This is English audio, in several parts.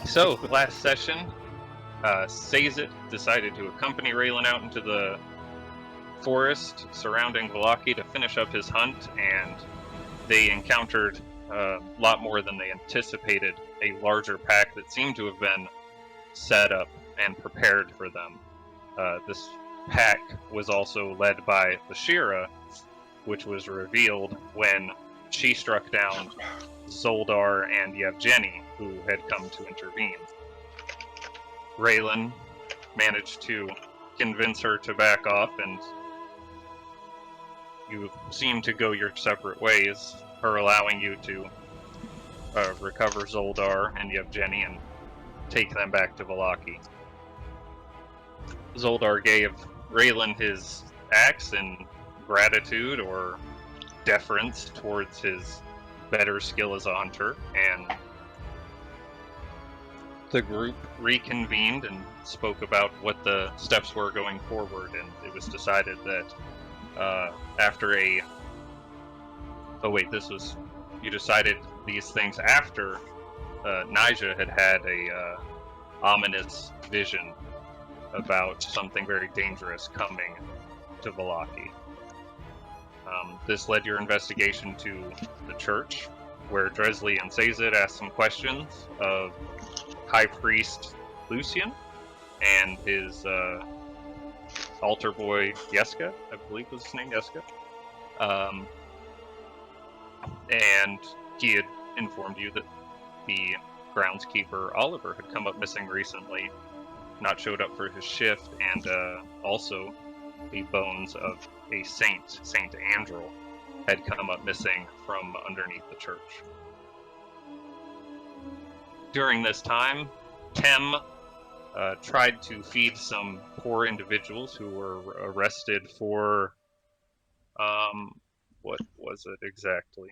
So, last session, Sazit decided to accompany Raylan out into the forest surrounding Vallaki to finish up his hunt, and they encountered a lot more than they anticipated, a larger pack that seemed to have been set up and prepared for them. This pack was also led by the Shira, which was revealed when she struck down Zoldar and Yevgeny, who had come to intervene. Raylan managed to convince her to back off, and you seem to go your separate ways, her allowing you to recover Zoldar and Yevgeny and take them back to Vallaki. Zoldar gave Raylan his axe in gratitude or deference towards his better skill as a hunter, and the group reconvened and spoke about what the steps were going forward, and it was decided that after a... Oh wait, you decided these things after Nyjah had a ominous vision about something very dangerous coming to Vallaki. This led your investigation to the church, where Dresley and Sazit asked some questions of High Priest Lucian and his altar boy Yeska, I believe was his name, Yeska. And he had informed you that the groundskeeper Oliver had come up missing recently, not showed up for his shift, and also the bones of a saint, Saint Andrel, had come up missing from underneath the church. During this time, Tem tried to feed some poor individuals who were arrested for, what was it exactly?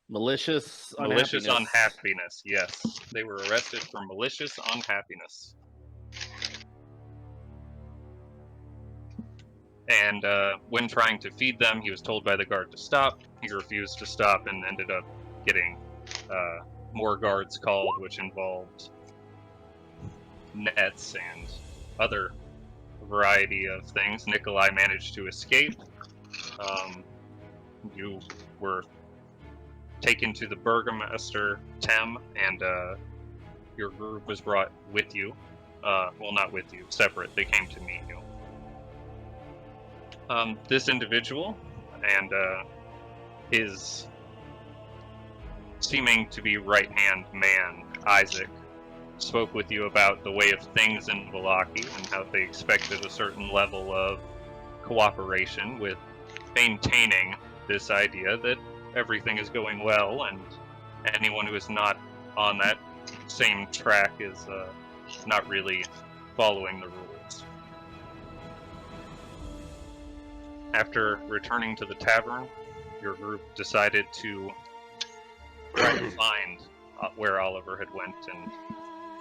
Malicious unhappiness, yes. They were arrested for malicious unhappiness. And when trying to feed them, he was told by the guard to stop. He refused to stop and ended up getting more guards called, which involved nets and other variety of things. Nikolai managed to escape. You were taken to the Burgomaster, Tem, and your group was brought with you. Well, not with you, separate. They came to meet you. This individual and his seeming to be right-hand man, Isaac, spoke with you about the way of things in Vallaki and how they expected a certain level of cooperation with maintaining this idea that everything is going well, and anyone who is not on that same track is not really following the rules. After returning to the tavern, your group decided to try to find where Oliver had went, and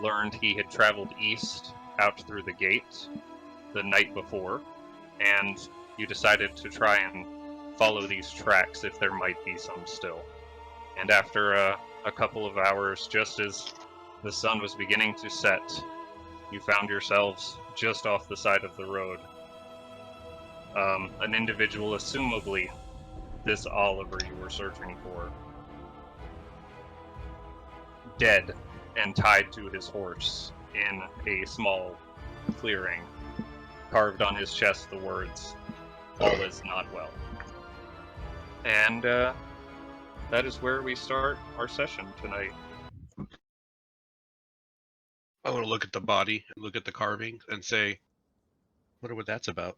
learned he had traveled east out through the gate the night before, and you decided to try and follow these tracks if there might be some still. And after a couple of hours, just as the sun was beginning to set, you found yourselves just off the side of the road. An individual, assumably this Oliver you were searching for, dead and tied to his horse in a small clearing, carved on his chest the words, "All is not well." And that is where we start our session tonight. I want to look at the body, look at the carving, and say, wonder what that's about.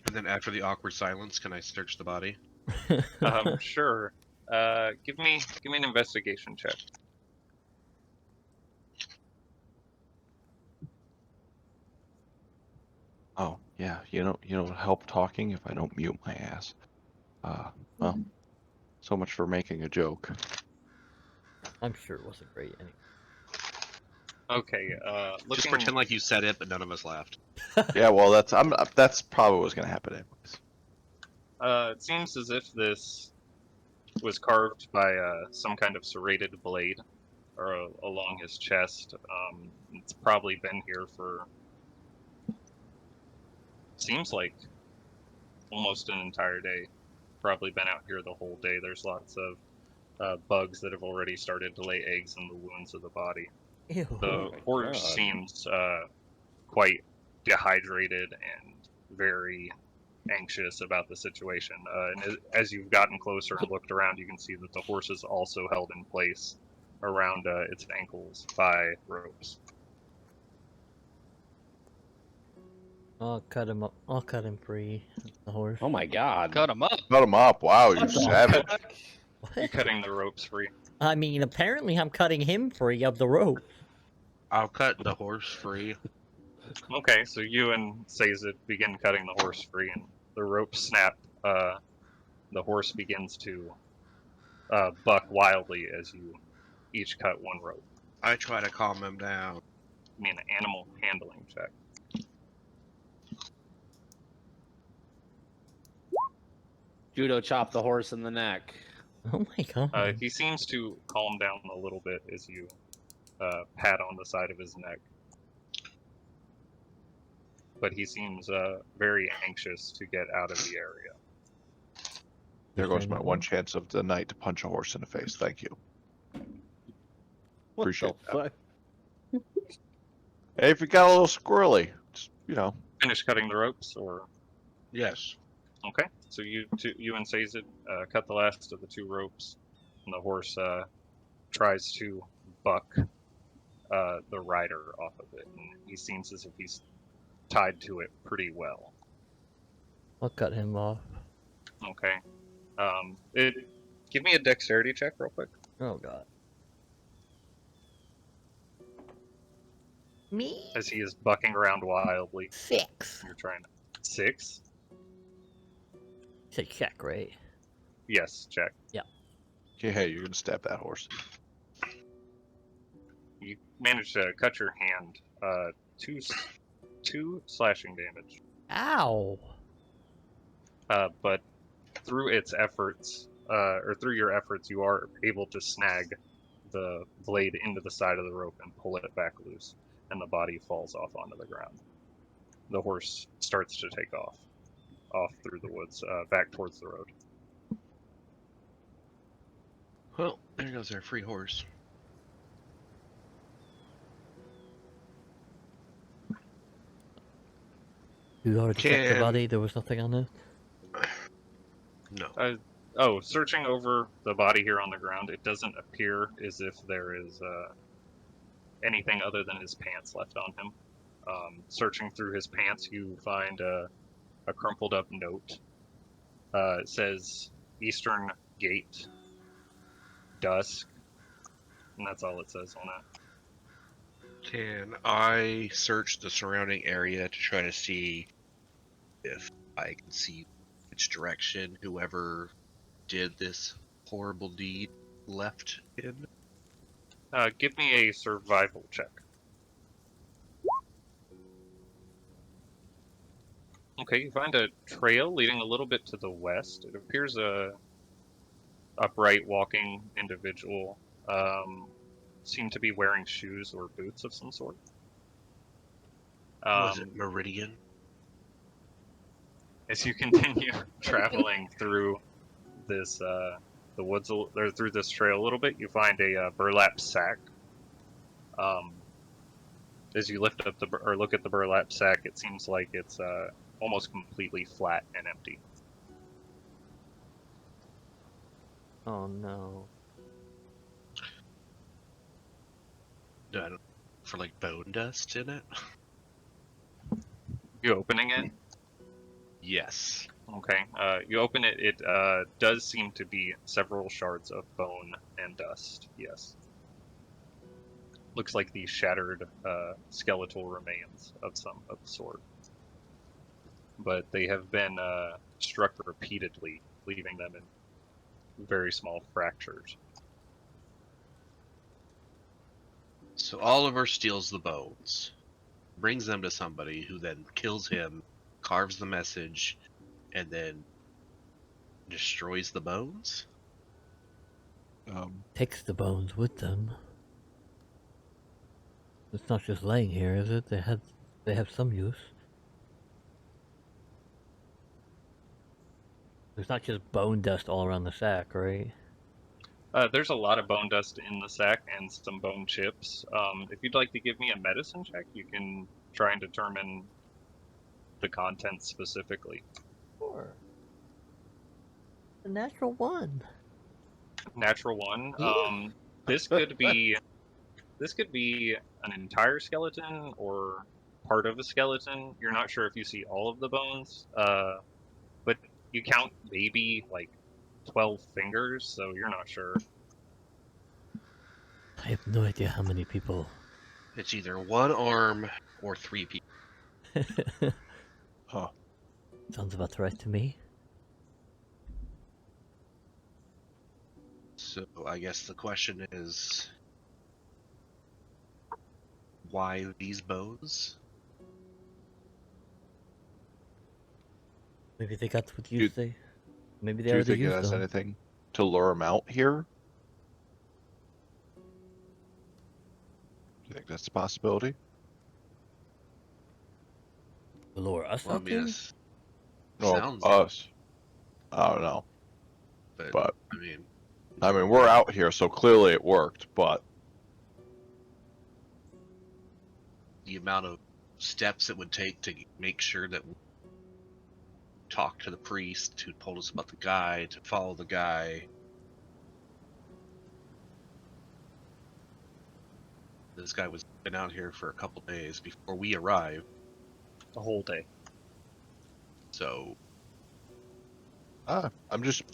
And then after the awkward silence, can I search the body? Sure. Give me an investigation check. Oh, yeah, you don't help talking if I don't mute my ass. Well, So much for making a joke. I'm sure it wasn't great anyway. Okay, Just looking. pretend like you said it, but none of us laughed. Yeah, well, that's probably what's gonna happen anyways. It seems as if this was carved by some kind of serrated blade, or along his chest. It's probably been here for. Seems like almost an entire day. Probably been out here the whole day. There's lots of bugs that have already started to lay eggs in the wounds of the body. Ew. The Oh my horse God. seems quite dehydrated and very anxious about the situation. And as you've gotten closer and looked around, you can see that the horse is also held in place around its ankles by ropes. I'll cut him up. I'll cut him free. The horse. Oh my God. Cut him up. Cut him up. Wow, you What the savage. You What? cutting the ropes free. I mean, apparently I'm cutting him free of the rope. I'll cut the horse free. Okay, so you and Sazed begin cutting the horse free, and the ropes snap. The horse begins to buck wildly as you each cut one rope. I try to calm him down. I mean, an animal handling check. Judo chopped the horse in the neck. Oh my god. He seems to calm down a little bit as you pat on the side of his neck. But he seems very anxious to get out of the area. There goes my one chance of the night to punch a horse in the face. Thank you. What Appreciate the that. fuck? Hey, if you got a little squirrely, just, Finish cutting the ropes, or Yes. okay. So you and Sazed cut the last of the two ropes, and the horse tries to buck the rider off of it, and he seems as if he's tied to it pretty well. I'll cut him off. Okay. Give me a dexterity check real quick. Oh god. Me? As he is bucking around wildly. 6. You're trying to 6? You said check, right? Yes, check. yeah, hey, you're gonna stab that horse. You managed to cut your hand. Two slashing damage. Ow! But through its efforts, or through your efforts, you are able to snag the blade into the side of the rope and pull it back loose, and the body falls off onto the ground. The horse starts to take off through the woods, back towards the road. Well, there goes our free horse. You already checked the Can- body? There was nothing on it? No. Searching over the body here on the ground, it doesn't appear as if there is anything other than his pants left on him. Searching through his pants, you find a crumpled up note. It says Eastern Gate, dusk, and that's all it says on that. Can I search the surrounding area to try to see if I can see which direction whoever did this horrible deed left in? Give me a survival check. Okay, you find a trail leading a little bit to the west. It appears a upright walking individual. Seem to be wearing shoes or boots of some sort. Was it Meridian? As you continue traveling through this the woods or through this trail a little bit, you find a burlap sack. As you lift up or look at the burlap sack, it seems like it's almost completely flat and empty. Oh no. For like bone dust in it? You opening it? Yes. Okay. You open it. It does seem to be several shards of bone and dust. Yes. Looks like the shattered skeletal remains of some of the sort. But they have been struck repeatedly, leaving them in very small fractures. So Oliver steals the bones, brings them to somebody who then kills him, carves the message, and then destroys the bones? Takes the bones with them. It's not just laying here, is it? They have some use. There's not just bone dust all around the sack, right? There's a lot of bone dust in the sack and some bone chips. If you'd like to give me a medicine check, you can try and determine the contents specifically. Sure. A natural one. Natural one. Yeah. This could be an entire skeleton or part of a skeleton. You're not sure if you see all of the bones, but you count maybe like 12 fingers, so you're not sure. I have no idea how many people. It's either one arm or 3 people. Huh. Sounds about right to me. So I guess the question is, why these bones? Maybe they got what you Dude, say. Maybe they Do you already think it used has them. anything to lure him out here? Do you think that's a possibility? Lure us Well, I out mean, there? it No, sounds us. I don't know. but I mean, we're out here, so clearly it worked, but the amount of steps it would take to make sure that we talk to the priest who told us about the guy, to follow the guy. This guy was been out here for a couple days before we arrived, The whole day. so I'm just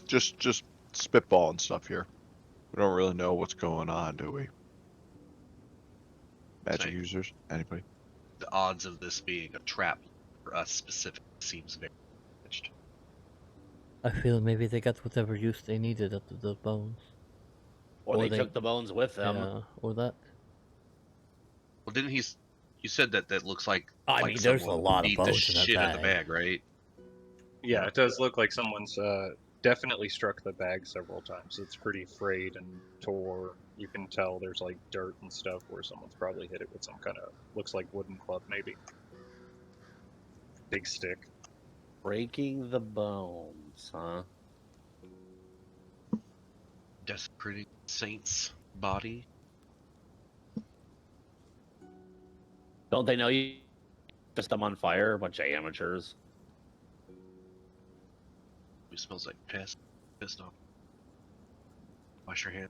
spitballing stuff here. We don't really know what's going on, do we? Magic Same. users? Anybody? the odds of this being a trap for us specifically seems very much. I feel maybe they got whatever use they needed out of the bones. Or they took the bones with them. Yeah, or that. Well, didn't he? You said that looks like I like mean, there's a someone lot of beat the bones in that shit out of the bag. bag, right? Yeah, it does look like someone's definitely struck the bag several times. It's pretty frayed and tore. You can tell there's like dirt and stuff where someone's probably hit it with some kind of, looks like wooden club maybe. Big stick. Breaking the bones, huh? Desecrating saint's body. Don't they know you just them on fire? A bunch of amateurs. It smells like piss. Pissed off. Wash your hand.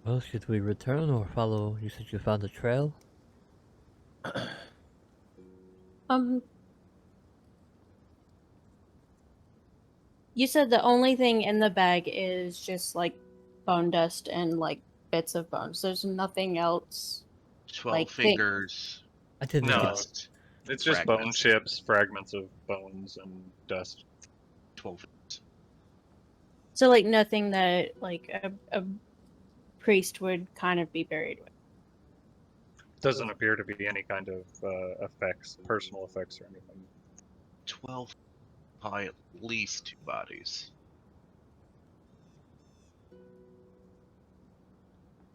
Well, should we return or follow? You said you found a trail? You said the only thing in the bag is just like bone dust and like bits of bones. There's nothing else. 12 Like, fingers. I didn't No. get Dust. It's just bone Fragments. chips, fragments of bones, and dust. 12 fingers. So like nothing that like a priest would kind of be buried with. Doesn't appear to be any kind of effects, personal effects or anything. 12 by at least 2 bodies. I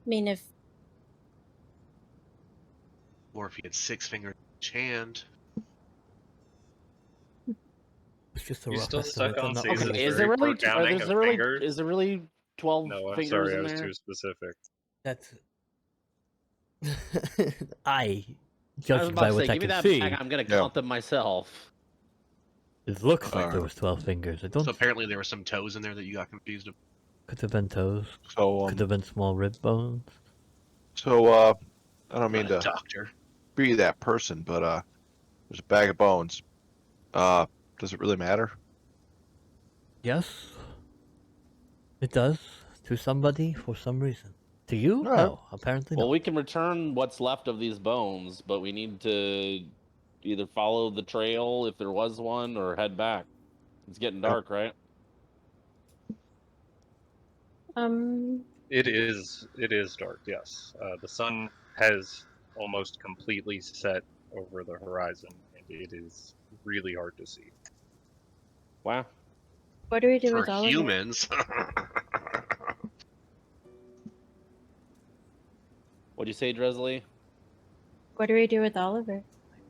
mean, if Or if he had 6 fingers in each hand. It's just a You rough still estimate. stuck on I'm not Caesar's really Okay, is very there sure. really poor counting of fingers? is there really 12 No, I'm fingers sorry, I in was there? too specific. That's. I, I was judging about by to what say, I give me can that see, back. I'm gonna Yeah. count them myself. it looks like there Uh, was 12 fingers. I don't. So apparently there were some toes in there that you got confused about. Could have been toes. So Could have been small rib bones. I don't mean to Doctor. be that person, but there's a bag of bones. Does it really matter? Yes, it does. To somebody for some reason. To you? Alright. No, apparently Well, not. we can return what's left of these bones, but we need to either follow the trail if there was one or head back. It's getting Yeah. dark, right? It is dark. Yes, the sun has almost completely set over the horizon, and it is really hard to see. Wow. What do we do For with Oliver? humans. What'd you say, Dresley? What do we do with Oliver?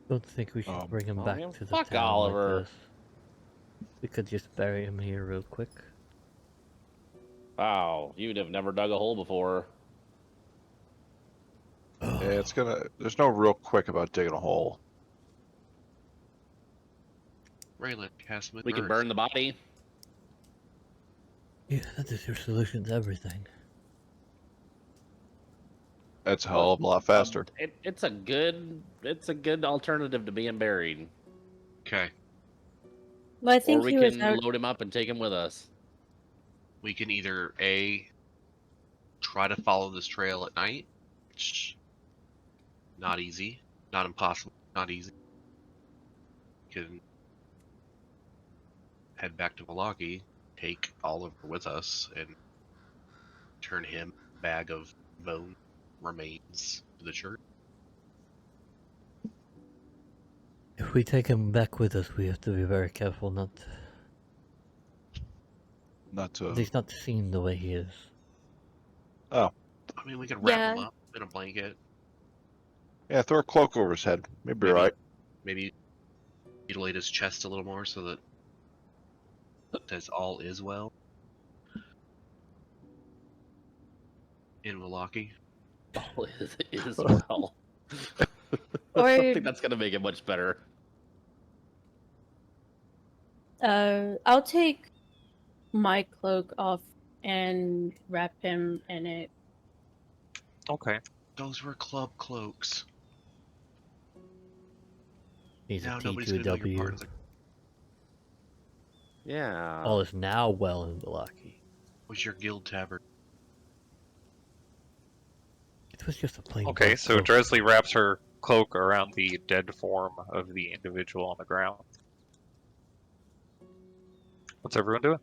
Don't think we should bring him Oh, back man, to the fuck town Oliver. like this. We could just bury him here real quick. Wow, you'd have never dug a hole before. Yeah, it's gonna. There's no real quick about digging a hole. Raylan, cast We can burn the body. Yeah, that is your solution to everything. That's a hell of a lot faster. It's a good alternative to being buried. Okay. Well, I Or think we he was can out. load him up and take him with us. We can either A, try to follow this trail at night, which not easy, not impossible, not easy. We can head back to Milwaukee, take Oliver with us, and turn him a bag of bone remains to the church. If we take him back with us, we have to be very careful not Not he's not seen the way he is. I mean, we could wrap him Yeah. up in a blanket. Yeah, throw a cloak over his head. Maybe you're right. Maybe mutilate his chest a little more so that it says all is well in Milwaukee. All is well. Or- I don't think that's gonna make it much better. I'll take my cloak off and wrap him in it. Okay. Those were club cloaks. He's Now a nobody's gonna know you're part T2W. of the. Yeah. All is now well in Milwaukee. Was your guild tavern? It was just a plain Okay, black so cloak. Dresley wraps her cloak around the dead form of the individual on the ground. What's everyone doing?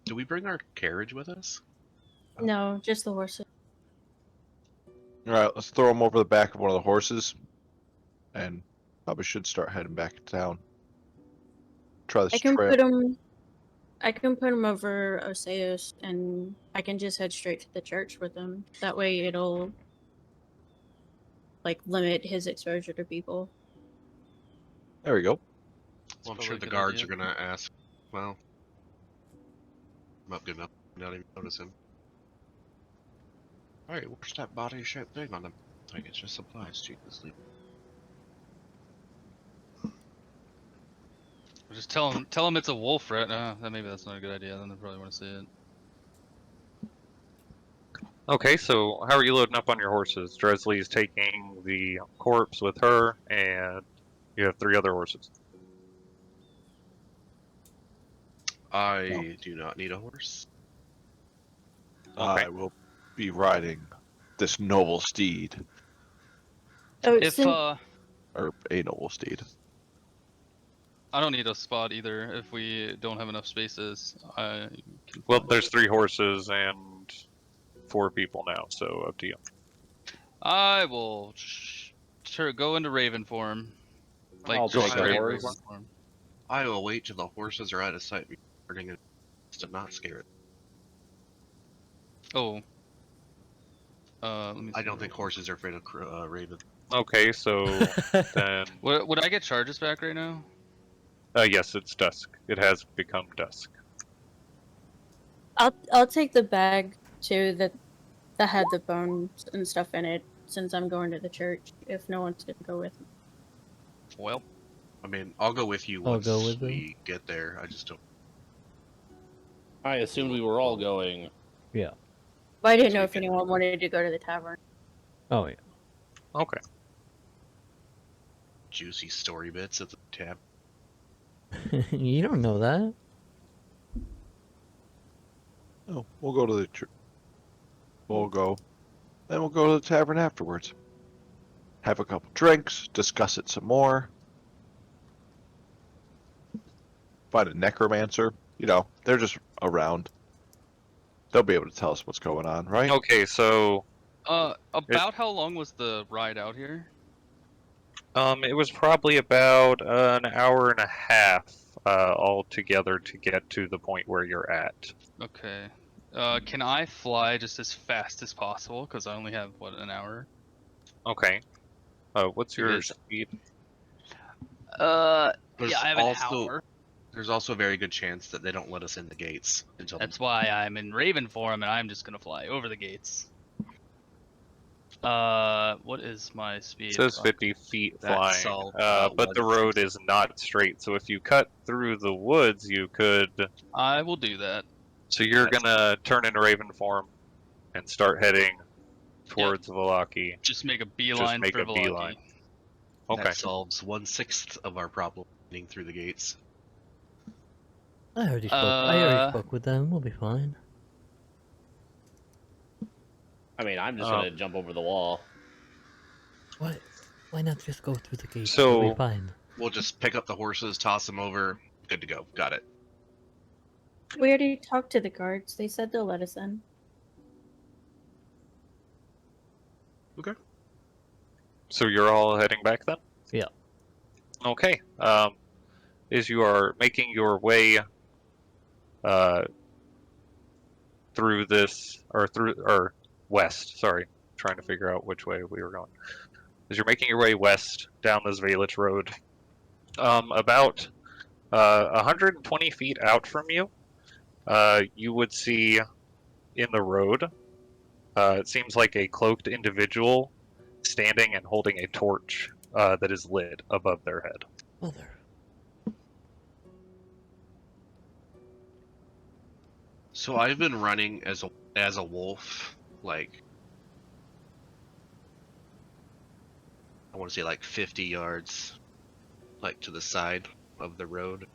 Do we bring our carriage with us? No, just the horses. All right, let's throw him over the back of one of the horses, and probably should start heading back to town. Try this I can trail. put him. I can put him over Oseus, and I can just head straight to the church with him. That way, it'll like limit his exposure to people. There we go. Well, I'm probably sure a the good guards idea. are gonna ask. Well, I'm not good enough. Not even notice him. All right, what's that body-shaped thing on them? Like it's just supplies. Jesus, leave. Just tell him it's a wolf rat. That maybe that's not a good idea. Then they probably want to see it. Okay, so how are you loading up on your horses? Dresley's taking the corpse with her, and you have 3 other horses. I do not need a horse. Okay. I will be riding this noble steed, Oh, If since, or a noble steed. I don't need a spot either. If we don't have enough spaces, I can Well, find- there's 3 horses and 4 people now, so up to you. I will go into Raven form. Like I'll go take straight the Raven horse. form. I will wait till the horses are out of sight before turning it to not scare it. Oh. Let me I see. don't think horses are afraid of raven. Okay, so then, Would I get charges back right now? yes, it's dusk. It has become dusk. I'll take the bag too that had the bones and stuff in it, since I'm going to the church. If no one's gonna go with me. Well, I mean, I'll go with you I'll once go with we get there. I just don't. I assumed we were all going. Yeah. But I didn't know So if you can- anyone wanted to go to the tavern. Oh yeah. Okay. Juicy story bits at the tab. You don't know that. Oh, we'll go to the church. We'll go. Then we'll go to the tavern afterwards. Have a couple drinks, discuss it some more. Find a necromancer. You know, they're just around. They'll be able to tell us what's going on, right? Okay, so About how long was the ride out here? it was probably about an hour and a half all together to get to the point where you're at. Okay. Can I fly just as fast as possible? Because I only have, what, an hour? Okay. What's your Because- speed? There's Yeah, I have an also hour. there's also a very good chance that they don't let us in the gates until That's why I'm in Raven form, and I'm just gonna fly over the gates. What is my speed? It says 50 feet That flying, solves, but the road is not straight. So if you cut through the woods, you could. I will do that. So you're That's- gonna turn into Raven form and start heading towards Valaki. Just make a beeline make for a beeline. Valaki. Okay. That solves 1/6 of our problem getting through the gates. I already spoke. I already spoke with them. We'll be fine. I mean, I'm just Um, gonna jump over the wall. Why? Why not just go through the gate? So- We'll be fine. We'll just pick up the horses, toss them over, good to go. Got it. We already talked to the guards. They said they'll let us in. So you're all heading back then? Yeah. Okay. As you are making your way through this, or west, sorry, trying to figure out which way we were going. As you're making your way west down this Valich road, about 120 feet out from you, you would see in the road, it seems like a cloaked individual standing and holding a torch that is lit above their head. Mother. So I've been running as a wolf, like I want to say like 50 yards, like to the side of the road,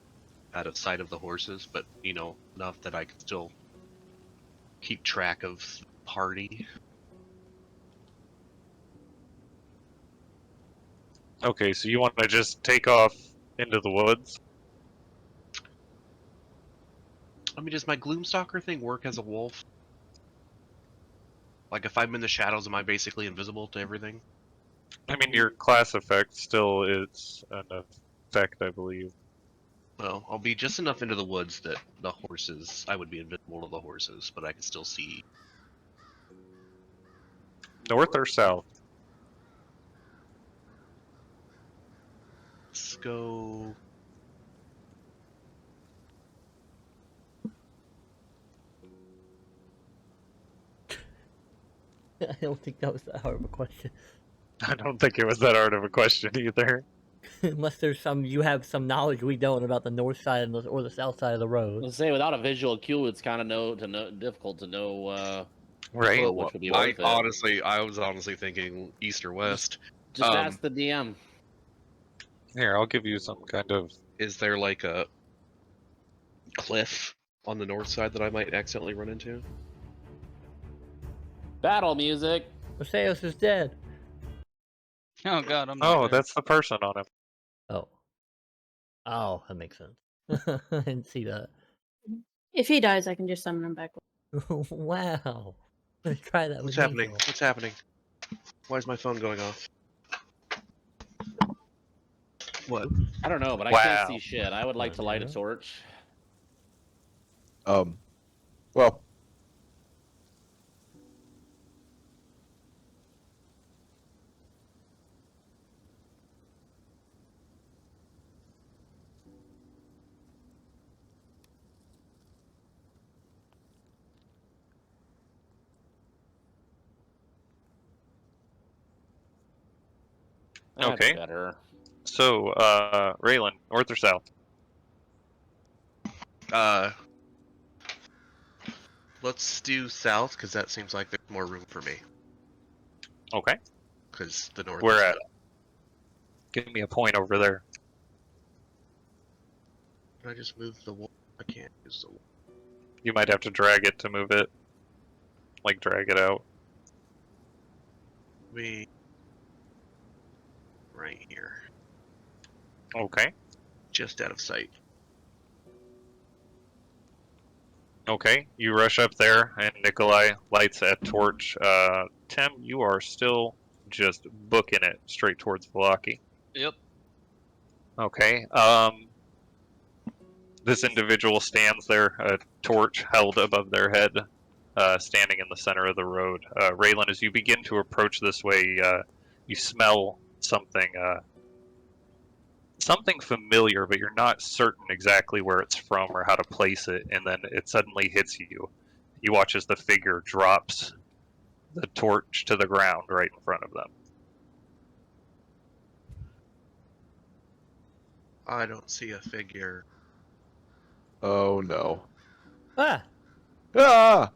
out of sight of the horses, but enough that I can still keep track of the party. Okay, so you want to just take off into the woods? I mean, does my Gloomstalker thing work as a wolf? Like, if I'm in the shadows, am I basically invisible to everything? I mean, your class effect still is an effect, I believe. Well, I'll be just enough into the woods that the horses, I would be invisible to the horses, but I can still see. North or south? Let's go. I don't think that was that hard of a question. I don't think it was that hard of a question either. Unless there's you have some knowledge we don't about the north side or the south side of the road. Let's say without a visual cue, it's kind of difficult to know Right. which would be worth it. I was honestly thinking east or west. Just ask the DM. Here, I'll give you some kind of. Is there like a cliff on the north side that I might accidentally run into? Battle music. Oseos is dead. Oh god, I'm not Oh, there. that's the person on him. Oh. Oh, that makes sense. I didn't see that. If he dies, I can just summon him back. Wow. Let's try that What's with happening? Angel. What's happening? Why is my phone going off? What? I don't know, but I Wow. can't see shit. I would like to light a torch. Well, That's Okay. better. So, Raylan, north or south? Let's do south because that seems like there's more room for me. Okay. Because the north. Where is- at? Give me a point over there. Can I just move the wall? I can't use the wall. You might have to drag it to move it. Like, drag it out. Me. Right here. Okay. Just out of sight. Okay, you rush up there, and Nikolai lights a torch. Tim, you are still just booking it straight towards Velaki. Yep. Okay, this individual stands there, a torch held above their head, standing in the center of the road. Raylan, as you begin to approach this way, you smell something, something familiar, but you're not certain exactly where it's from or how to place it, and then it suddenly hits you. You watch as the figure drops the torch to the ground right in front of them. I don't see a figure. Oh no. Ah! Ah!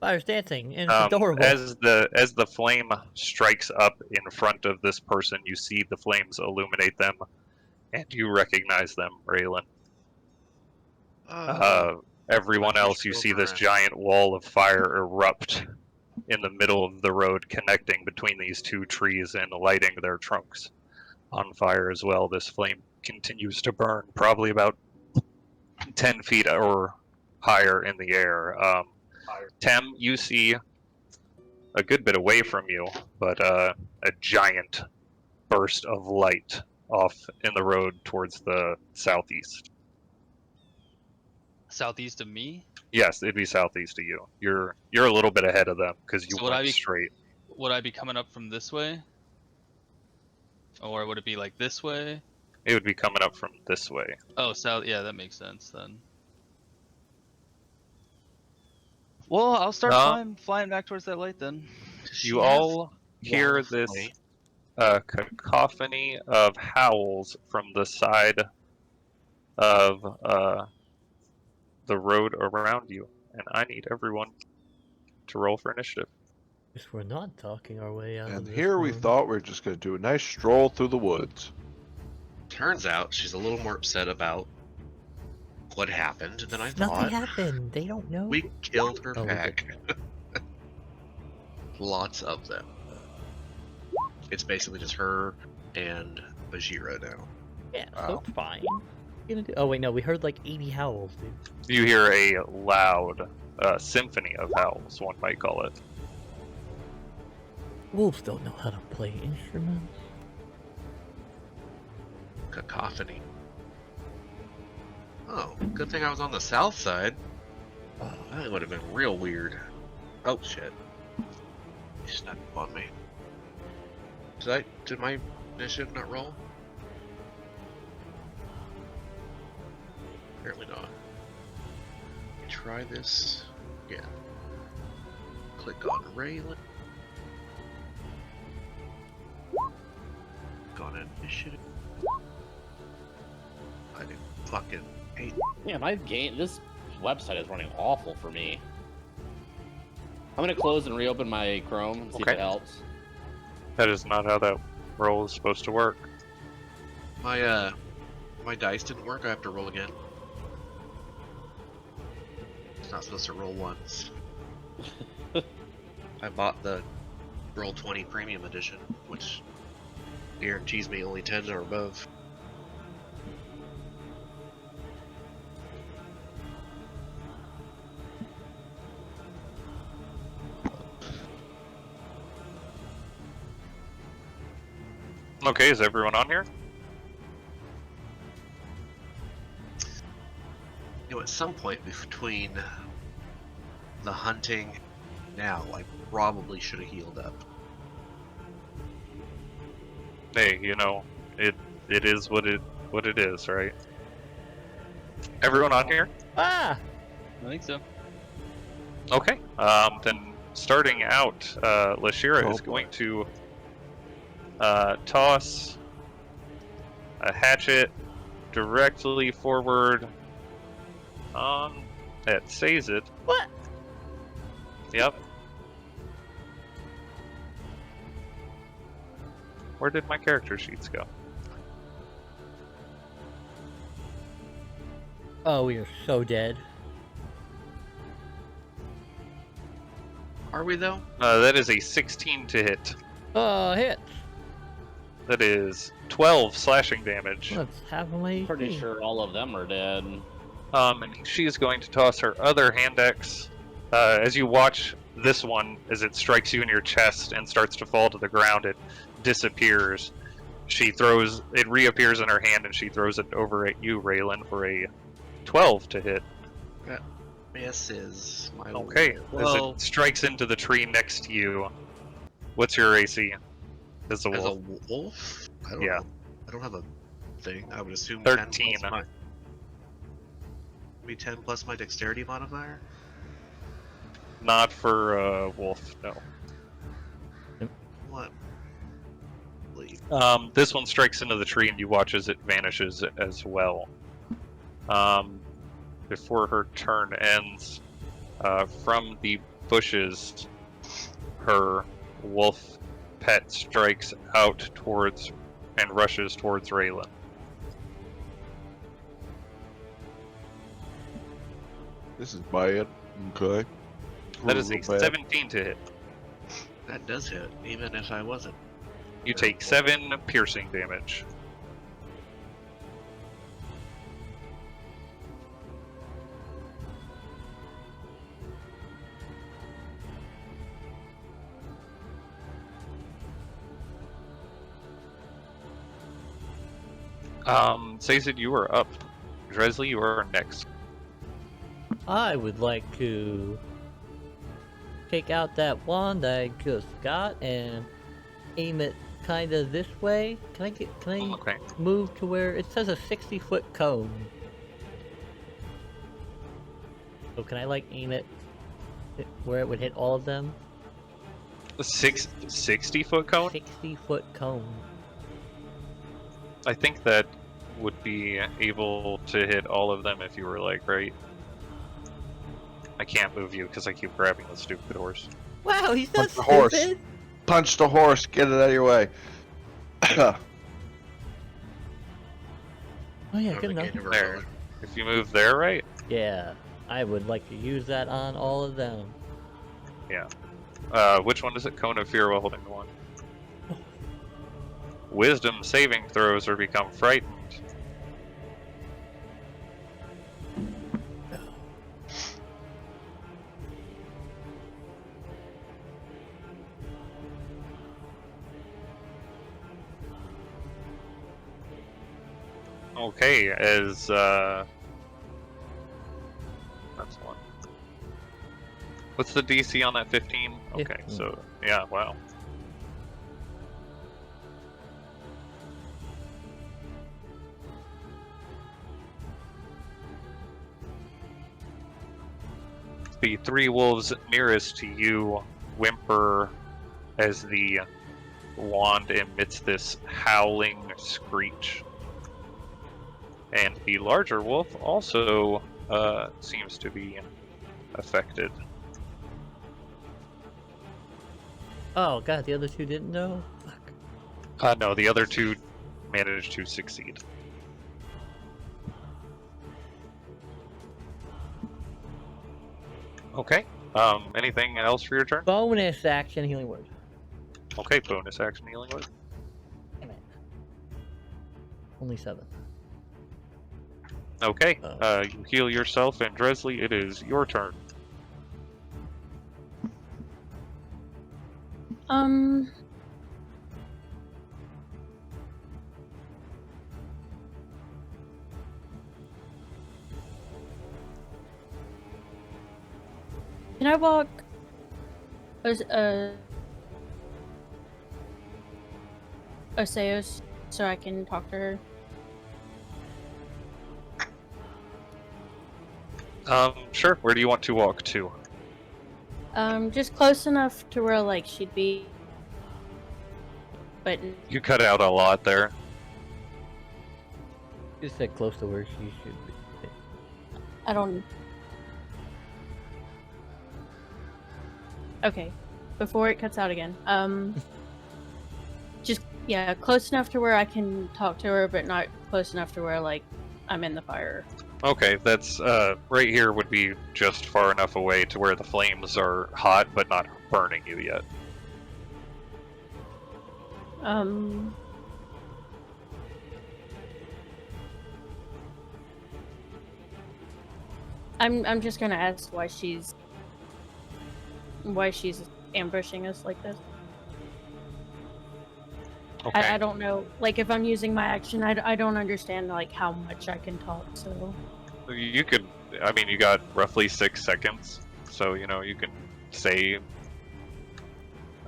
Fire's dancing, and it's adorable. As the flame strikes up in front of this person, you see the flames illuminate them, and you recognize them, Raylan. Everyone else, you see this giant wall of fire erupt in the middle of the road, connecting between these two trees and lighting their trunks on fire as well. This flame continues to burn, probably about 10 feet or higher in the air. Tem, you see a good bit away from you, but a giant burst of light off in the road towards the southeast. Southeast of me? Yes, it'd be southeast of you. You're a little bit ahead of them because you So would I went be- straight. Would I be coming up from this way? Or would it be like this way? It would be coming up from this way. Oh, south. Yeah, that makes sense then. Well, I'll start flying back towards that light then. You all hear this cacophony of howls from the side of the road around you, and I need everyone to roll for initiative. Guess we're not talking our way out of And this here we one. thought we were just going to do a nice stroll through the woods. Turns out she's a little more upset about what happened than I thought. Nothing happened. They don't know. We killed her Oh, we pack. Lots of them. It's basically just her and Bajira now. Yeah, so Wow. it's fine. Oh wait, no, we heard like 80 howls, dude. You hear a loud symphony of howls, one might call it. Wolves don't know how to play instruments. Cacophony. Oh, good thing I was on the south side. That would have been real weird. Oh shit. He snuck up on me. Did my initiative not roll? Apparently not. Try this again. Click on Raylan. Click on initiative. I didn't fucking hate. Yeah, this website is running awful for me. I'm gonna close and reopen my Chrome and see if Okay. it helps. That is not how that roll is supposed to work. My dice didn't work. I have to roll again. It's not supposed to roll once. I bought the Roll 20 Premium Edition, which guarantees me only 10s or above. Okay, is everyone on here? You know, at some point between the hunting now, I probably should have healed up. Hey, you know, it is what it is, right? Everyone on here? Ah! I think so. Okay. Then starting out, Lashira Oh, is boy. going to toss a hatchet directly forward on at Sazed. What? Yep. Where did my character sheets go? Oh, we are so dead. Are we though? That is a 16 to hit. Hit. That is 12 slashing damage. Let's have my Pretty sure all of them are dead. And she is going to toss her other hand axe. As you watch this one, as it strikes you in your chest and starts to fall to the ground, it disappears. It reappears in her hand, and she throws it over at you, Raylan, for a 12 to hit. Misses. My Okay, as Well, it strikes into the tree next to you. What's your AC? As a as a wolf. wolf? I don't Yeah. know. I don't have a thing. I would assume 13. 10 plus my... Maybe 10 plus my dexterity modifier? Not for wolf, no. What? Leave. This one strikes into the tree, and you watch as it vanishes as well. Before her turn ends, from the bushes, her wolf pet strikes out towards and rushes towards Raylan. This is bad. Okay. That is a Real bad. 17 to hit. That does hit, even if I wasn't. You take 7 piercing damage. Sazed, you are up. Dresley, you are next. I would like to take out that wand I just got and aim it kind of this way. Can I Okay. move to where it says a 60-foot cone? So can I like aim it where it would hit all of them? 60-foot cone? 60-foot cone. I think that would be able to hit all of them if you were like right. I can't move you because I keep grabbing the stupid horse. Wow, he's not Punch the horse. stupid. Punch the horse. Get it out of your way. Oh yeah, good enough. There. If you move there, right? Yeah, I would like to use that on all of them. Which one is it? Cone of Fear while holding the wand. Wisdom saving throws or become frightened. Okay, as that's one. What's the DC on that 15? Okay, 15. so yeah, wow. The 3 wolves nearest to you whimper as the wand emits this howling screech. And the larger wolf also seems to be affected. Oh god, the other two didn't know? Fuck. No, the other 2 managed to succeed. Okay. Anything else for your turn? Bonus action healing word. Okay, bonus action healing word. Damn it. Only 7. Okay, Oh. you heal yourself, and Dresley, it is your turn. Can I walk Oseos so I can talk to her? Sure. Where do you want to walk to? Just close enough to where like she'd be, but You cut out a lot there. You said close to where she should be. I don't. Okay, before it cuts out again. Just yeah, close enough to where I can talk to her, but not close enough to where like I'm in the fire. Okay, that's right here would be just far enough away to where the flames are hot but not burning you yet. I'm just gonna ask why she's ambushing us like this. Okay. I don't know. Like, if I'm using my action, I don't understand like how much I can talk. So You could. I mean, you got roughly 6 seconds, so you know you can say.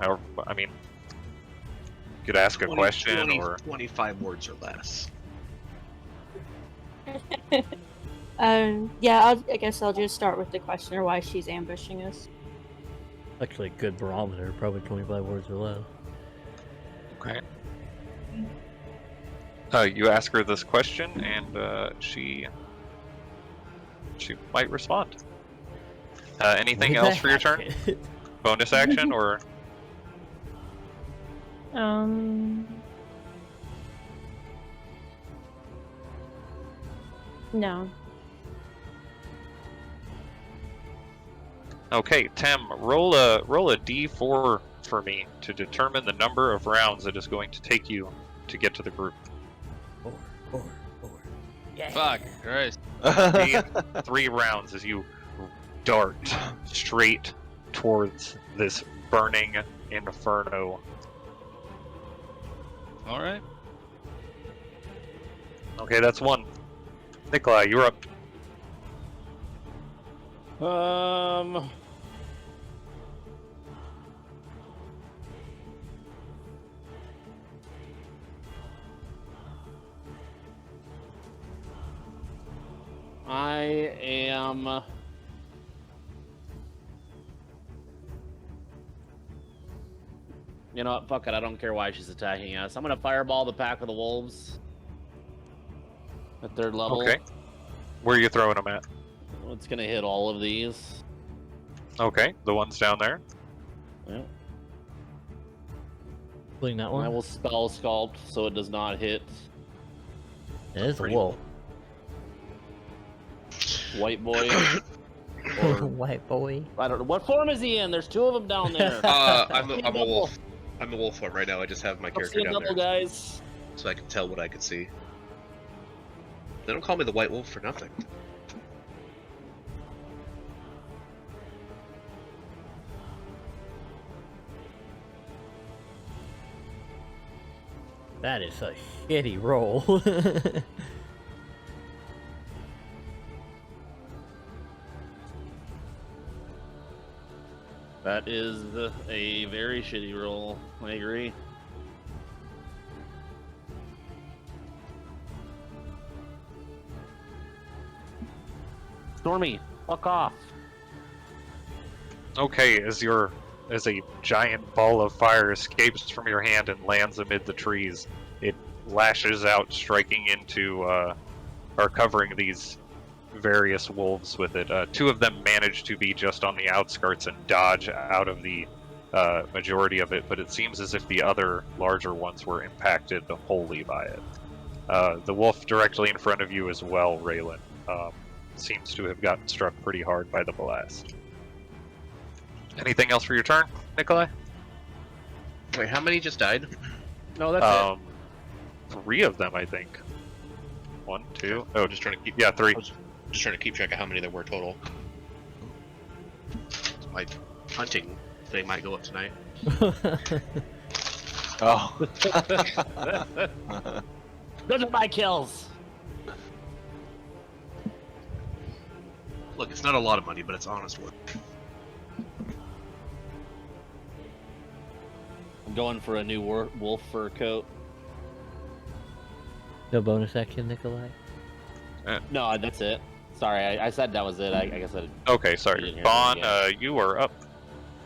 Or, I mean, you could ask a 20 question 20 or. 25 words or less. yeah, I guess I'll just start with the question or why she's ambushing us. Actually, good barometer. Probably 25 words or less. Okay. You ask her this question, and she might respond. Anything Look at else for your turn? that. Bonus action or? No. Okay, Tem, roll a d4 for me to determine the number of rounds it is going to take you to get to the group. Four. Yeah. Fuck, Christ. Three rounds as you dart straight towards this burning inferno. Alright. Okay, that's one. Nikolai, you're up. I am. You know what? Fuck it. I don't care why she's attacking us. I'm gonna fireball the pack of the wolves. At third level. Okay. Where are you throwing them at? It's gonna hit all of these. Okay, the ones down there. Yeah. Including that And I one. will spell sculpt so it does not hit It is a Pretty wolf. white boy. Or White boy. I don't know what form is he in. There's two of them down there. I'm a Double. wolf. I'm a wolf form right now. I just have my I'm character seeing down double, there, guys. so I can tell what I can see. They don't call me the White Wolf for nothing. That is a shitty roll. That is a very shitty roll. I agree. Stormy, fuck off. Okay, as a giant ball of fire escapes from your hand and lands amid the trees, it lashes out, striking into or covering these various wolves with it. Two of them manage to be just on the outskirts and dodge out of the majority of it, but it seems as if the other larger ones were impacted wholly by it. The wolf directly in front of you as well, Raylan, seems to have gotten struck pretty hard by the blast. Anything else for your turn, Nikolai? Wait, how many just died? No, that's 3 of them, I think. 1, 2. Oh, I'm just trying to keep. yeah, 3. I was just trying to keep track of how many there were total. My hunting thing might go up tonight. Oh. it. Those are my kills. Look, it's not a lot of money, but it's honest work. I'm going for a new wolf fur coat. No bonus action, Nikolai. No, that's it. Sorry, I said that was it. I guess I. Okay, You sorry. didn't hear Vaughn, that, you are up.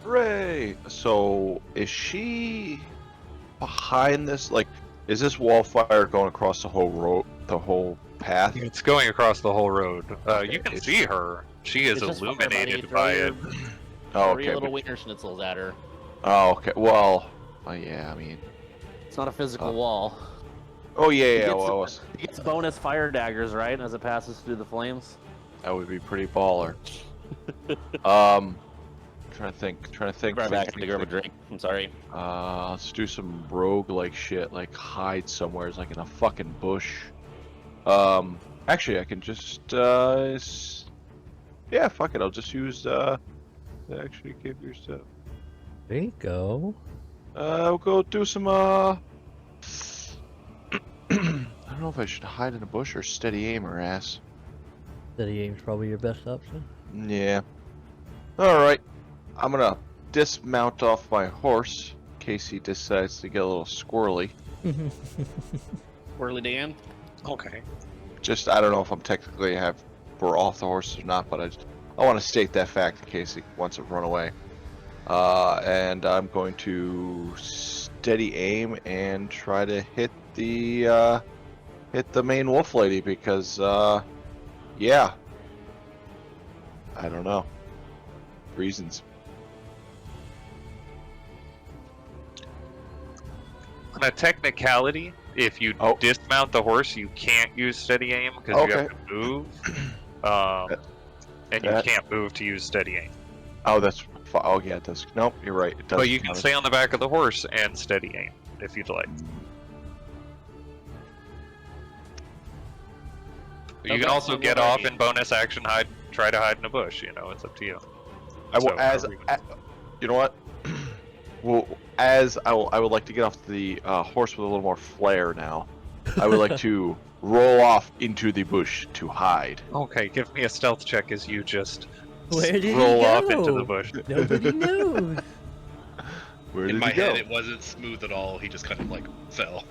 Hooray! So, is she behind this? Like, is this wall fire going across the whole road, the whole path? It's going across the whole road. Okay, You can it's- see her. She is It's just fire, buddy. illuminated Throw by your- it. Oh, Three okay. little but- wiener schnitzels at her. Oh, okay. Well, yeah. I mean, It's not a physical Oh. wall. oh yeah, yeah. It's- Well, It gets bonus fire daggers, right, as it passes through the flames. that would be pretty baller. Trying to think. Grab back to grab a drink. I'm sorry. Let's do some rogue-like shit, like hide somewhere, like in a fucking bush. Actually, I can just Yeah, fuck it. I'll just use actually give yourself. There you go. We'll go do some I don't know if I should hide in a bush or steady aim her ass. Steady aim's probably your best option. Yeah. Alright. I'm gonna dismount off my horse in case he decides to get a little squirrely. Whirly Dan. Okay. Just I don't know if I'm technically we're off the horses or not, but I want to state that fact in case he wants to run away. And I'm going to steady aim and try to hit the main wolf lady because yeah, I don't know, reasons. On a technicality, if you dismount the horse, you can't use steady aim because you have to move. And you can't move to use steady aim. Oh, oh yeah, it does. Nope, you're right. It does. But you can stay on the back of the horse and steady aim if you'd like. You can also get off in bonus action, try to hide in a bush. You know, it's up to you. I will you know what? Well, I would like to get off the horse with a little more flair now. I would like to roll off into the bush to hide. Okay, give me a stealth check as you just Where did roll he go? off into the bush. Nobody knows. Where did In my he go? head, it wasn't smooth at all. He just kind of like fell.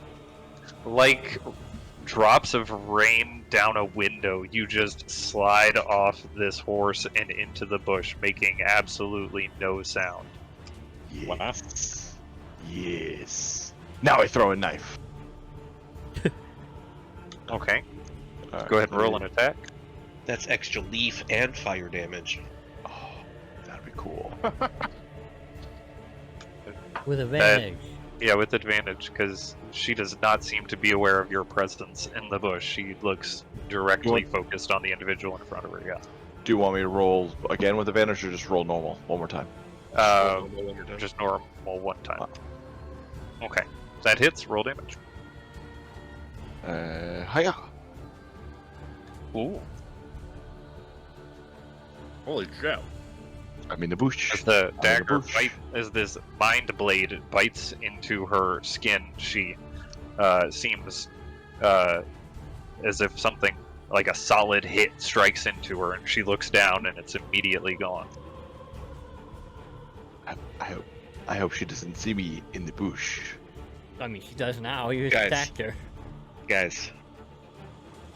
Like drops of rain down a window, you just slide off this horse and into the bush, making absolutely no sound. Yes. Yes. Now I throw a knife. Okay. Go ahead and roll an attack. That's extra leaf and fire damage. Oh, that'd be cool. With advantage. Yeah, with advantage, because she does not seem to be aware of your presence in the bush. She looks directly focused on the individual in front of her, yeah. Do you want me to roll again with advantage or just roll normal one more time? Just normal one time. Okay. That hits, roll damage. Hiya. Ooh. Holy shit. I'm in the bush. As the dagger bush. as this mind blade bites into her skin, she seems as if something like a solid hit strikes into her, and she looks down, and it's immediately gone. I hope she doesn't see me in the bush. I mean, she does now. You just Guys. attacked her. Guys,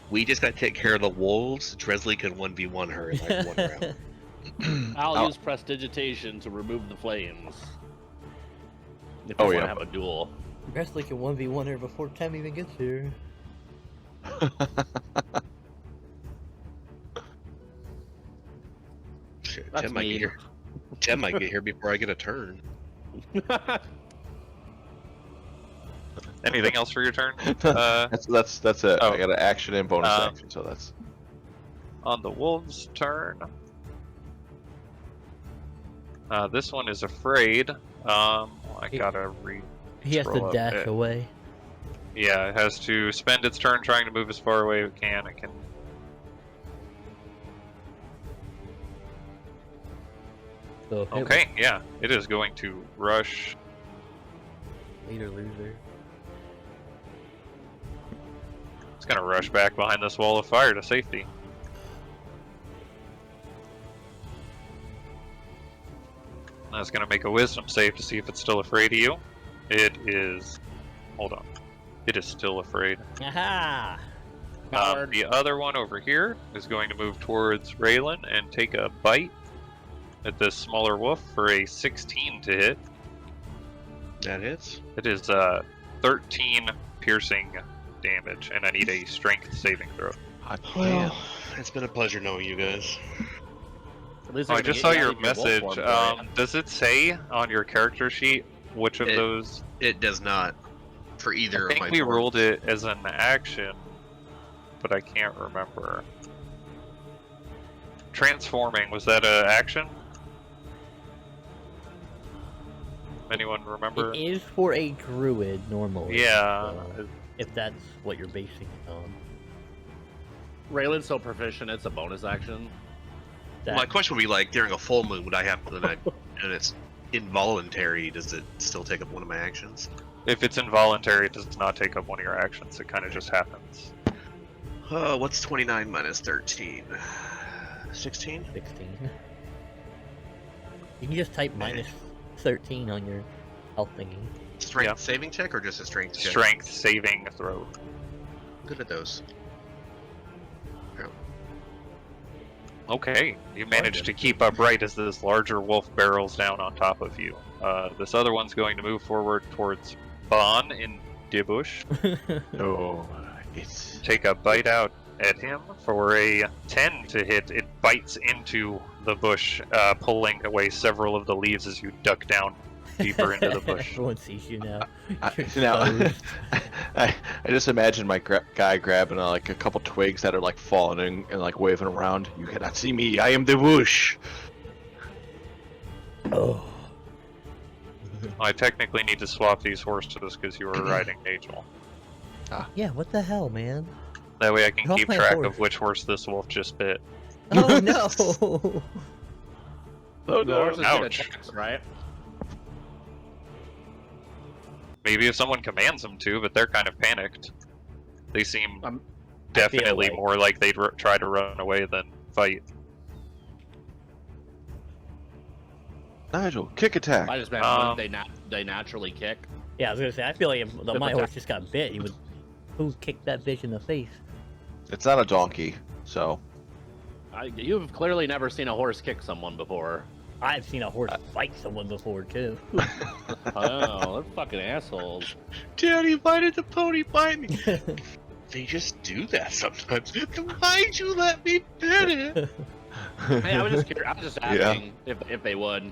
we just gotta take care of the wolves. Dresley can 1v1 her in like one round. I'll use prestidigitation to remove the flames. If Oh, we yeah. want to have a duel. Wesley can 1v1 her before Tim even gets here. Shit, That's Tim might get mean. here. Tim might get here before I get a turn. Anything else for your turn? That's it. Oh. I got an action and bonus action, so that's. On the wolf's turn. This one is afraid. I gotta He has to scroll up dash it. away. Yeah, it has to spend its turn trying to move as far away as it can. It can. So hit Okay, yeah, it is going to rush. with leader loser. It's gonna rush back behind this wall of fire to safety. That's gonna make a wisdom save to see if it's still afraid of you. It is. Hold on. It is still afraid. Aha! The other one over here is going to move towards Raylan and take a bite at this smaller wolf for a 16 to hit. That hits. It is 13 piercing damage, and I need a strength saving throw. Well, it's been a pleasure knowing you guys. At least Oh, they're I gonna just get saw you your out of wolf message. form, right? Does it say on your character sheet which of those? It does not for either I think of my we forms. ruled it as an action, but I can't remember. Transforming, was that an action? Anyone remember? It is for a druid normally. Yeah. so if that's what you're basing it on. Raylan's so proficient, it's a bonus action. My question would be like during a full moon, would I have to? And it's involuntary. Does it still take up one of my actions? If it's involuntary, it does not take up one of your actions. It kind of just happens. What's 29 minus 13? 16? 16. You can just type minus 13 on your health thingy. Strength Yeah. saving check or just a strength check? Strength saving throw. Good at those. Okay, you managed to keep upright as this larger wolf barrels down on top of you. This other one's going to move forward towards Bon in the bush. Oh, it's Take a bite out at him for a 10 to hit. It bites into the bush, pulling away several of the leaves as you duck down deeper into the bush. Everyone sees you now. You're now. exposed. I just imagine my guy grabbing like a couple twigs that are like falling and like waving around. You cannot see me. I am the bush. Oh. I technically need to swap these horses because you were riding Nagel. Yeah, what the hell, man? That way I can Get off keep my track horse. of which horse this wolf just bit. Oh no! Oh The horses get Ouch. attacks, right? Maybe if someone commands them to, but they're kind of panicked. They seem I feel definitely like- more like they'd try to run away than fight. Nigel, kick attack. I just meant they naturally kick. Yeah, I was gonna say, I feel like if The my attack- horse just got bit, he would. Who kicked that bitch in the face? It's not a donkey, so You've clearly never seen a horse kick someone before. I've seen a horse fight someone before too. Oh, they're fucking assholes. Daddy, why did the pony bite me? They just do that sometimes. Why'd you let me pet it? Hey, I was just curious. I was just asking if they would.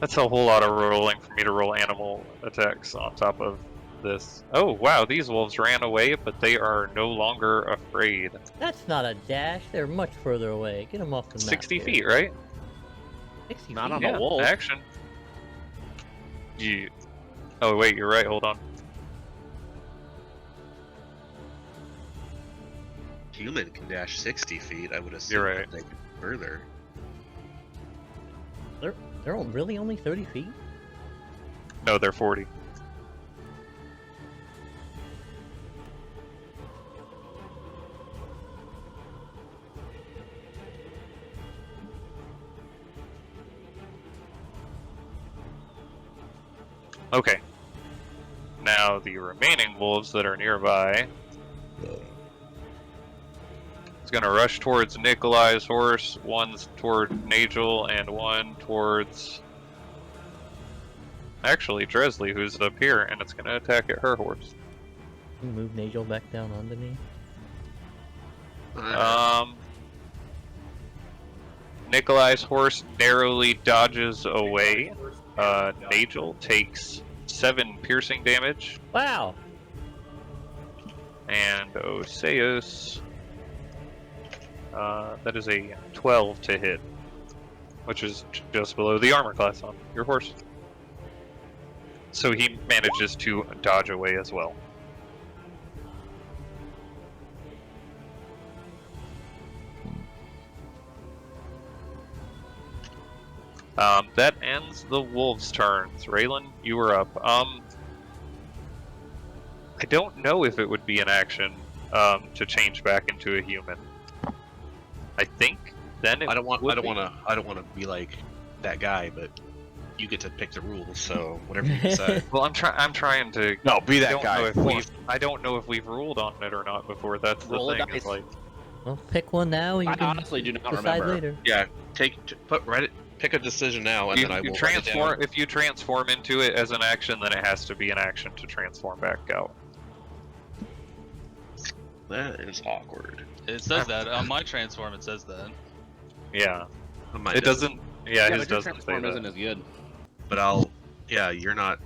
That's a whole lot of rolling for me to roll animal attacks on top of this. Oh wow, these wolves ran away, but they are no longer afraid. That's not a dash. They're much further away. Get them off the map. 60 here. feet, right? 60 Not feet. on a wolf. Action. You. Oh wait, you're right. Hold on. Human can dash 60 feet. I would assume You're right. that they could further. They're really only 30 feet? No, they're 40. Okay. Now the remaining wolves that are nearby is going to rush towards Nikolai's horse. One's toward Nagel and one towards actually Dresley, who's up here, and it's going to attack at her horse. Can you move Nagel back down onto me? Nikolai's horse narrowly dodges away. Nagel takes 7 piercing damage, Wow! and Oseus, that is a 12 to hit, which is just below the armor class on your horse. So he manages to dodge away as well. That ends the wolves' turns. Raylan, you were up. I don't know if it would be an action to change back into a human. I think then it I don't want would be. to be like that guy, but you get to pick the rules. So whatever you decide. Well, I'm trying to. No, be I that don't guy. know if I don't know if we've ruled on it or not before. That's the Roll a thing. dice. Is like, Well, pick one now and you I can honestly do not decide remember. later. Yeah, pick a decision now, and then I will you write it transform. down. If you transform into it as an action, then it has to be an action to transform back out. That is awkward. It says that on my transform. It says that. Yeah, Mine it doesn't. Yeah, Yeah, his but your doesn't say transform that. isn't as good. But I'll. Yeah, you're not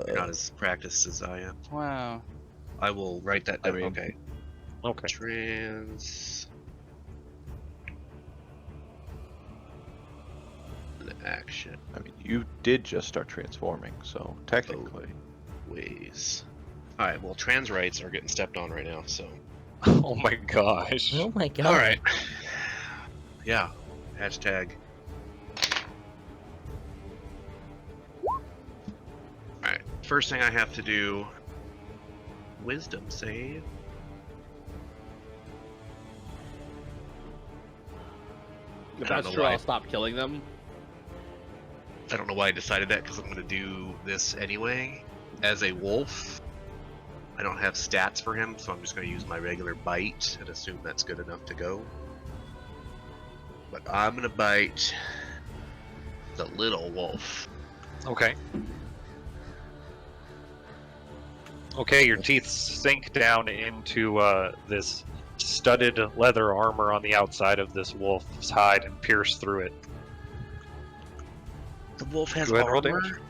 as practiced as I am. Wow. I will write that down. mean- Okay. Okay. Action I mean, you did just start transforming, so technically. ways. All right. Well, trans rights are getting stepped on right now. So. Oh my gosh. Oh my god. All right. Yeah. Hashtag. Alright, first thing I have to do, wisdom save. If I don't that's know true, why. I'll stop killing them. I don't know why I decided that, because I'm going to do this anyway. As a wolf, I don't have stats for him, so I'm just going to use my regular bite and assume that's good enough to go. But I'm going to bite the little wolf. Okay. Okay, your teeth sink down into this studded leather armor on the outside of this wolf's hide and pierce through it. The wolf has Go ahead and roll armor? damage.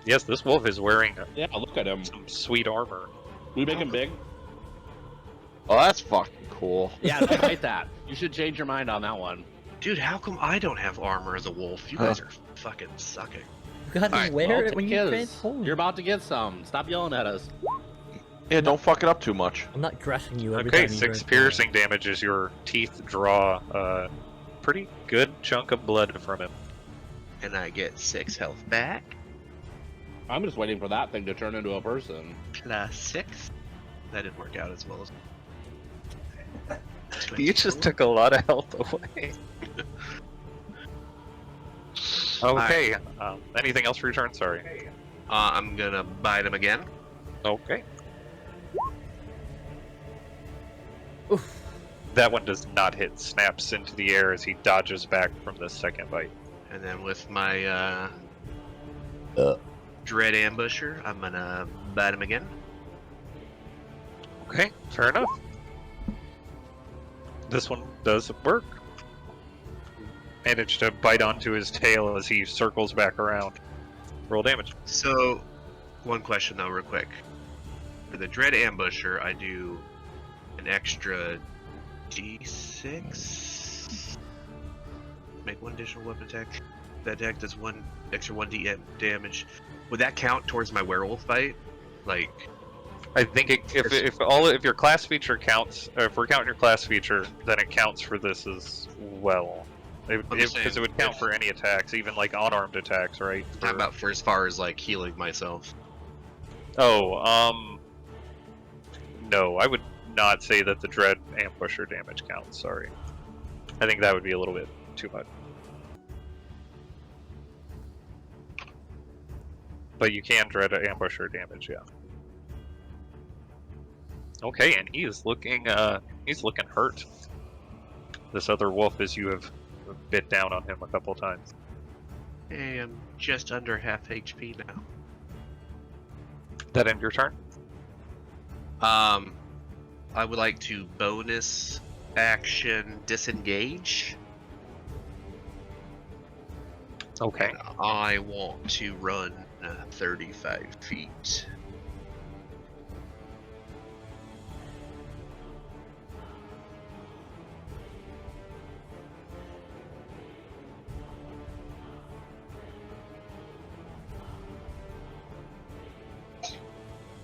Yes, this wolf is wearing Yeah, look at him. some sweet armor. We make him big. Oh, that's fucking cool. Yeah, don't fight that. You should change your mind on that one. Dude, how come I don't have armor as a wolf? You guys are fucking sucking. You gotta Alright, wear Well, it when take you his. transform. You're about to get some. Stop yelling at us. Yeah, don't fuck it up too much. I'm not dressing you every Okay, time you 6 transform. piercing damage as your teeth draw a pretty good chunk of blood from him. And I get 6 health back. I'm just waiting for that thing to turn into a person. Plus 6. That didn't work out as well as. You just took a lot of health away. Okay, anything else for your turn? Sorry. I'm gonna bite him again. Okay. Oof. That one does not hit. Snaps into the air as he dodges back from the second bite. And then with my Dread Ambusher, I'm gonna bite him again. Okay, fair enough. This one does work. Managed to bite onto his tail as he circles back around. Roll damage. So, one question though, real quick. For the Dread Ambusher, I do an extra D6. Make one additional weapon attack. That attack does one extra 1d damage. Would that count towards my werewolf bite? Like, I think if your class feature counts, or if we're counting your class feature, then it counts for this as well. Because it would count for any attacks, even like unarmed attacks, right? talking about for as far as like healing myself. Oh, no, I would not say that the Dread Ambusher damage counts. Sorry, I think that would be a little bit too much. But you can Dread Ambusher damage, yeah. Okay, and he is looking, he's looking hurt. This other wolf, as you have bit down on him a couple times. Hey, I'm just under half HP now. That end your turn? I would like to bonus action disengage. Okay. I want to run 35 feet.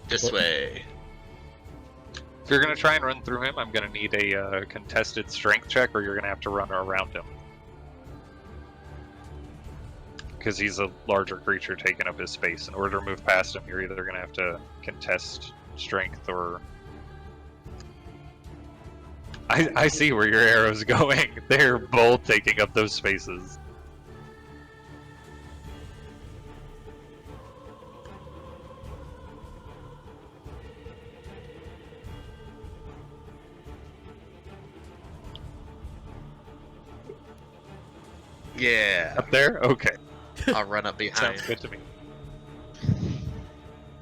This way. If you're going to try and run through him, I'm going to need a contested strength check, or you're going to have to run around him. Because he's a larger creature taking up his space. In order to move past him, you're either going to have to contest strength or... I see where your arrow's going. They're both taking up those spaces. Yeah, Up there? Okay. I'll run up behind. Sounds good to me.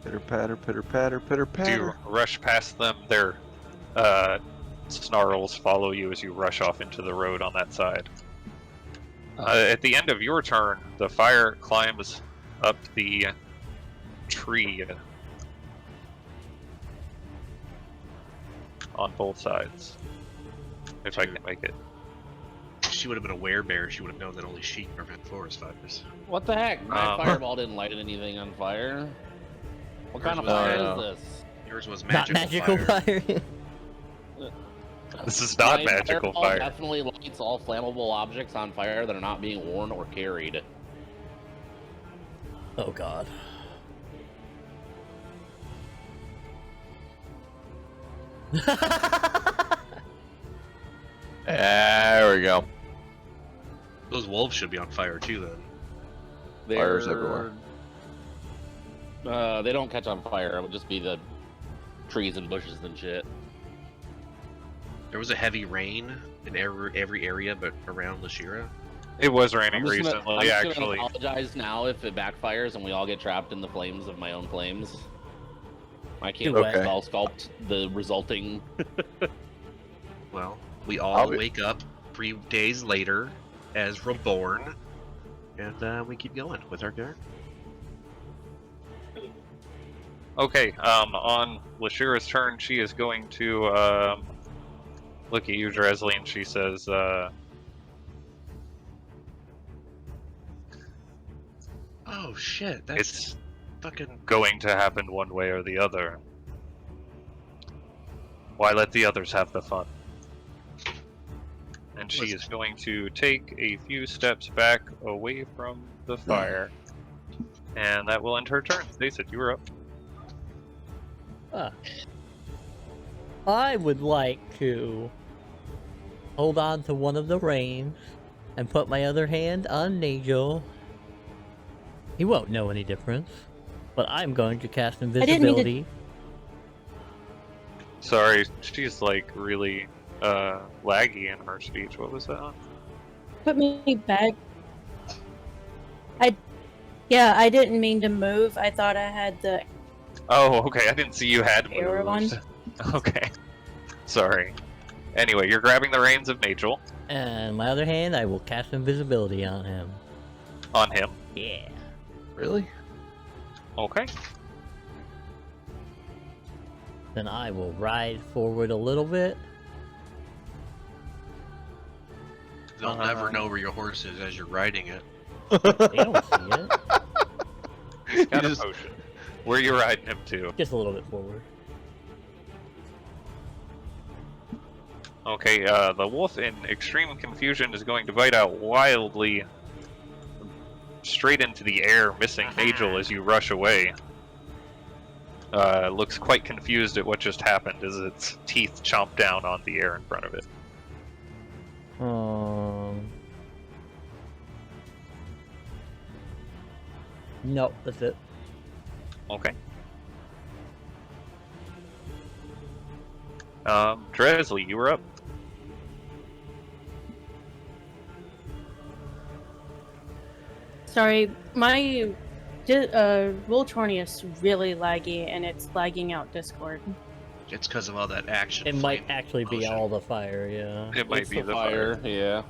Pitter patter, pitter patter, pitter Do patter. you rush past them? Their snarls follow you as you rush off into the road on that side. At the end of your turn, the fire climbs up the tree on both sides. If I can make it. If she would have been a werebear, she would have known that only she can prevent forest fires. What the heck? My Um, fireball didn't light anything on fire. What kind of Yours fire was, is this? Yours was Not magical magical fire. fire. This is not My magical fireball fire. definitely lights all flammable objects on fire that are not being worn or carried. Oh god. There we go. Those wolves should be on fire too, then. Fires They're- everywhere. They don't catch on fire. It would just be the trees and bushes and shit. There was a heavy rain in every area, but around Lashira. It was raining I'm just recently, gonna, I'm just actually. gonna apologize now if it backfires and we all get trapped in the flames of my own flames. I can't Do it. spell sculpt the resulting. Well, we I'll all be- wake up 3 days later as reborn, and we keep going with our character. Okay, on Lashira's turn, she is going to look at you, Dresley, and she says, Oh shit, that's it's fucking. going to happen one way or the other. Why let the others have the fun? And she is going to take a few steps back away from the fire. And that will end her turn. Stacey, you were up. I would like to hold on to one of the reins and put my other hand on Nigel. He won't know any difference, but I'm going to cast didn't mean to- invisibility. Sorry, she's like really laggy in her speech. What was that? Put me back. I didn't mean to move. I thought I had the Oh, okay. I didn't see you had arrow on. moved. Okay. Sorry. Anyway, you're grabbing the reins of Nigel And my other hand, I will cast invisibility on him. on him. Yeah. Really? Okay. Then I will ride forward a little bit. They'll never know where your horse is as you're riding it. They don't see it. He's got You a just- potion. Where are you riding him to? Just a little bit forward. Okay, the wolf in extreme confusion is going to bite out wildly straight into the air, missing Nigel as you rush away. Looks quite confused at what just happened as its teeth chomp down on the air in front of it. Nope, that's it. Okay. Dresley, you were up. Sorry, my Roll20 is really laggy and it's lagging out Discord. It's because of all that action. It might flame actually be motion. all the fire, yeah. It might It's be the fire. Yeah.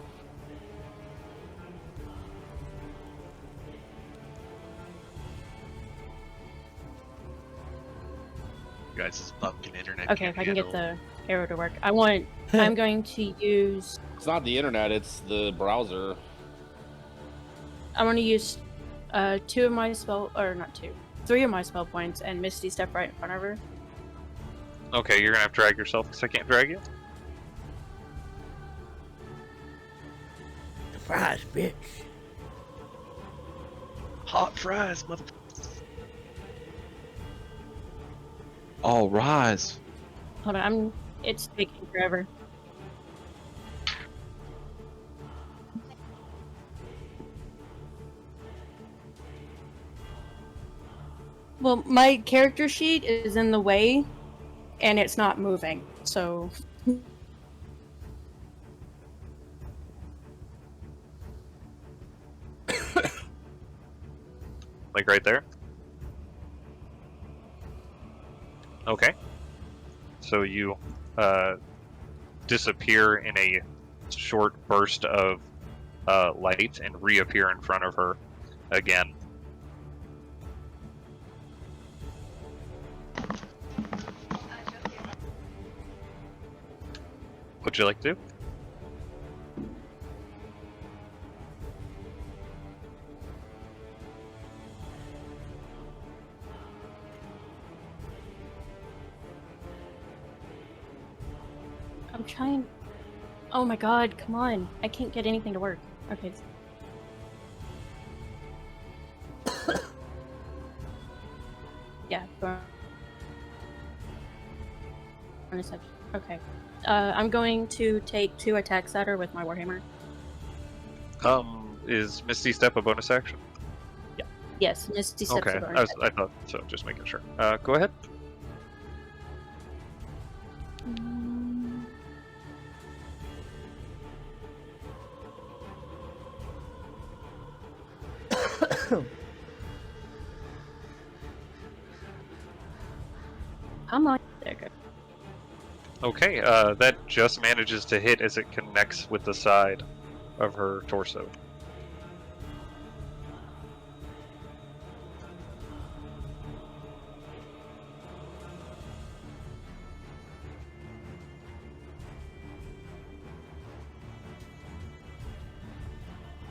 You guys' bumpkin internet. Okay, can't if I can get handle. the arrow to work. I'm going to use It's not the internet, it's the browser. I want to use 2 of my spell, or not 2, 3 of my spell points, and Misty step right in front of her. Okay, you're gonna have to drag yourself because I can't drag you. Surprise, bitch. Hot fries, mother. All rise. Hold on, it's taking forever. Well, my character sheet is in the way, and it's not moving, so... Like right there? Okay. So you disappear in a short burst of light and reappear in front of her again. What'd you like to do? I'm trying. Oh my god, come on. I can't get anything to work. Okay. Yeah, bonus action. Okay. I'm going to take 2 attacks at her with my Warhammer. Is Misty Step a bonus action? Yes, Misty Step's Okay, a bonus I thought so. Just making sure. Go ahead. action. Come on. There you go. Okay, that just manages to hit as it connects with the side of her torso.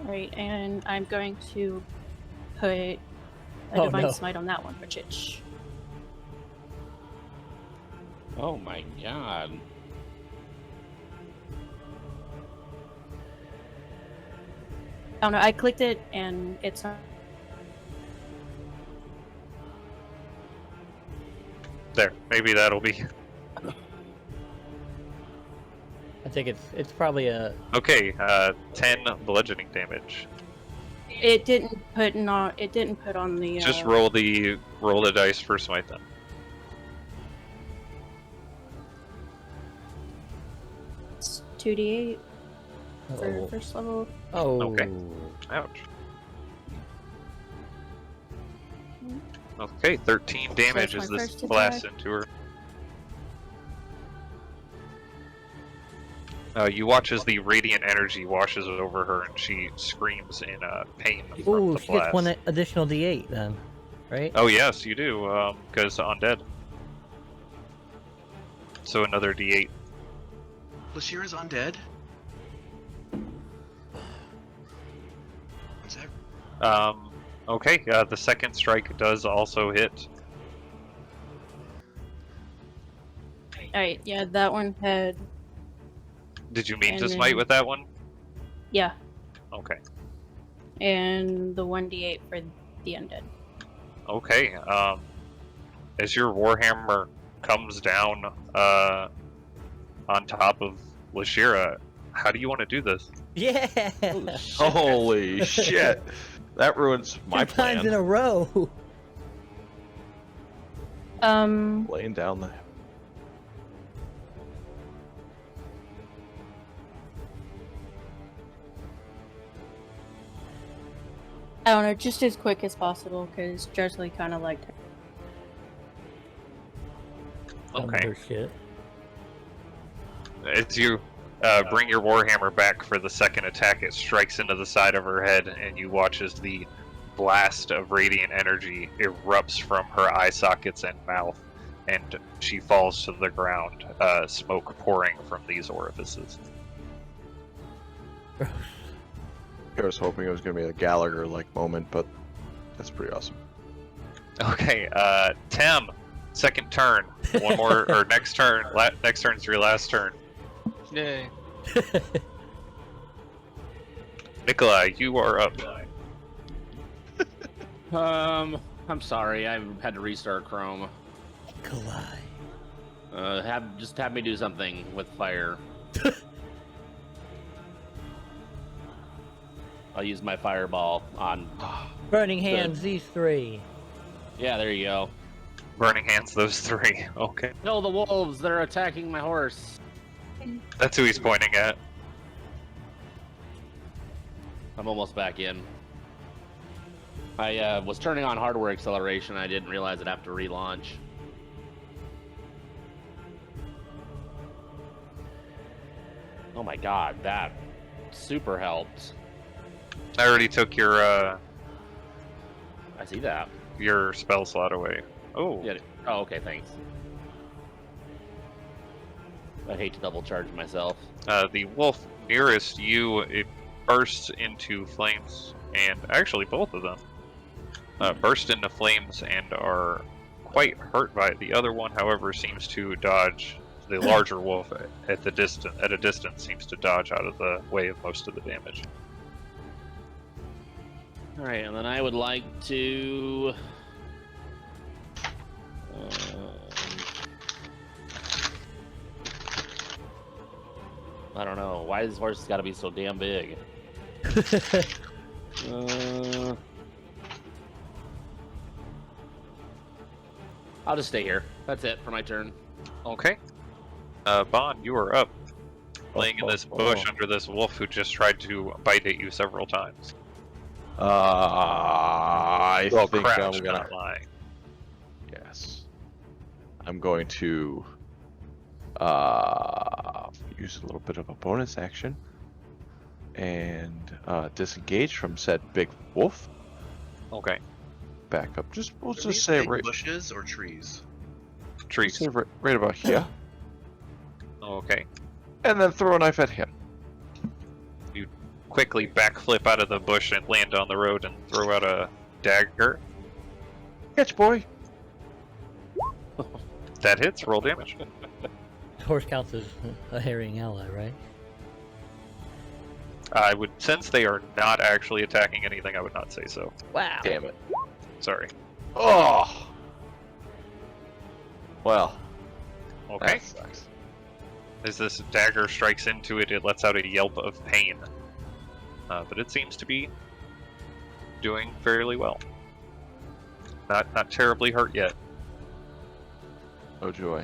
Alright, and I'm going to put a Oh, Divine no. Smite on that one, which itch. Oh my god. Oh no, I clicked it and it's not. There, maybe that'll be. I think it's probably a. Okay, 10 bludgeoning damage. It didn't put on the. Just roll the dice for smite then. It's 2d8 for Uh-oh. first level. Oh. Okay. Ouch. Okay, 13 damage my as this first blasts attack. into her. You watch as the radiant energy washes over her and she screams in pain from Ooh, the she gets blast. one additional D8 then, right? Oh yes, you do, because undead. So another d8. Lashira's undead? What's that? Okay, the second strike does also hit. Alright, yeah, that one had. Did you mean And to smite then- with that one? Yeah, Okay. and the 1d8 for the undead. Okay, as your Warhammer comes down on top of Lashira, how do you want to do this? Yeah. Holy shit! That ruins my 2 times in plan. a row. Laying down the. I don't know, just as quick as possible, because Jersley kind of liked her. Okay. Thunder shit. As you bring your Warhammer back for the second attack, it strikes into the side of her head, and you watch as the blast of radiant energy erupts from her eye sockets and mouth, and she falls to the ground, smoke pouring from these orifices. I was hoping it was going to be a Gallagher-like moment, but that's pretty awesome. Okay, Tim, second turn. One more, or next turn. Next turn's your last turn. Yay. Nikolai, you are up. I'm sorry, I had to restart Chrome. Nikolai. Just have me do something with fire. I'll use my fireball on. Burning hands, these 3. Yeah, there you go. Burning hands, those 3. Okay. Kill the wolves! They're attacking my horse. That's who he's pointing at. I'm almost back in. I was turning on hardware acceleration. I didn't realize I'd have to relaunch. Oh my god, that super helped. I already took your I see that. spell slot away. Oh. Yeah. Oh, okay, thanks. I hate to double charge myself. The wolf nearest you, it bursts into flames, and actually both of them burst into flames and are quite hurt by it. The other one, however, seems to dodge the larger wolf at a distance seems to dodge out of the way of most of the damage. All right, and then I would like to. I don't know. Why this horse has got to be so damn big? I'll just stay here. That's it for my turn. Okay. Bond, you are up. Laying in this bush under this wolf who just tried to bite at you several times. I Well, think crouch, I'm gonna. not lying. Yes. I'm going to use a little bit of a bonus action and disengage from said big wolf. Okay. Back up. We'll Are just these say big right, bushes or trees? Trees. say right about here, Okay. and then throw a knife at him. Quickly backflip out of the bush and land on the road and throw out a dagger. Catch, boy. That hits. Roll damage. Horse counts as a harrying ally, right? I would, since they are not actually attacking anything, I would not say so. Wow. Damn it. Sorry. Oh. Well. Okay. That sucks. As this dagger strikes into it, it lets out a yelp of pain. But it seems to be doing fairly well. Not terribly hurt yet. Oh joy.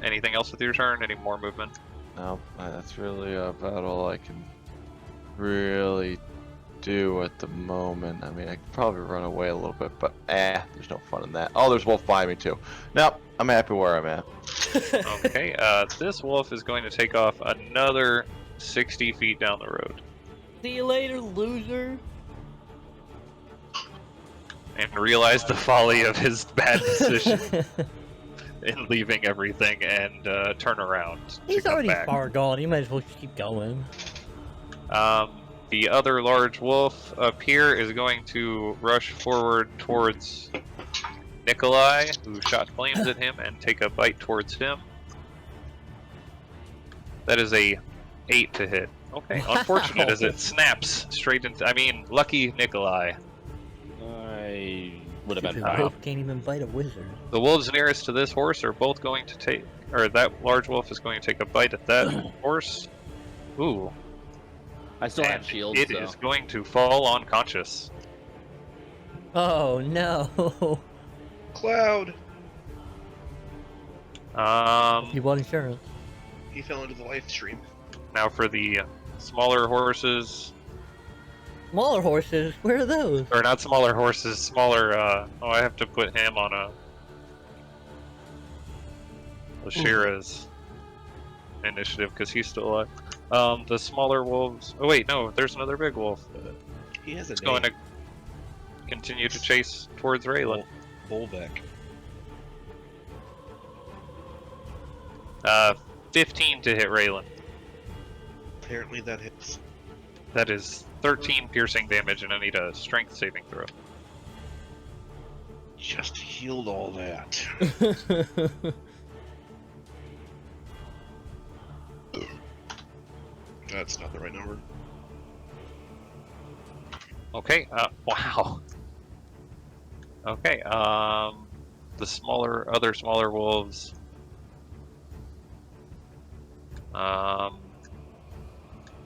Anything else with your turn? Any more movement? No, that's really about all I can really do at the moment. I mean, I could probably run away a little bit, but there's no fun in that. Oh, there's wolf by me too. Nope, I'm happy where I'm at. Okay, this wolf is going to take off another 60 feet down the road. See you later, loser. And realize the folly of his bad decision in leaving everything and turn around to He's come already back. far gone. You might as well just keep going. The other large wolf up here is going to rush forward towards Nikolai, who shot flames at him, and take a bite towards him. That is a 8 to hit. Okay, unfortunate as it snaps straight into. I mean, lucky Nikolai. I would have been Stupid fine. wolf can't even bite a wizard. The wolves nearest to this horse are both going to take, or that large wolf is going to take a bite at that horse. Ooh. I still have And shields, it so. is going to fall unconscious. Oh no! Cloud! You want insurance? He fell into the live stream. Now for the smaller horses, Smaller horses? Where are those? or not smaller horses, smaller, oh, I have to put him on a Lashira's initiative because he's still alive. The smaller wolves, oh wait, no, there's another big wolf. He has a It's name. going to continue to chase towards Raylan. Volvek. 15 to hit Raylan. Apparently that hits. That is 13 piercing damage, and I need a strength saving throw. Just healed all that. That's not the right number. Okay, wow. Okay, the other smaller wolves.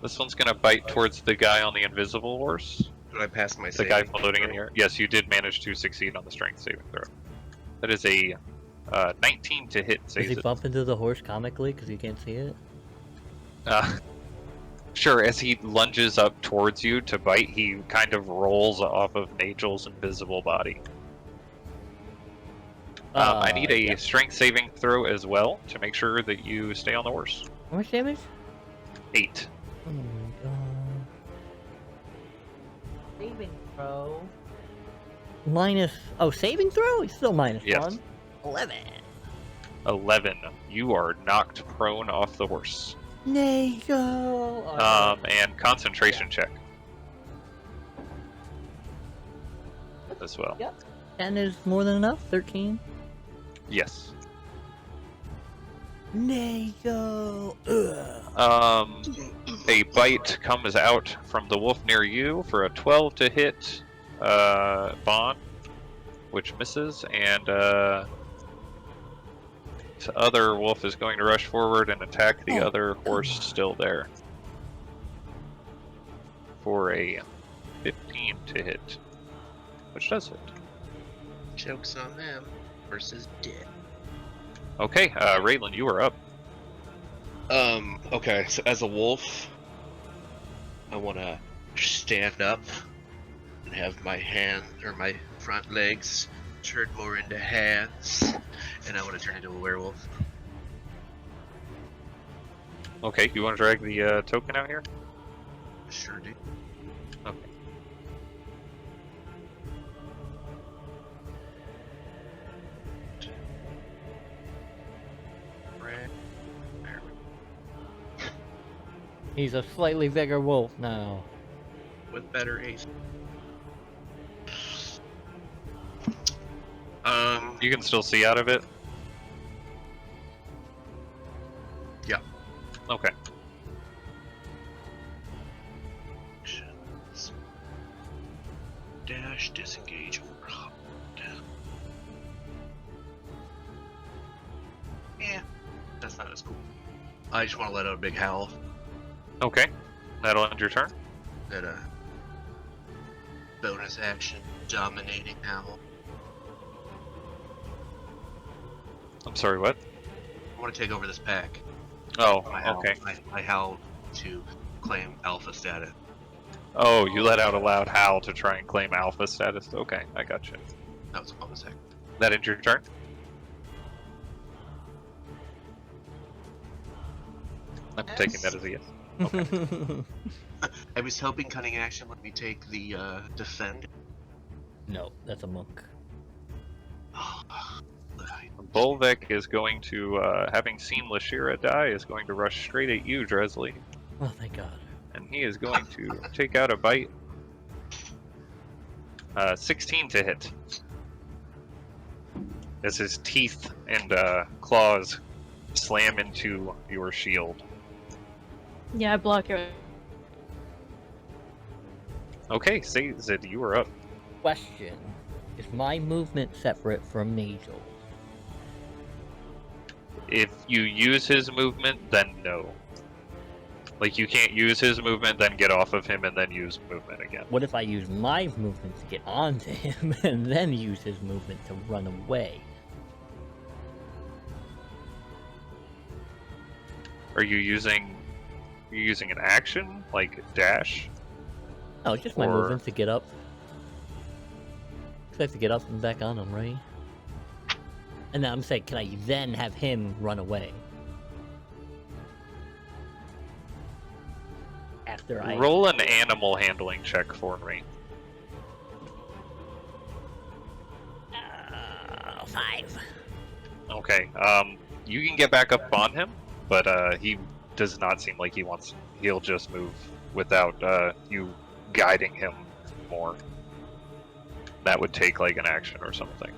This one's gonna bite towards the guy on the invisible horse. Did I pass my The guy saving floating in throw? the air. Yes, you did manage to succeed on the strength saving throw. That is a 19 to hit. Does Saves he it. bump into the horse comically because you can't see it? Sure, as he lunges up towards you to bite, he kind of rolls off of Nagel's invisible body. I need a strength saving throw as well to make sure that you stay on the horse. How much damage? 8. Oh my god. Saving throw. Minus. Oh, saving throw? It's still minus Yes. 1. 11. 11. You are knocked prone off the horse. Nego. And concentration check. As well. Yep. 10 is more than enough. 13. Yes. Nagel! Ugh. A bite comes out from the wolf near you for a 12 to hit Bond, which misses, and the other wolf is going to rush forward and attack the other horse still there for a 15 to hit, which does hit. Joke's on them. Versus dead. Okay, Raylan, you are up. Okay, so as a wolf, I want to stand up and have my hand or my front legs turn more into hands, and I want to turn into a werewolf. Okay, you want to drag the token out here? Sure do. Okay. He's a slightly bigger wolf now. With better ace. You can still see out of it? Yeah. Okay. Dash, disengage, or hop. Yeah, that's not as cool. I just want to let out a big howl. Okay. That'll end your turn. That bonus action, dominating howl. I'm sorry, what? I want to take over this pack. Oh, I howl, okay. I howl to claim alpha status. Oh, you let out a loud howl to try and claim alpha status. Okay, I gotcha. That was a bonus action. That ends your turn? I'm taking that as a yes. Okay. I was hoping cunning action let me take the defend. No, that's a monk. Bolvek is going to, having seen Lashira die, is going to rush straight at you, Dresley. Oh, thank God. And he is going to take out a bite. 16 to hit. As his teeth and claws slam into your shield. Yeah, I block it. Okay, Zid, you are up. Question. Is my movement separate from Nagel's? If you use his movement, then no. Like, you can't use his movement, then get off of him, and then use movement again. What if I use my movement to get onto him, and then use his movement to run away? Are you using an action? Like, dash? Oh, it's just my Or- movement to get up. I have to get up and back on him, right? And then I'm saying, can I then have him run away? After I... Roll an animal handling check for me. 5. Okay, you can get back up on him, but he does not seem like he'll just move without you guiding him more. That would take like an action or something.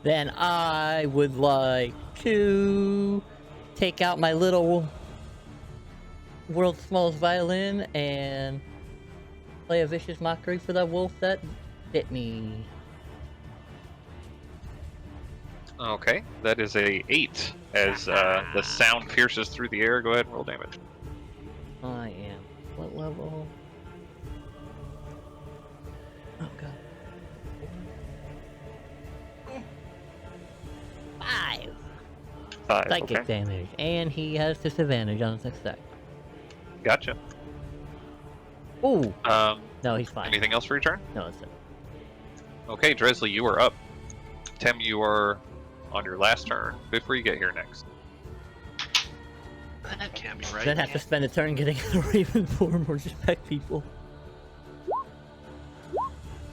Then I would like to take out my little world's smallest violin and play a vicious mockery for that wolf that bit me. Okay, that is a 8 as the sound pierces through the air. Go ahead and roll damage. I am. What level? Oh god. 5 5. psychic Okay, damage, and he has disadvantage on his next attack. gotcha. Ooh, Um, no, he's fine. anything else for your turn? No, it's it. Okay, Dresley, you are up. Tem, you are on your last turn before you get here next. That can't be right. Then have to spend a turn getting a raven form or just peck people.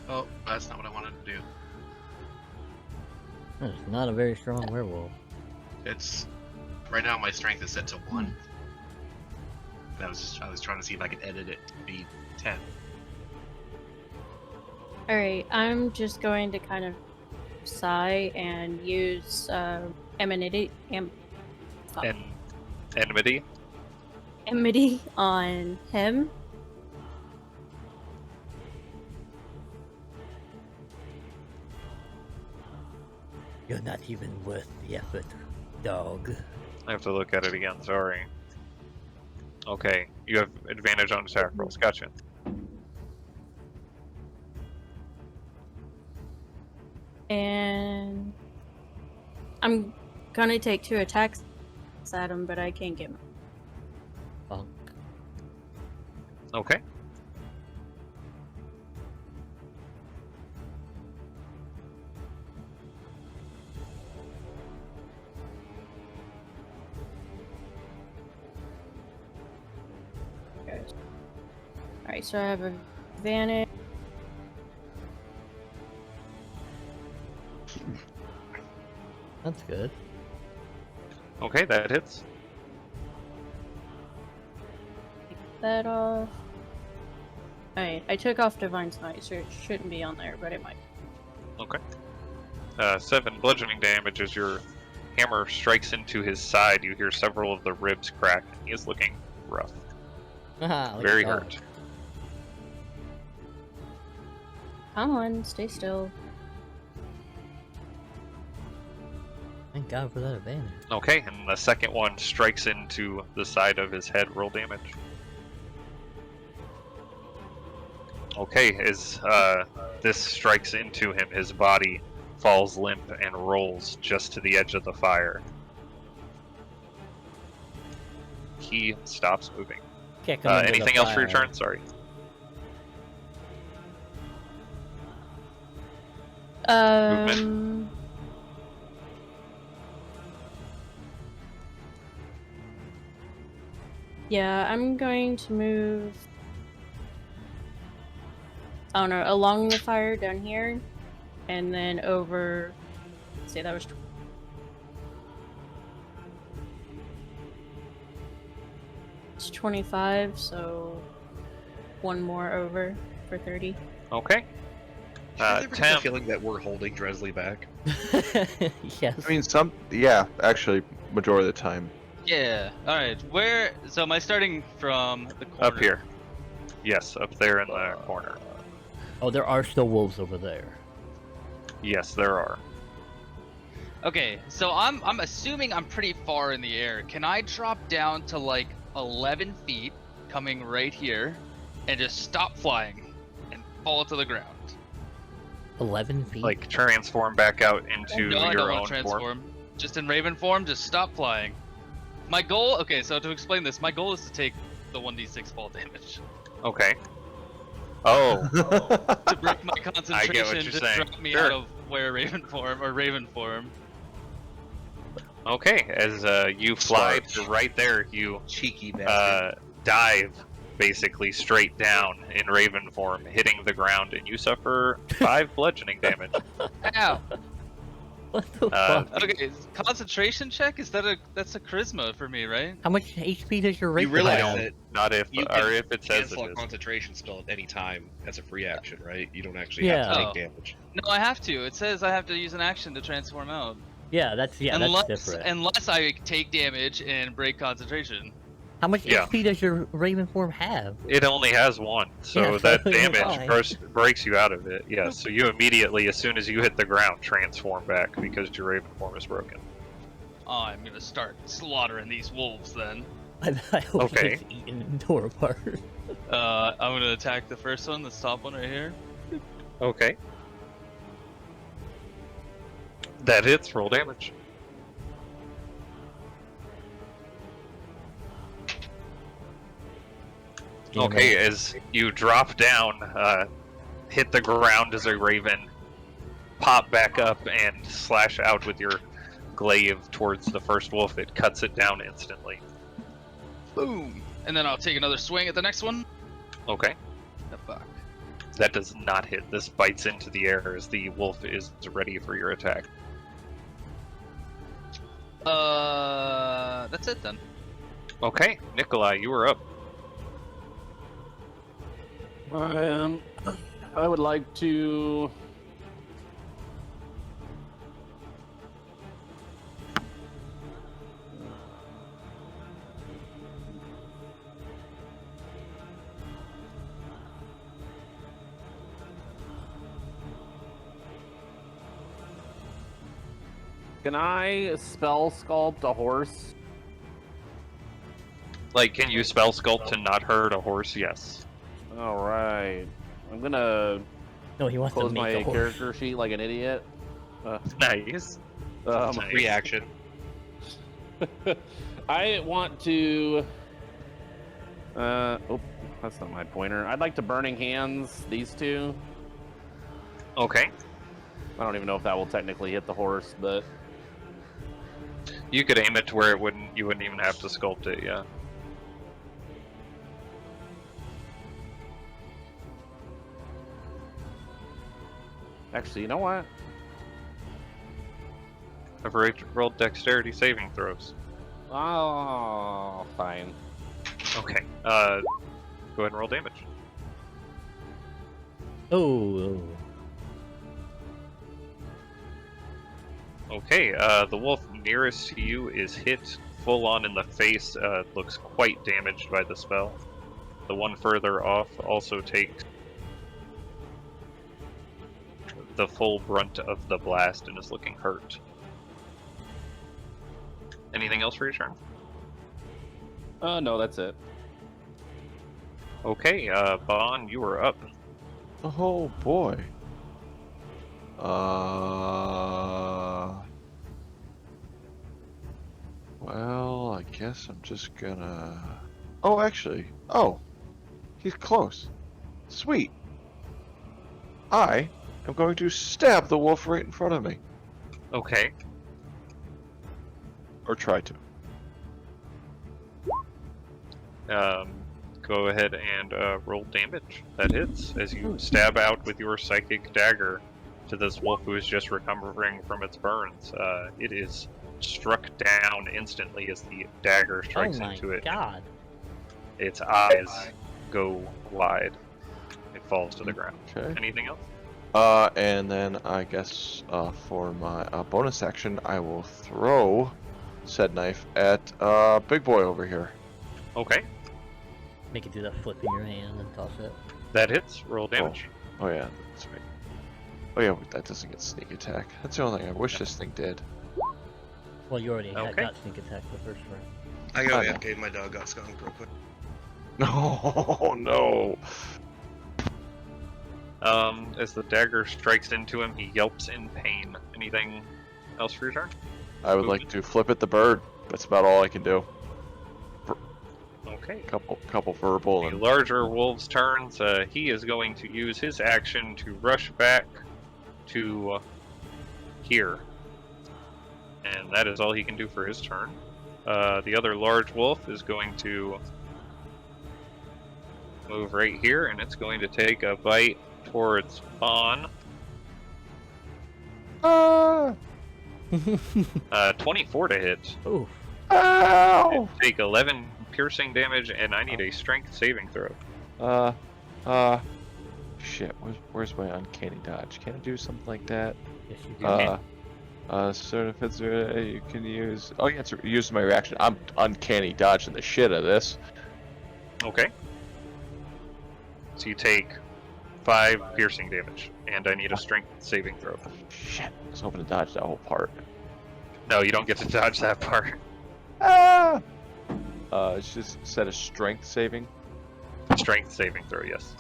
Oh, that's not what I wanted to do. That's not a very strong werewolf. It's right now my strength is set to 1. I was trying to see if I could edit it to be 10. Alright, I'm just going to kind of sigh and use Enmity. enmity on him. You're not even worth the effort, dog. I have to look at it again, sorry. Okay, you have advantage on attack rolls, gotcha. And I'm gonna take 2 attacks at him, but I can't get him. Funk. Okay. Alright, so I have advantage. That's good. Okay, that hits. Take that off. Alright, I took off Divine Smite, so it shouldn't be on there, but it might. Okay. 7 bludgeoning damage as your hammer strikes into his side. You hear several of the ribs crack. He is looking rough. Haha, like Very a dog. hurt. Come on, stay still. Thank God for that advantage. Okay, and the second one strikes into the side of his head. Roll damage. Okay, as this strikes into him, his body falls limp and rolls just to the edge of the fire. He stops moving. Kick him into the Anything else for your fire. turn? Sorry. Yeah, I'm going to move. I don't know, along the fire down here, and then over. Let's see, that was. It's 25, so one more over for 30. Okay. Has there been a 10. feeling that we're holding Dresley back? Yes. I mean, yeah, actually, majority of the time. Yeah. All right. Where? So am I starting from the corner? Up here. Yes, up there in the corner. Oh, there are still wolves over there. Yes, there are. Okay. So I'm assuming I'm pretty far in the air. Can I drop down to like 11 feet, coming right here, and just stop flying and fall to the ground? 11 feet? Like transform back out into No, I your don't want own to transform. form. Just in Raven form, just stop flying. My goal, okay, so to explain this, my goal is to take the 1d6 fall damage. Okay. Oh, To break my concentration you're to saying. drop me Sure. out of where Raven form. okay. As you fly Smart. to right there, you Cheeky bastard. dive basically straight down in Raven form, hitting the ground, and you suffer 5 bludgeoning damage. Ow! What the uh, fuck? Okay, concentration check? That's a charisma for me, right? How much HP does your You Raven realize have? that Not if, you or can if it says it cancel a is. concentration spell at any time as a free action, right? You don't actually Yeah. have to Oh. take damage. No, I have to. It says I have to use an action to transform out. Yeah, that's different. Unless I take damage and break concentration. How much Yeah. HP does your Raven form have? It only has 1, so Yeah, that so you're damage fine. first breaks you out of it. Yeah, so you immediately, as soon as you hit the ground, transform back because your Raven form is broken. Oh, I'm gonna start slaughtering these wolves then. I hope Okay. he's eating and tore apart. I'm gonna attack the first one, this top one right here. Okay. That hits. Roll damage. Okay, as you drop down, hit the ground as a raven, pop back up and slash out with your glaive towards the first wolf. It cuts it down instantly. Boom! And then I'll take another swing at the next one. Okay, The fuck. that does not hit. This bites into the air as the wolf is ready for your attack. That's it then. Okay, Nikolai, you are up. I would like to. Can I spell sculpt a horse? Like, can you spell sculpt to not hurt a horse? Yes. All right. I'm gonna No, he wants to close make my a horse. character sheet like an idiot. Nice. Um, Nice. Reaction. I want to. Oh, that's not my pointer. I'd like to Burning Hands these two. Okay. I don't even know if that will technically hit the horse, but You could aim it to where you wouldn't even have to sculpt it, yeah. actually, you know what? I've rolled dexterity saving throws. Oh, fine. Okay. Go ahead and roll damage. Oh. Okay, the wolf nearest to you is hit full on in the face, looks quite damaged by the spell. The one further off also takes the full brunt of the blast and is looking hurt. Anything else for your turn? No, that's it. Okay, Bon, you are up. Oh boy. Well, I guess I'm just gonna. Oh, actually. Oh, he's close. Sweet. I am going to stab the wolf right in front of me. Okay. Or try to. Go ahead and roll damage. That hits as you stab out with your psychic dagger to this wolf who is just recovering from its burns. It is struck down instantly as the dagger strikes Oh my into it. god. Its eyes go wide. It falls to the ground. Okay. Anything else? And then I guess for my bonus action, I will throw said knife at big boy over here. Okay. Make it do that flip in your hand and toss it. That hits. Roll damage. Oh yeah, that's right. Oh yeah, that doesn't get sneak attack. That's the only thing I wish this thing did. Well, you already had Okay. got sneak attack the first round. I gotta I know. update my dog got skunked real quick. No, no. As the dagger strikes into him, he yelps in pain. Anything else for your turn? I would like to flip at the bird. That's about all I can do. Okay. Couple verbal The and larger wolf's turns. He is going to use his action to rush back to here. And that is all he can do for his turn. The other large wolf is going to move right here, and it's going to take a bite towards Bon. 24 to hit. Ooh. Ow! Take 11 piercing damage, and I need a strength saving throw. Shit. Where's my uncanny dodge? Can I do something like that? Yes, you do. So if it's you can use. Oh yeah, it's use my reaction. I'm uncanny dodging the shit out of this. Okay. So you take 5 piercing damage, and I need a strength saving throw. Shit. I was hoping to dodge that whole part. No, you don't get to dodge that part. Ah! It's just set a strength saving. Strength saving throw, yes.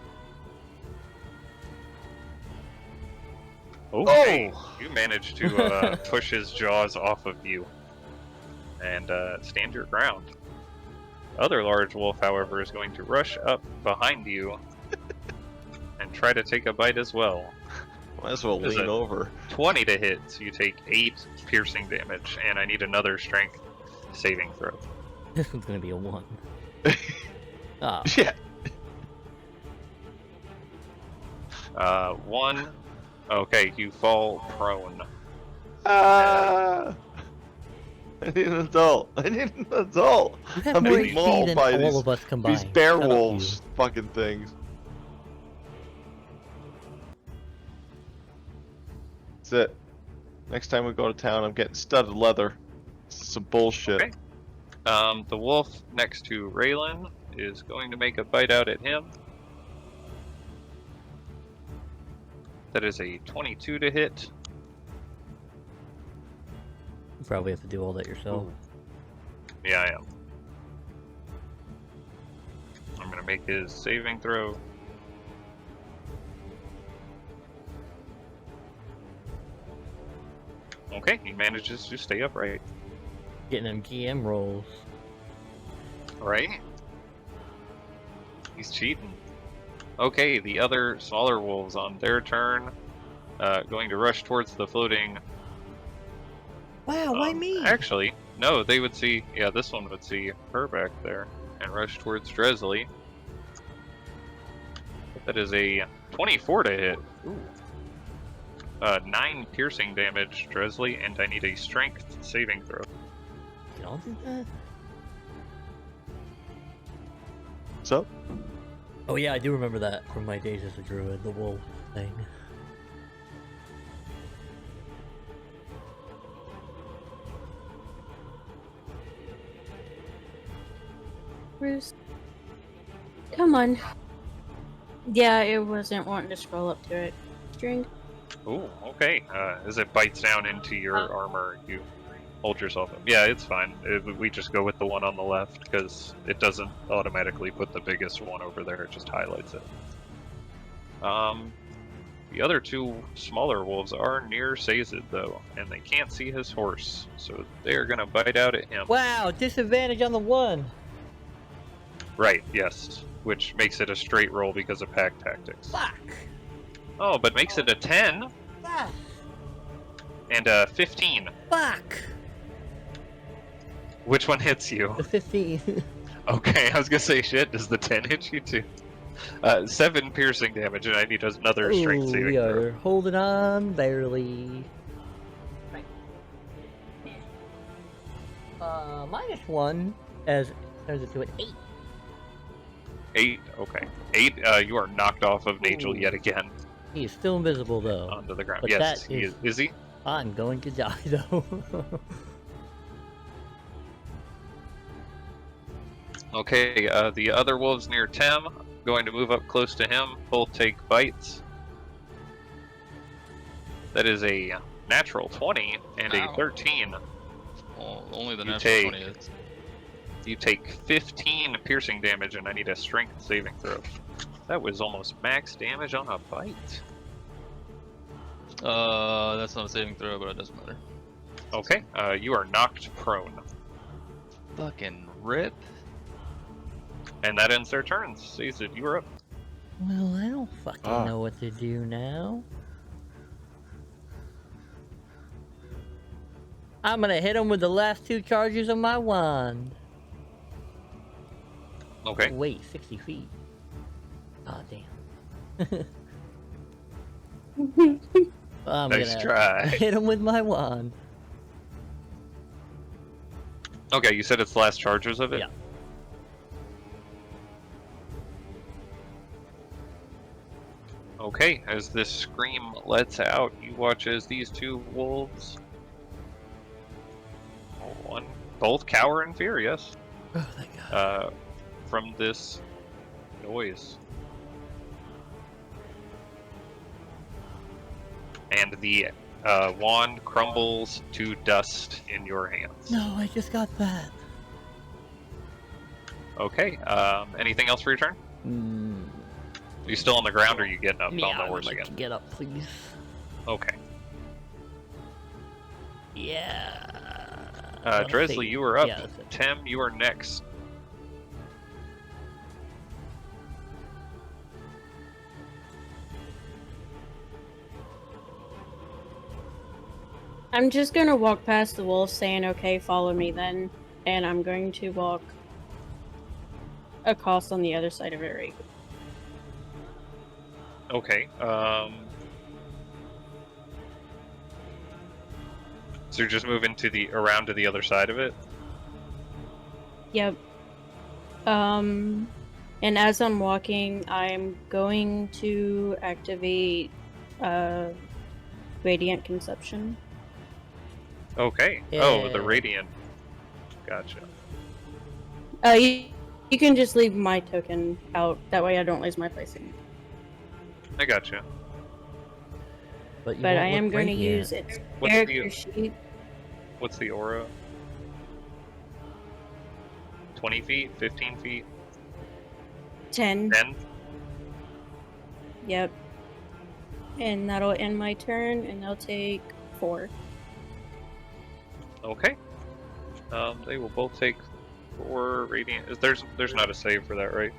Oh! You managed to push his jaws off of you and stand your ground. Other large wolf, however, is going to rush up behind you and try to take a bite as well. Might as well Is lean it- over. 20 to hit, so you take 8 piercing damage, and I need another strength saving throw. This one's gonna be a 1. Ah. Yeah. 1. Okay, you fall prone. Ah! I need an adult. I need an adult. You have I'm more being HP mauled than by all these, of us combined. these bear Shut up, wolves fucking things. That's it. Next time we go to town, I'm getting studded leather. This is some bullshit. Okay. The wolf next to Raylan is going to make a bite out at him. That is a 22 to hit. You probably have to do all that yourself. Yeah, I am. I'm gonna make his saving throw. Okay, he manages to stay upright. Getting them GM rolls. Right? He's cheating. Okay, the other smaller wolves on their turn, going to rush towards the floating. Wow, why me? Actually, no, they would see. Yeah, this one would see her back there and rush towards Dresley. That is a 24 to hit. Ooh. 9 piercing damage, Dresley, and I need a strength saving throw. Y'all do that? So, Oh yeah, I do remember that from my days as a druid, the wolf thing. Bruce. Come on. Yeah, it wasn't wanting to scroll up to it. String. Ooh, okay. As it bites down into your armor, you hold yourself up. Yeah, it's fine. We just go with the one on the left because it doesn't automatically put the biggest one over there. It just highlights it. The other two smaller wolves are near Sazed though, and they can't see his horse, so they're gonna bite out at him. Wow, disadvantage on the one. Right. Yes. Which makes it a straight roll because of pack tactics. Fuck. Oh, but makes it a 10 Fuck. and a 15. Fuck. Which one hits you? The 15. Okay, I was gonna say shit. Does the 10 hit you too? 7 piercing damage, and I need another strength Ooh, saving we throw. are holding on barely. -1 as turns it to an 8. 8. Okay. 8. You are knocked off of Nagel Ooh. yet again He is still invisible though. onto the ground. But Yes, that he is- is. Is he? I'm going to die though. Okay. The other wolves near Tem going to move up close to him. Both take bites. That is a natural 20 and Wow. a 13. Well, only the You natural take- 20 is. You take 15 piercing damage, and I need a strength saving throw. That was almost max damage on a bite. That's not a saving throw, but it doesn't matter. Okay, you are knocked prone. Fucking rip. And that ends their turns. Sazed, you are up. Well, I don't fucking know what to do now. I'm gonna hit him with the last 2 charges of my wand. Okay. Wait, 60 feet. Aw, damn. I'm Nice gonna try. hit him with my wand. Okay, you said it's the last charges of it? Yeah. Okay, as this scream lets out, you watch as these two wolves... both cower in fear, yes. Oh, thank God. From this noise. And the wand crumbles to dust in your hands. No, I just got that. Okay, anything else for your turn? Are you still on the ground or are you getting up Yeah, on the I would horse like again? to get up, please. Okay. Yeah. Dresley, you are up. Yeah, that's it. Tem, you are next. I'm just gonna walk past the wolf saying, okay, follow me then. And I'm going to walk across on the other side of it right. Okay, so you're just moving to around to the other side of it? Yep. And as I'm walking, I'm going to activate Radiant Conception. Okay. Oh, the Yeah. radiant. Gotcha. You can just leave my token out. That way I don't lose my placing. I gotcha. But, you But won't I am look going to radiant. use its What's character the- sheet. What's the aura? 20 feet? 15 feet? 10. 10? Yep. And that'll end my turn, and I'll take 4. Okay. They will both take 4 radiant. There's not a save for that, right?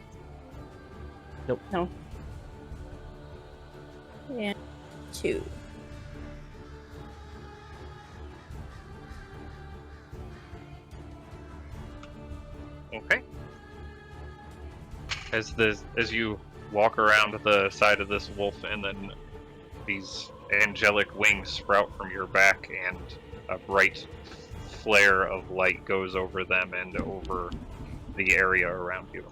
No. And 2. Okay. As you walk around the side of this wolf, and then these angelic wings sprout from your back, and a bright flare of light goes over them and over the area around you.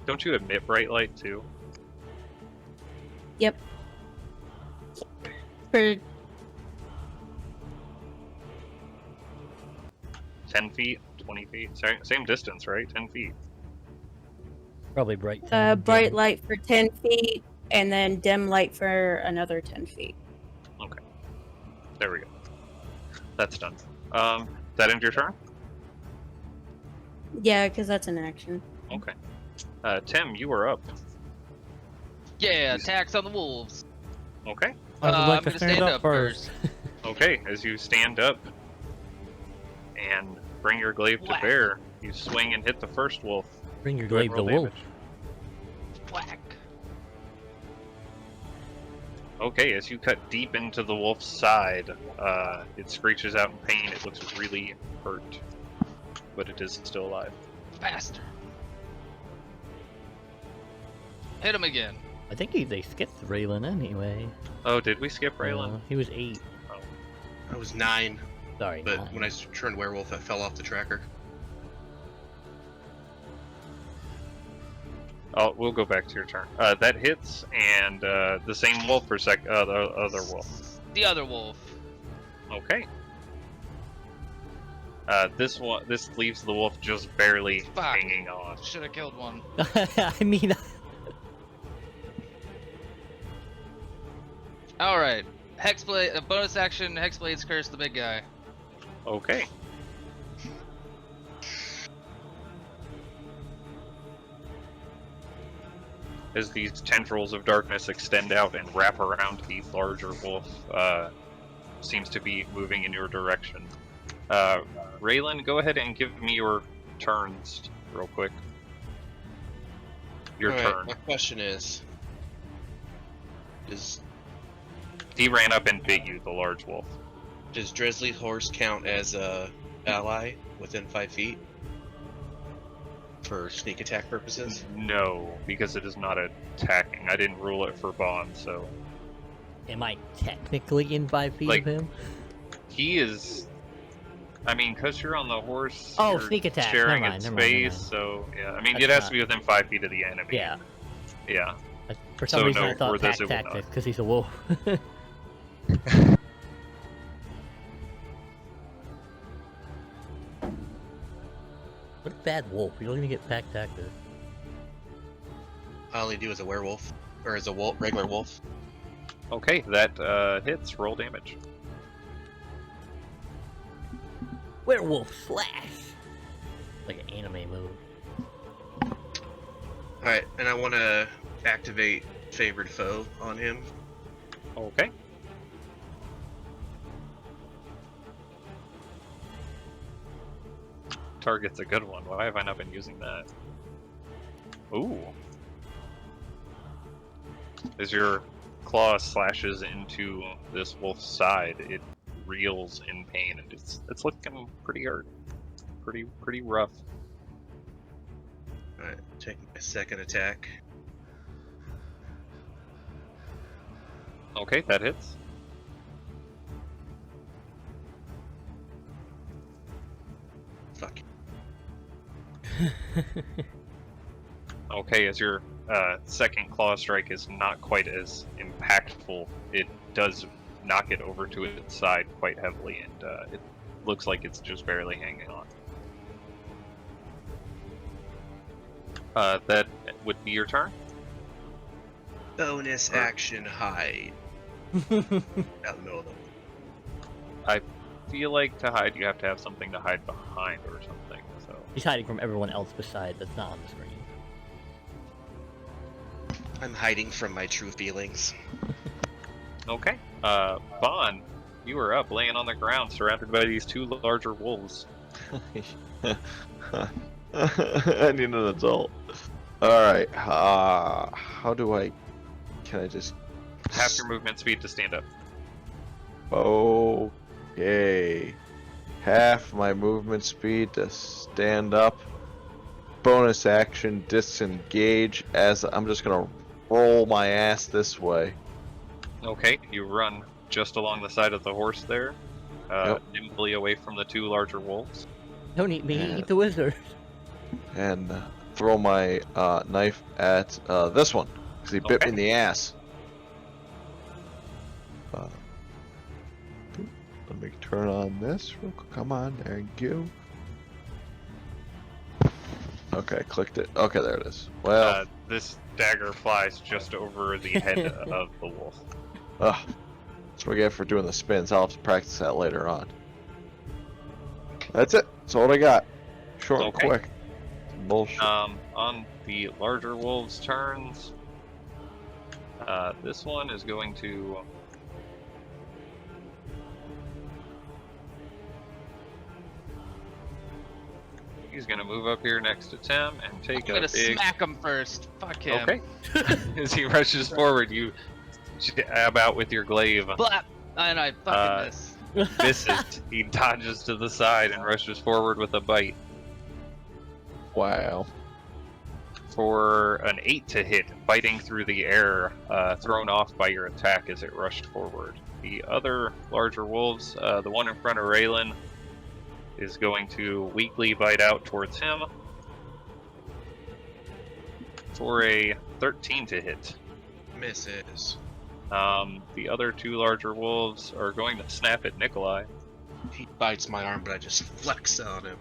Don't you emit bright light too? Yep. For 10 feet? 20 feet? Same distance, right? 10 feet. Probably bright. 10, bright dim. light for 10 feet, and then dim light for another 10 feet. Okay. There we go. That's done. That end your turn? Yeah, because that's an action. Okay. Tim, you are up. Yeah, attacks on the wolves. Okay. I would like I'm to gonna stand up first. Okay, as you stand up and bring your glaive to Whack. bear, you swing and hit the first wolf. Bring your Go ahead, glaive to roll wolf. damage. Whack. Okay, as you cut deep into the wolf's side, it screeches out in pain. It looks really hurt, but it is still alive. Faster. Hit him again. I think they skipped Raylan anyway. Oh, did we skip Raylan? He was 8. I was 9, Sorry. but 9. when I turned werewolf, I fell off the tracker. Oh, we'll go back to your turn. That hits, and the same wolf for the other wolf. The other wolf. Okay. This leaves the wolf just barely Fuck. hanging on. Should have killed one. I mean, All right. Hexblade. A bonus action. Hexblade's curse the big guy. Okay. As these tendrils of darkness extend out and wrap around the larger wolf, seems to be moving in your direction. Raylan, go ahead and give me your turns real quick. Your Alright, turn. my question is He ran up and bit you, the large wolf. does Dressley's horse count as a ally within 5 feet for sneak attack purposes? No, because it is not attacking. I didn't rule it for Bond, so am I technically in 5 feet Like, of him? he is. I mean, because you're on the horse, Oh, you're sneak attack. sharing Never its mind, never mind, space, never so yeah. I mean, That's it has not- to be within 5 feet of the enemy. Yeah. Yeah. For some so reason, no, I thought for this pack it would not. tactics because he's a wolf. What a bad wolf. You don't even get pack tactics. I only do as a werewolf, or as a regular wolf. Okay, that hits. Roll damage. Werewolf slash! Like an anime move. Alright, and I want to activate Favored Foe on him. Okay. Target's a good one. Why have I not been using that? Ooh. As your claw slashes into this wolf's side, it reels in pain, and it's looking pretty hurt. Pretty rough. Alright, taking my second attack. Okay, that hits. Fuck. Okay, as your second claw strike is not quite as impactful, it does knock it over to its side quite heavily, and it looks like it's just barely hanging on. That would be your turn. Bonus Alright. action hide. Out in the middle of them. I feel like to hide, you have to have something to hide behind or something. So He's hiding from everyone else beside that's not on the screen. I'm hiding from my true feelings. okay. Bond, you are up, laying on the ground, surrounded by these two larger wolves. I need an adult. Alright, how do I... Can I just... Half your movement speed to stand up. Okay. Half my movement speed to stand up. Bonus action, disengage, as I'm just gonna roll my ass this way. Okay, you run just along the side of the horse there, Yep. nimbly away from the two larger wolves. Don't eat me, Yeah. eat the wizard. And throw my knife at this one, because he bit me in the ass. Let me turn on this real quick. Come on, there you go. Okay, clicked it. Okay, there it is. Well, This dagger flies just over the head of the wolf. that's what I get for doing the spins. I'll have to practice that later on. That's it. That's all I got. Short and Okay. quick. Bullshit. On the larger wolves' turns, this one is going to. He's gonna move up here next to Tim and take I'm a gonna big. smack him first. Fuck him. Okay. As he rushes forward, you jab out with your glaive. Blap! And I fucking miss. Misses. He dodges to the side and rushes forward with a bite Wow. for an 8 to hit, biting through the air, thrown off by your attack as it rushed forward. The other larger wolves, the one in front of Raylan, is going to weakly bite out towards him for a 13 to hit. Misses. The other two larger wolves are going to snap at Nikolai. He bites my arm, but I just flex on him.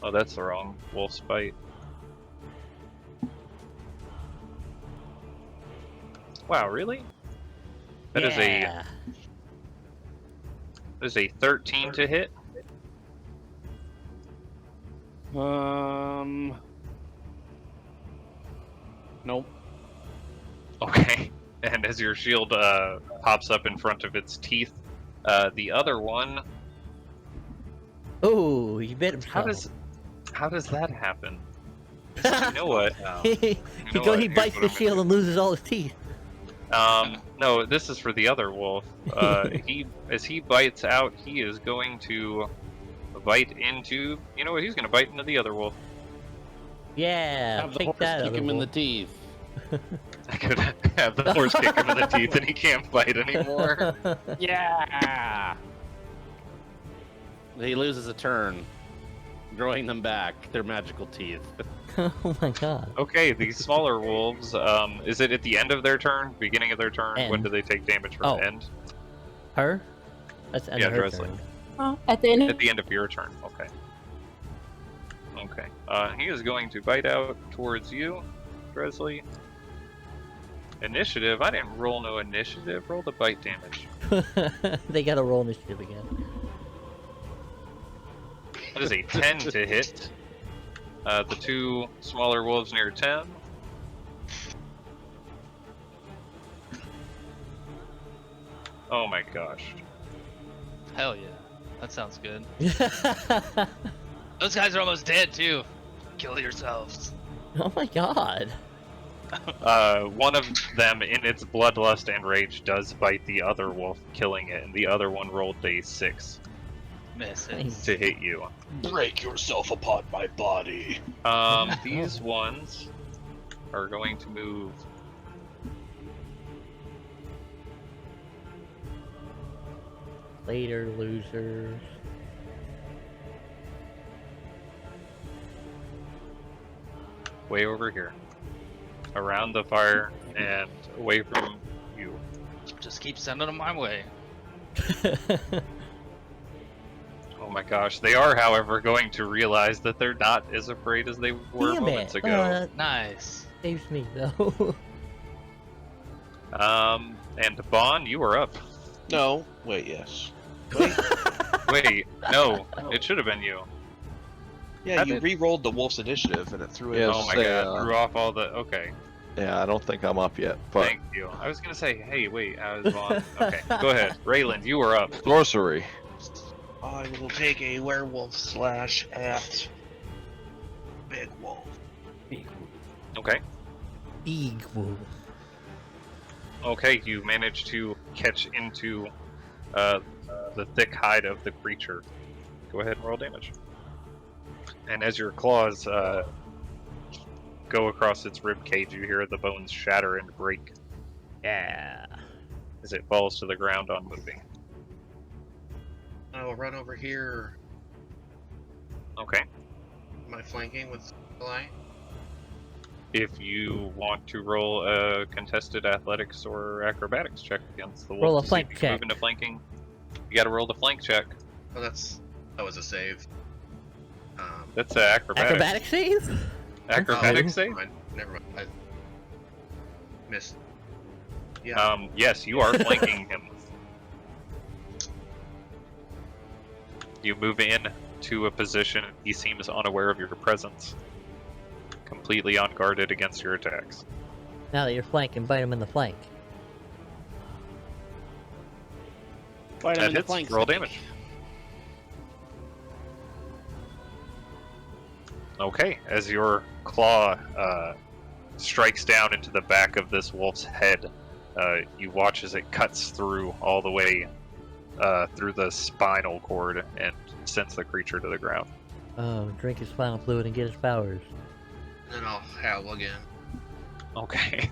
Oh, that's the wrong wolf's bite. Wow, really? That is Yeah. a 13 to hit. Nope. Okay. And as your shield pops up in front of its teeth, the other one. Oh, he bit himself. How does that happen? You know what? he You know what? he Here's bites what the I'm shield gonna and loses all his teeth. No, this is for the other wolf. As he bites out, he is going to bite into. You know what? He's going to bite into the other wolf. Yeah, Have the take horse that. kick him in the other teeth. I could have the horse kick him in the teeth, and he can't bite anymore. wolf. Yeah. He loses a turn, growing them back. Their magical teeth. Oh my god. Okay, these smaller wolves. Is it at the end of their turn? Beginning of their turn? When End. do they take damage from Oh. end? Her? That's the end Yeah, of her Dresley. turn. Oh, at the end. At the end of your turn. Okay. Okay. He is going to bite out towards you, Dresley. Initiative. I didn't roll no initiative. Roll the bite damage. They gotta roll initiative again. That is a 10 to hit. The two smaller wolves near 10. Oh my gosh. Hell yeah. That sounds good. Those guys are almost dead too. Kill yourselves. Oh my god. One of them, in its bloodlust and rage, does bite the other wolf, killing it, and the other one rolled a 6 Misses. to hit you. Break yourself upon my body. These ones are going to move. Later, losers. Way over here. Around the fire and away from you. Just keep sending them my way. Oh my gosh. They are, however, going to realize that they're not as afraid as they were Damn moments it. ago. Nice. Saves me though. And Bon, you are up. No. Wait, yes. Wait, no, it should have been you. Yeah, Have you it? re-rolled the wolf's initiative and it threw it. Yeah, Oh my say, god, threw off all the. Okay, Yeah, I don't think I'm up yet, but thank you. I was gonna say, hey, wait, I was Bon. Okay, go ahead. Rayland, you are up. sorcery. I will take a werewolf slash at big wolf. Big, Okay. big wolf. Okay, you managed to catch into the thick hide of the creature. Go ahead and roll damage. And as your claws go across its rib cage, you hear the bones shatter and break Yeah. as it falls to the ground unmoving. I will run over here. Okay. Am I flanking with Eli? If you want to roll a contested athletics or acrobatics check against the wolf, Roll a to see flank if you can check. move into flanking, you got to roll the flank check. Oh, that was a save. That's an acrobatic. Acrobatic save? Acrobatic Oh. save? Never mind. I missed. Yeah. Yes, you are flanking him. You move in to a position. He seems unaware of your presence, completely unguarded against your attacks. Now that you're flanking, bite him in the flank. Bite him That in the hits. flank. Roll damage. Okay, as your claw strikes down into the back of this wolf's head, you watch as it cuts through all the way through the spinal cord and sends the creature to the ground. Oh, drink his spinal fluid and get his powers. Then I'll howl again. Okay.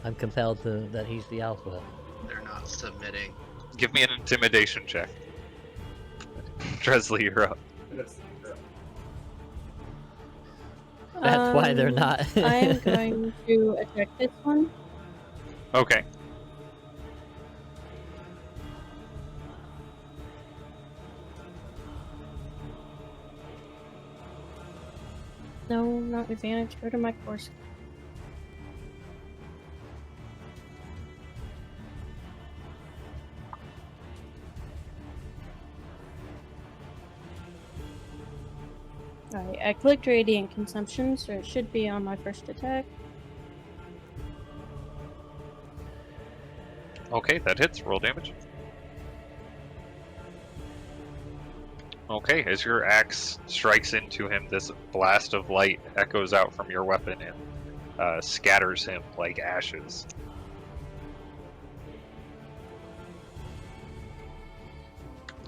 I'm compelled to that he's the alpha. They're not submitting. Give me an intimidation check. Dresley, you're up. That's why they're not. I'm going to attack this one. Okay. No, not advantage. Go to my course. Alright, I clicked Radiant Consumption, so it should be on my first attack. Okay, that hits. Roll damage. Okay, as your axe strikes into him, this blast of light echoes out from your weapon and scatters him like ashes.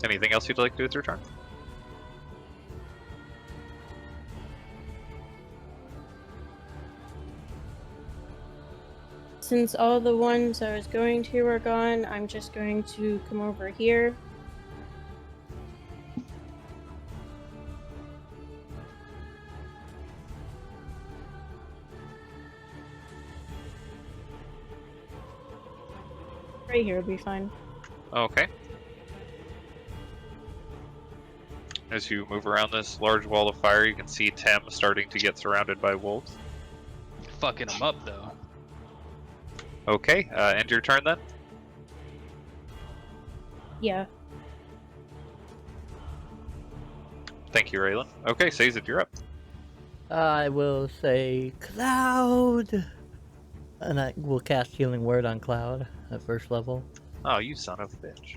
Anything else you'd like to do with your turn? Since all the ones I was going to are gone, I'm just going to come over here. Right here will be fine. Okay. As you move around this large wall of fire, you can see Tem starting to get surrounded by wolves. Fucking him up though. Okay, end your turn then. Yeah. Thank you, Raylan. Okay, Sazed, you're up. I will say Cloud, and I will cast Healing Word on Cloud at first level. Oh, you son of a bitch.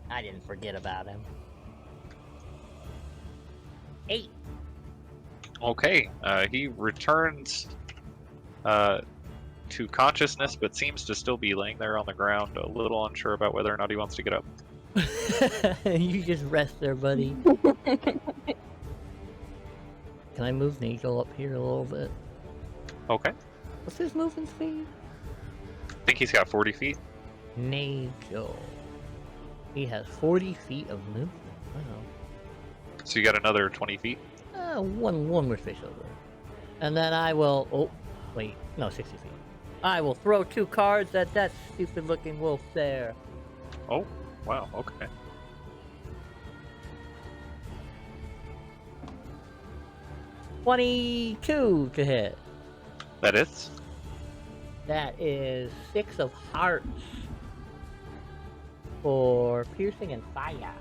I didn't forget about him. 8. Okay, he returns to consciousness, but seems to still be laying there on the ground, a little unsure about whether or not he wants to get up. You just rest there, buddy. Can I move Nigel up here a little bit? Okay. What's his movement speed? I think he's got 40 feet. Nigel. He has 40 feet of movement. Wow. So you got another 20 feet. One more space over. And then I will... Oh, wait. No, 60 feet. I will throw 2 cards at that stupid-looking wolf there. Oh, wow, okay. $22 to hit. That hits. That is 6 of hearts for piercing and fire.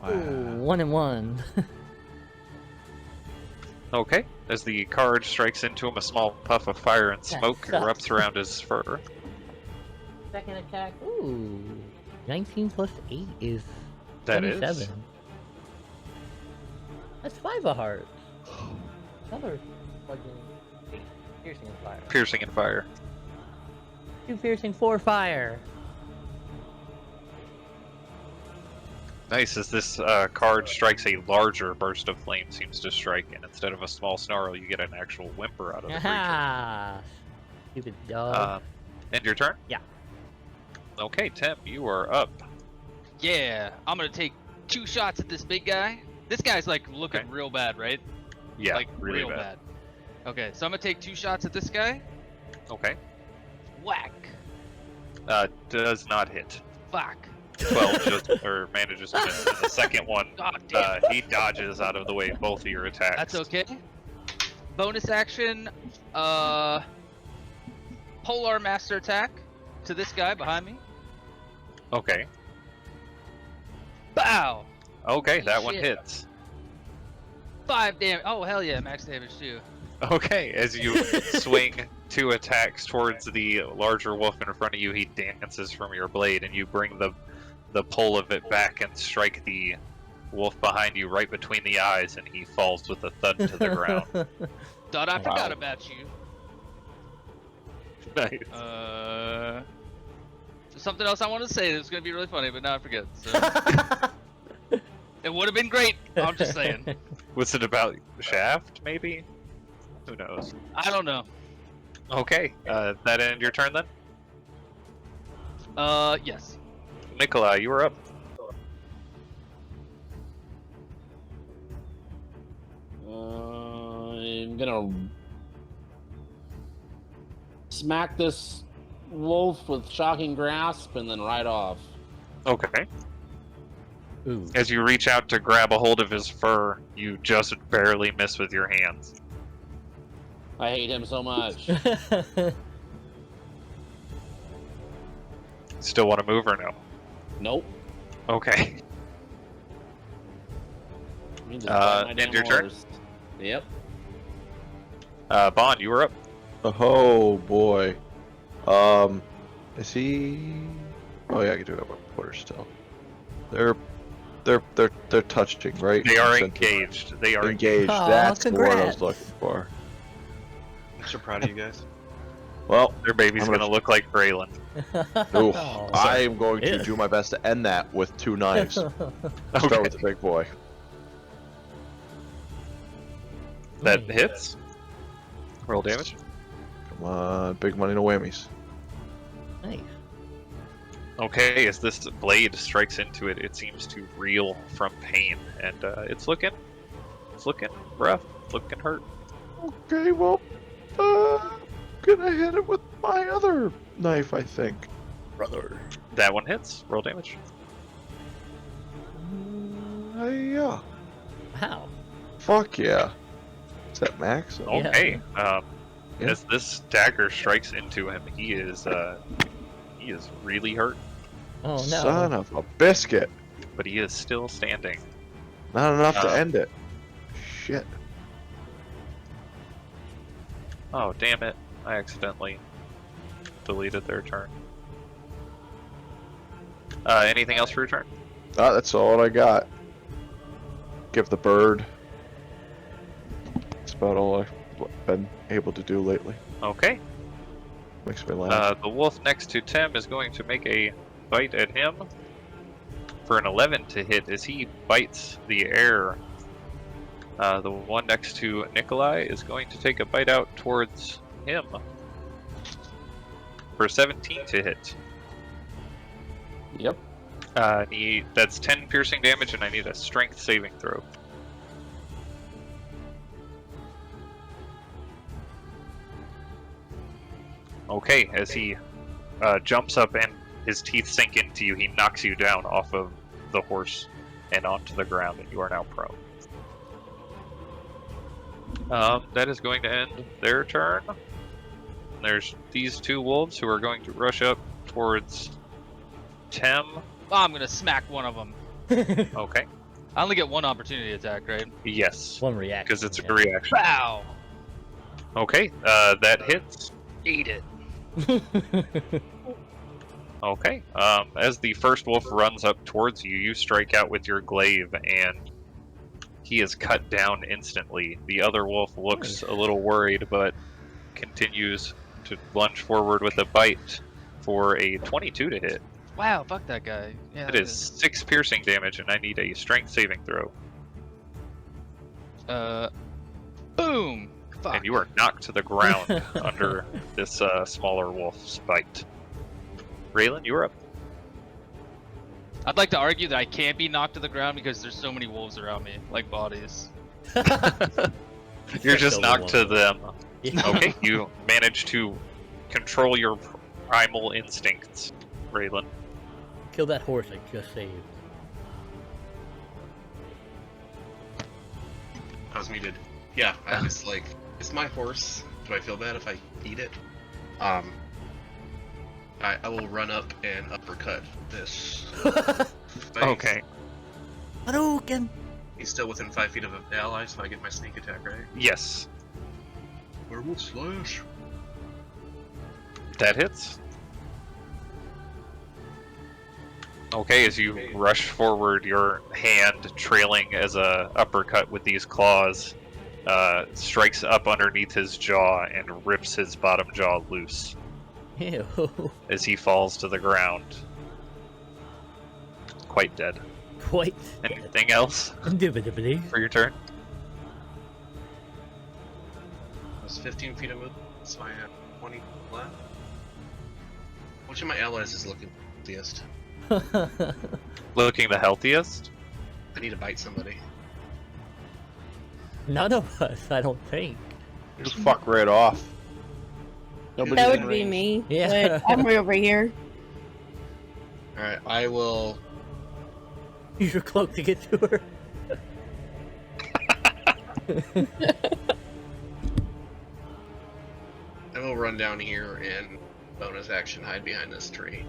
Ooh, 1 and 1. Okay. As the card strikes into him, a small puff of fire and That smoke sucks. erupts around his fur. Second attack. Ooh. 19 plus 8 is That is. 27. That's 5 of hearts. Another piercing and fire. Piercing and fire. 2 piercing, 4 fire. Nice, as this card strikes, a larger burst of flame seems to strike, and instead of a small snarl, you get an actual whimper out of the creature. Aha! Stupid dog. End your turn? Yeah. Okay, Tim, you are up. Yeah, I'm gonna take 2 shots at this big guy. This guy's like looking Okay. real bad, right? Yeah, like really real bad. Okay, so I'm gonna take 2 shots at this guy. Okay. Whack. Does not hit. Fuck. 12 just, or manages to miss. And the second one, God damn. he dodges out of the way of both of your attacks. That's okay. Bonus action, Polar Master attack to this guy behind me. Okay. Bow! Okay, that one Shit. hits. 5 damage. Oh, hell yeah, max damage too. Okay, as you swing 2 attacks towards the larger wolf in front of you, he dances from your blade, and you bring the pull of it back and strike the wolf behind you right between the eyes, and he falls with a thud to the ground. Thought I Wow. forgot about you. Nice. Something else I want to say that was gonna be really funny, but now I forget. So. It would have been great. I'm just saying. Was it about Shaft, maybe? Who knows? I don't know. Okay, that end your turn then? Yes. Nikolai, you are up. I'm gonna smack this wolf with shocking grasp and then ride off. Okay. Ooh. As you reach out to grab a hold of his fur, you just barely miss with your hands. I hate him so much. Still want to move or no? Nope. Okay. You can just ride my end damn your turn? horse. Yep. Bond, you are up. Oh boy. Is he? Oh yeah, I can do it with my quarter still. They're touching, right? They are Sent- engaged. They are engaged. Aw, That's the word I congrats. was looking for. I'm so proud of you guys. Well, Their baby's I'm gonna gonna- look like Braylon. ooh, Oh, I am going to Ew. do my best to end that with 2 knives. Start Okay. with the big boy. That hits. Roll damage. Come on, big money, no whammies. Nice. Okay, as this blade strikes into it, it seems to reel from pain, and it's looking rough, looking hurt. Okay, well, gonna hit it with my other knife, I think. Brother. That one hits. Roll damage. Yeah. Wow. Fuck yeah. Is that max? Yeah. Okay. Yeah. As this dagger strikes into him, he is really hurt, Oh no. Son of a biscuit. but he is still standing. Not enough to Uh, end it. Shit. Oh, damn it. I accidentally deleted their turn. Anything else for your turn? That's all I got. Give the bird. That's about all I've been able to do lately. Okay. Makes me laugh. The wolf next to Tim is going to make a bite at him for an 11 to hit as he bites the air. The one next to Nikolai is going to take a bite out towards him for 17 to hit. Yep. That's 10 piercing damage, and I need a strength saving throw. Okay, as he jumps up and his teeth sink into you, he knocks you down off of the horse and onto the ground, and you are now prone. That is going to end their turn. There's these two wolves who are going to rush up towards Tem. Oh, I'm gonna smack one of them. Okay. I only get one opportunity attack, right? Yes, One reaction. because it's a yeah. reaction. Wow. Okay, that hits. Eat it. Okay. As the first wolf runs up towards you, you strike out with your glaive, and he is cut down instantly. The other wolf looks a little worried, but continues to lunge forward with a bite for a 22 to hit. Wow, fuck that guy. Yeah, It is 6 piercing damage, and I need a strength saving throw. Boom. Fuck. And you are knocked to the ground under this smaller wolf's bite. Raylan, you're up. I'd like to argue that I can't be knocked to the ground because there's so many wolves around me, like bodies. You're just knocked to them. Yeah. Okay, you manage to control your primal instincts, Raylan. Kill that horse I just saved. I was muted. Yeah, I was like, it's my horse. Do I feel bad if I eat it? I will run up and uppercut this. Okay. Hadouken! He's still within 5 feet of the ally, so I get my sneak attack, right? Yes, Werewolf slash. that hits. Okay, as you rush forward, your hand trailing as a uppercut with these claws strikes up underneath his jaw and rips his bottom jaw loose Ew. as he falls to the ground. Quite dead. Quite. Anything else Indubitably. for your turn? That's 15 feet of movement, so I have 20 left. Which of my allies is looking healthiest? Looking the healthiest? I need to bite somebody. None of us, I don't think. Just fuck right off. Nobody's That in would be range. me. Yeah. But I'm right over here. Alright, I will. Use your cloak to get to her. I will run down here and bonus action hide behind this tree.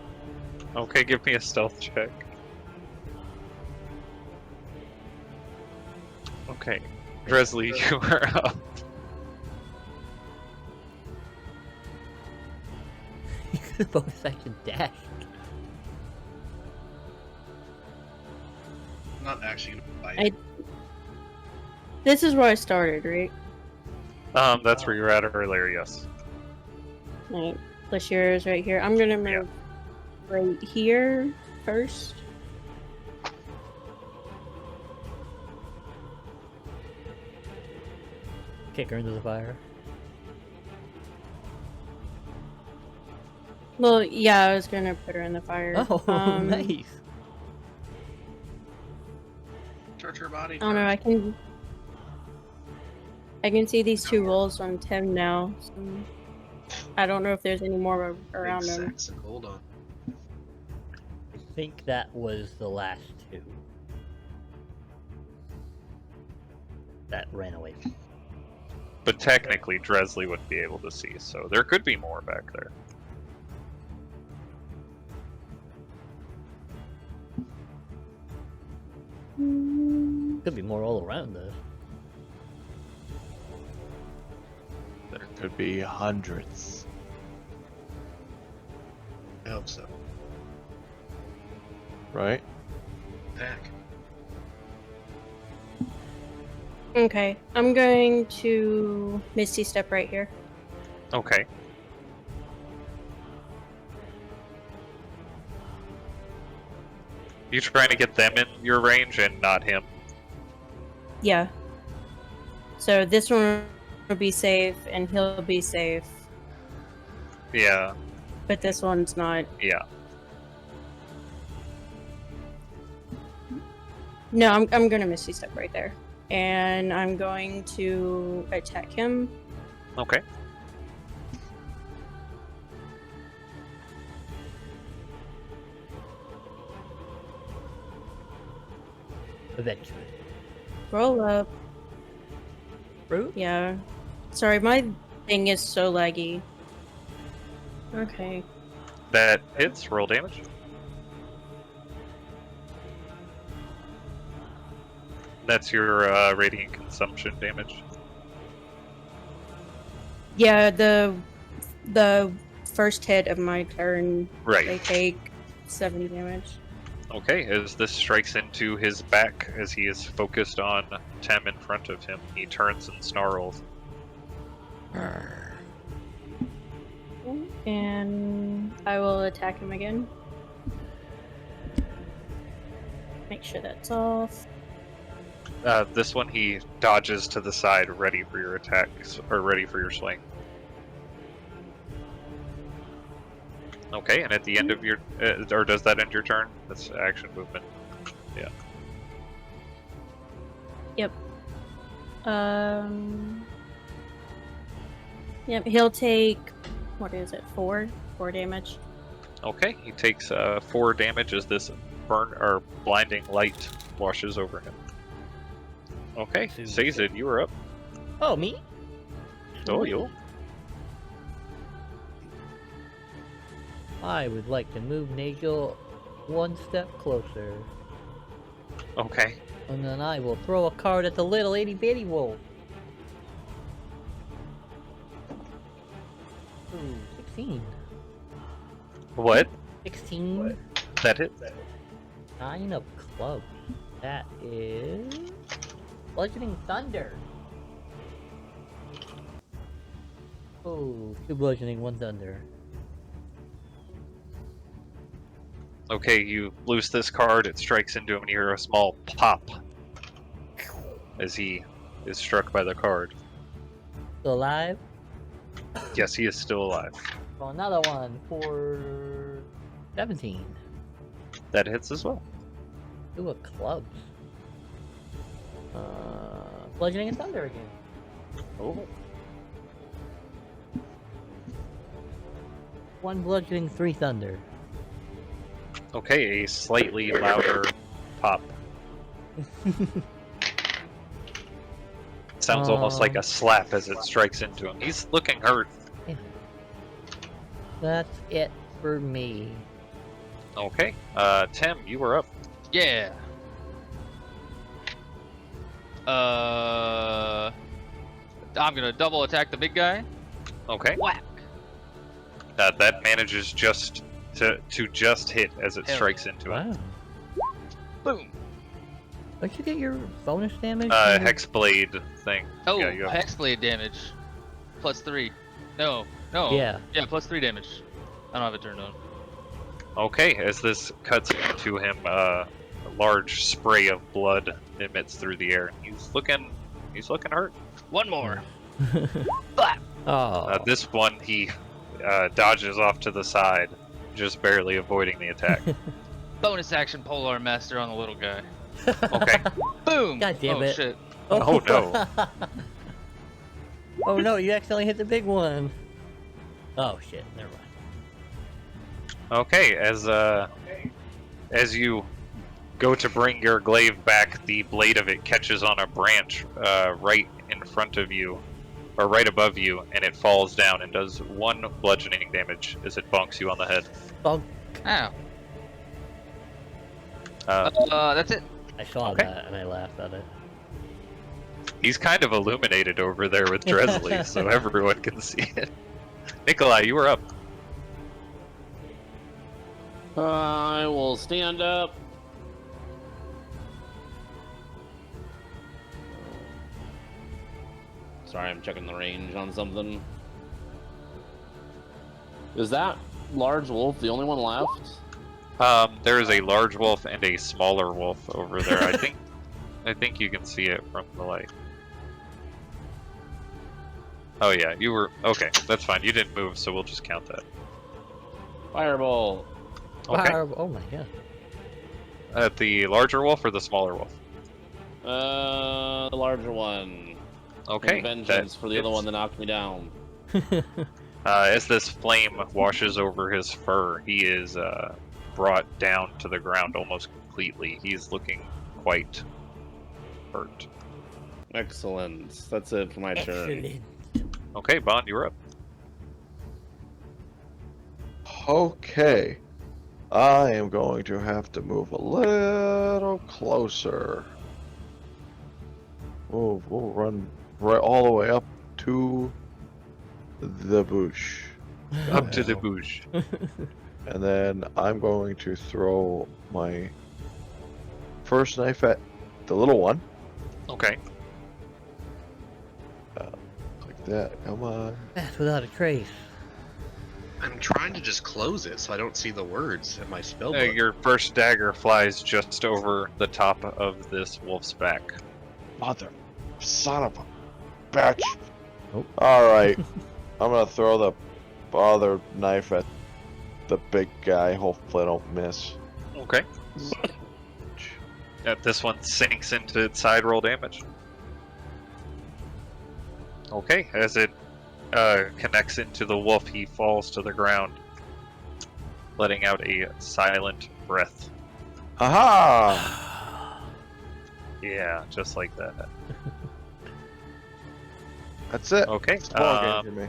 Okay, give me a stealth check. Okay. Dresley, you are up. You could have bonus action dash. I'm not actually gonna bite. I- This is where I started, right? That's where you were at earlier, yes. Right. Plus yours right here. I'm gonna move right here first. Kick her into the fire. Well, yeah, I was gonna put her in the fire. Oh, nice. Torture her body. I don't know. I can see these two wolves on Tim now. So I don't know if there's any more around them. Sacks of gold on. I think that was the last two. That ran away. But technically, Dresley would be able to see, so there could be more back there. Could be more all around us. There could be hundreds. I hope so. Right? Pack. Okay, I'm going to Misty Step right here. Okay. You trying to get them in your range and not him? Yeah. So this one will be safe, and he'll be safe. Yeah, But this one's not. yeah. No, I'm gonna Misty Step right there, and I'm going to attack him. Okay. Eventually. Roll up. Fruit? Yeah. Sorry, my thing is so laggy. Okay. That hits. Roll damage. That's your radiant consumption damage. Yeah, the first hit of my turn, Right. they take 70 damage. Okay, as this strikes into his back, as he is focused on Tem in front of him, he turns and snarls. And I will attack him again. Make sure that's off. This one he dodges to the side, ready for your attack, or ready for your swing. Okay, and at the end of your, or does that end your turn? That's action movement. Yeah. Yep. Yep, he'll take, what is it, 4 damage. Okay, he takes 4 damage as this blinding light washes over him. Okay, Sazed, you are up. Oh, me? Oh, you. I would like to move Nagel one step closer. Okay. And then I will throw a card at the little itty bitty wolf. Ooh, 16. What? 16. That hit? 9 of clubs. That is... Bludgeoning Thunder. Oh, 2 bludgeoning, 1 thunder. Okay, you loose this card, it strikes into him, and you hear a small pop as he is struck by the card. Still alive? Yes, he is still alive. So another one for 17. That hits as well. 2 of clubs. Bludgeoning and thunder again. Oh. 1 bludgeoning, 3 thunder. Okay, a slightly louder pop. Sounds almost like a slap as it strikes into him. He's looking hurt. That's it for me. Okay, Tim, you were up. Yeah. I'm gonna double attack the big guy. Okay. Whack. That manages just to just hit as it Hell strikes into him. Wow. Boom. Where'd you get your bonus damage? Hexblade thing. Oh, Yeah, you have- hexblade damage. +3. No. Yeah. Yeah, +3 damage. I don't have it turned on. Okay, as this cuts into him, a large spray of blood emits through the air. He's looking hurt. One more. Oh. This one he dodges off to the side, just barely avoiding the attack. Bonus action Polar Master on the little guy. Okay. Boom! God damn oh, it. Shit. Oh, no. Oh no, you accidentally hit the big one. Oh shit, never mind. Okay, as you go to bring your glaive back, the blade of it catches on a branch right in front of you, or right above you, and it falls down and does 1 bludgeoning damage as it bonks you on the head. Bonk. Ow. That's it. I saw Okay. that and I laughed at it. He's kind of illuminated over there with Dresley, so everyone can see it. Nikolai, you were up. I will stand up. Sorry, I'm checking the range on something. Is that large wolf the only one left? There is a large wolf and a smaller wolf over there. I think you can see it from the light. Oh yeah, you were okay. That's fine. You didn't move, so we'll just count that. Fireball. Okay. Oh my god. The larger wolf or the smaller wolf? The larger one. Okay. In vengeance that for the other hits. one that knocked me down. As this flame washes over his fur, he is brought down to the ground almost completely. He's looking quite hurt. Excellent. That's it for my turn. Excellent. Okay, Bond, you're up. Okay. I am going to have to move a little closer. We'll run right all the way up to the bush. Up to the bush. And then I'm going to throw my first knife at the little one. Okay. Like that. Come on. That's without a trace. I'm trying to just close it so I don't see the words in my spell book. Your first dagger flies just over the top of this wolf's back. Mother. Son of a bitch. Oh. Alright. I'm going to throw the other knife at the big guy. Hopefully I don't miss. Okay. This one sinks into its side roll damage. Okay, as it connects into the wolf, he falls to the ground, letting out a silent breath. Aha! Yeah, just like that. That's it. Okay, It's a ball game for me.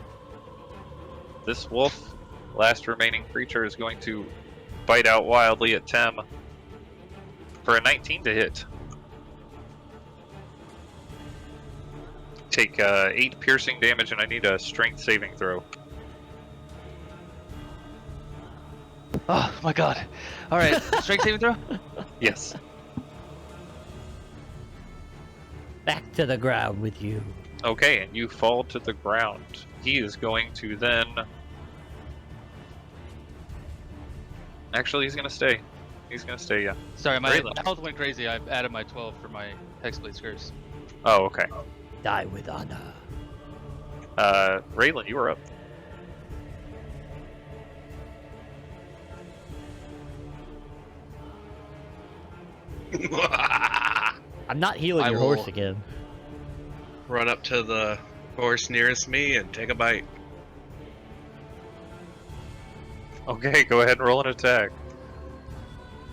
this wolf, last remaining creature, is going to bite out wildly at Tem for a 19 to hit. Take 8 piercing damage, and I need a strength saving throw. Oh my god. Alright, strength saving throw? Yes. Back to the ground with you. Okay, and you fall to the ground. He is going to then... Actually, he's going to stay. He's going to stay, yeah. Sorry, my Raylan. health went crazy. I've added my 12 for my Hexblade Curse. Oh, okay. Die with honor. Raylan, you are up. I'm not healing I your will- horse again. Run up to the horse nearest me and take a bite. Okay, go ahead and roll an attack.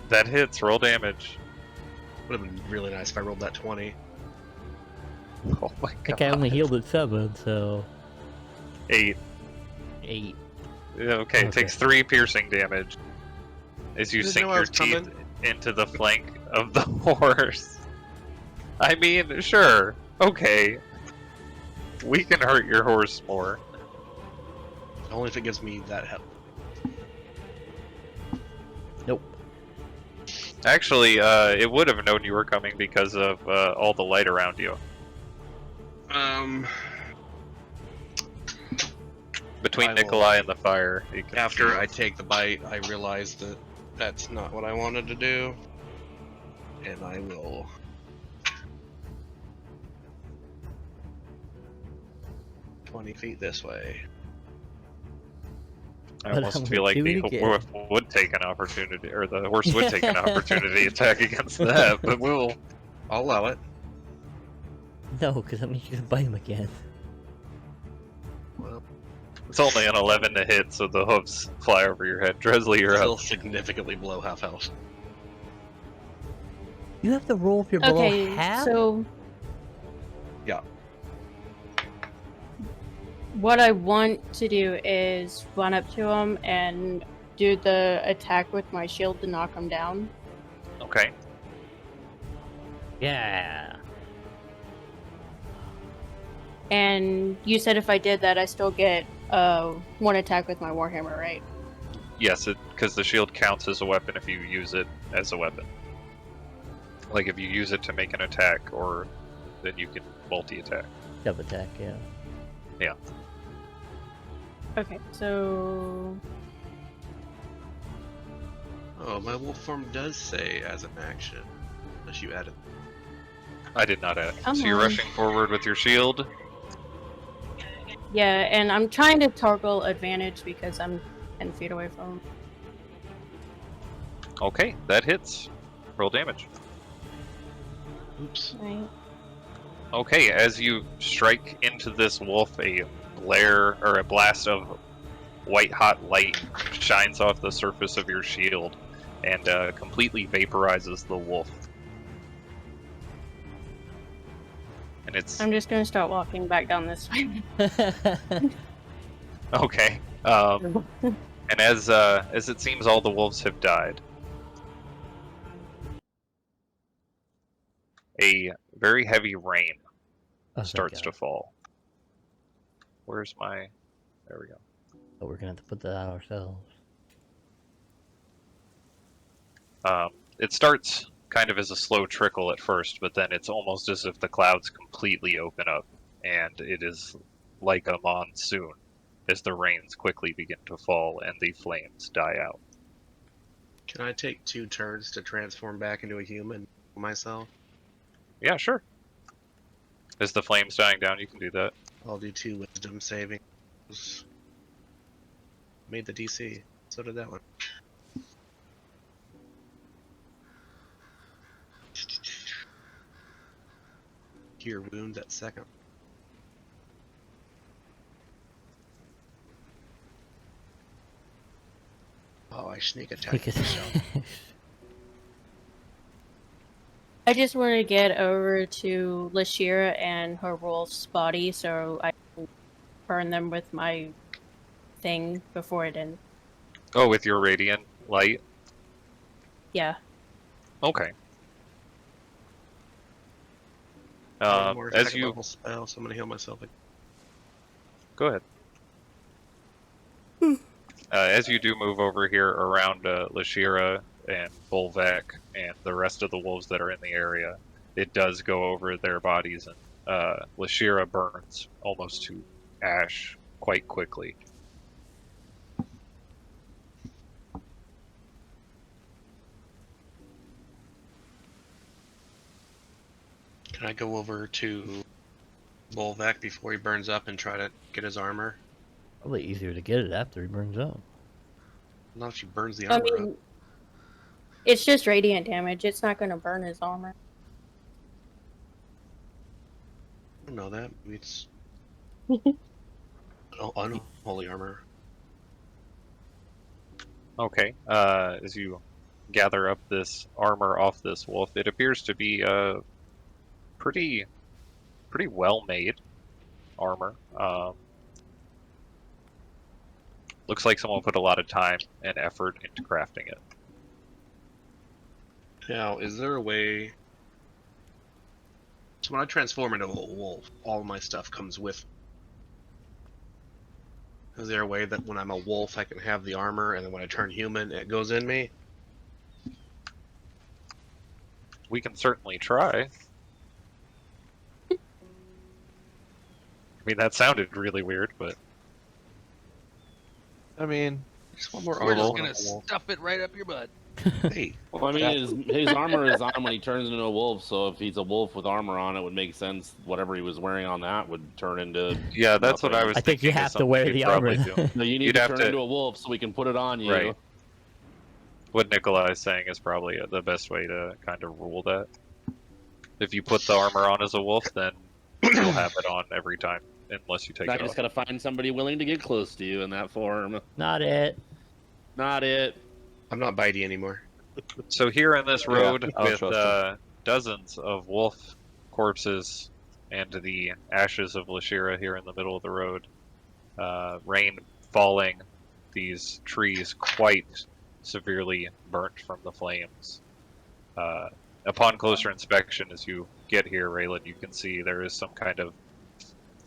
That hits, roll damage. Would have been really nice if I rolled that 20. Oh my I god. think I only healed at 7, so 8. 8. Yeah, okay, it Okay. takes 3 piercing damage as you Didn't sink know I your was teeth coming. into the flank of the horse. I mean, sure, okay. We can hurt your horse more. Only if it gives me that help. Nope. Actually, it would have known you were coming because of all the light around you. Between I will- Nikolai and the fire. You can After I take the bite, I realize that that's not what I wanted to do. And I will... "20 feet this way." I But almost I'm feel gonna like do the it again. wolf would take an opportunity, or the horse would take an opportunity attack against that, but we'll... I'll allow it. No, because that means you can bite him again. Well, It's only an 11 to hit, so the hooves fly over your head. Dresley, you're still up. significantly below half health. You have to roll if you're below Okay, half? so Yeah. what I want to do is run up to him and do the attack with my shield to knock him down. Okay. Yeah. And you said if I did that, I still get one attack with my warhammer, right? Yes, because the shield counts as a weapon if you use it as a weapon. Like if you use it to make an attack, or then you can multi-attack. Double attack, yeah. Yeah. Okay, so Oh, my wolf form does say as an action. Unless you added. I did not add. Come So you're on. rushing forward with your shield. yeah, and I'm trying to toggle advantage because I'm 10 feet away from him. Okay, that hits. Roll damage. Oops. Right. Okay, as you strike into this wolf, a glare or a blast of white hot light shines off the surface of your shield and completely vaporizes the wolf. And and it's I'm just gonna start walking back down this way. okay. And as it seems, all the wolves have died. A very heavy rain starts to fall. Where's my? There we go. But we're gonna have to put that out ourselves. It starts kind of as a slow trickle at first, but then it's almost as if the clouds completely open up, and it is like a monsoon as the rains quickly begin to fall and the flames die out. Can I take 2 turns to transform back into a human myself? Yeah, sure. As the flames dying down, you can do that. I'll do 2 wisdom savings. Made the DC. So did that one. Cure wounds at second. Oh, I sneak attack. Because I just want to get over to Lashira and her wolf's body so I can burn them with my thing before it ends. Oh, with your radiant light? Yeah. Okay. One more As second you... level spell, so I'm gonna heal myself. Go ahead. As you do move over here around Lashira and Volvac and the rest of the wolves that are in the area, it does go over their bodies, and Lashira burns almost to ash quite quickly. Can I go over to Volvac before he burns up and try to get his armor? probably easier to get it after he burns up. Not if she burns the I armor up. mean, it's just radiant damage. It's not going to burn his armor. I don't know that. Maybe it's unholy armor. Okay. As you gather up this armor off this wolf, it appears to be pretty well made armor. Looks like someone put a lot of time and effort into crafting it. Now, is there a way... So when I transform into a wolf, all my stuff comes with me. Is there a way that when I'm a wolf I can have the armor, and then when I turn human it goes in me? We can certainly try. I mean, that sounded really weird, but... I mean, Just one more We're armor just on gonna a wolf. stuff it right up your butt. Hey, Well, I mean, his armor is on when he turns into a wolf, so if he's a wolf with armor on, it would make sense whatever he was wearing on that would turn into... Yeah, that's what I was I think you thinking is have to something wear you'd the probably armor. do. No, you need You'd to have turn to- into a wolf so we can put it on you. Right. What Nikolai is saying is probably the best way to kind of rule that. If you put the armor on as a wolf, then you'll have it on every time, unless you take I it just off. gotta find somebody willing to get close to you in that form. Not it. Not it. I'm not bitey anymore. So here in this Yeah, road, I'll with trust dozens of wolf corpses and the ashes of Lashira here in the middle of the road, rain falling, these trees quite severely burnt from the flames. Upon closer inspection, as you get here, Raylan, you can see there is some kind of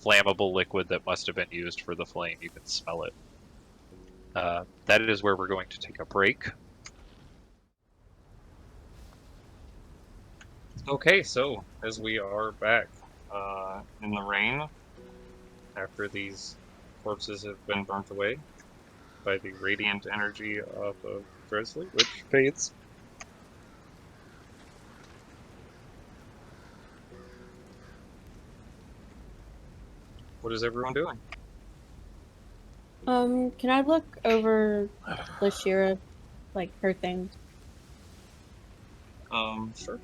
flammable liquid that must have been used for the flame. You can smell it. That is where we're going to take a break. Okay, so as we are back in the rain, after these corpses have been burnt away by the radiant energy of Dresley, which fades. What is everyone doing? Can I look over Lashira, like her thing? Sure.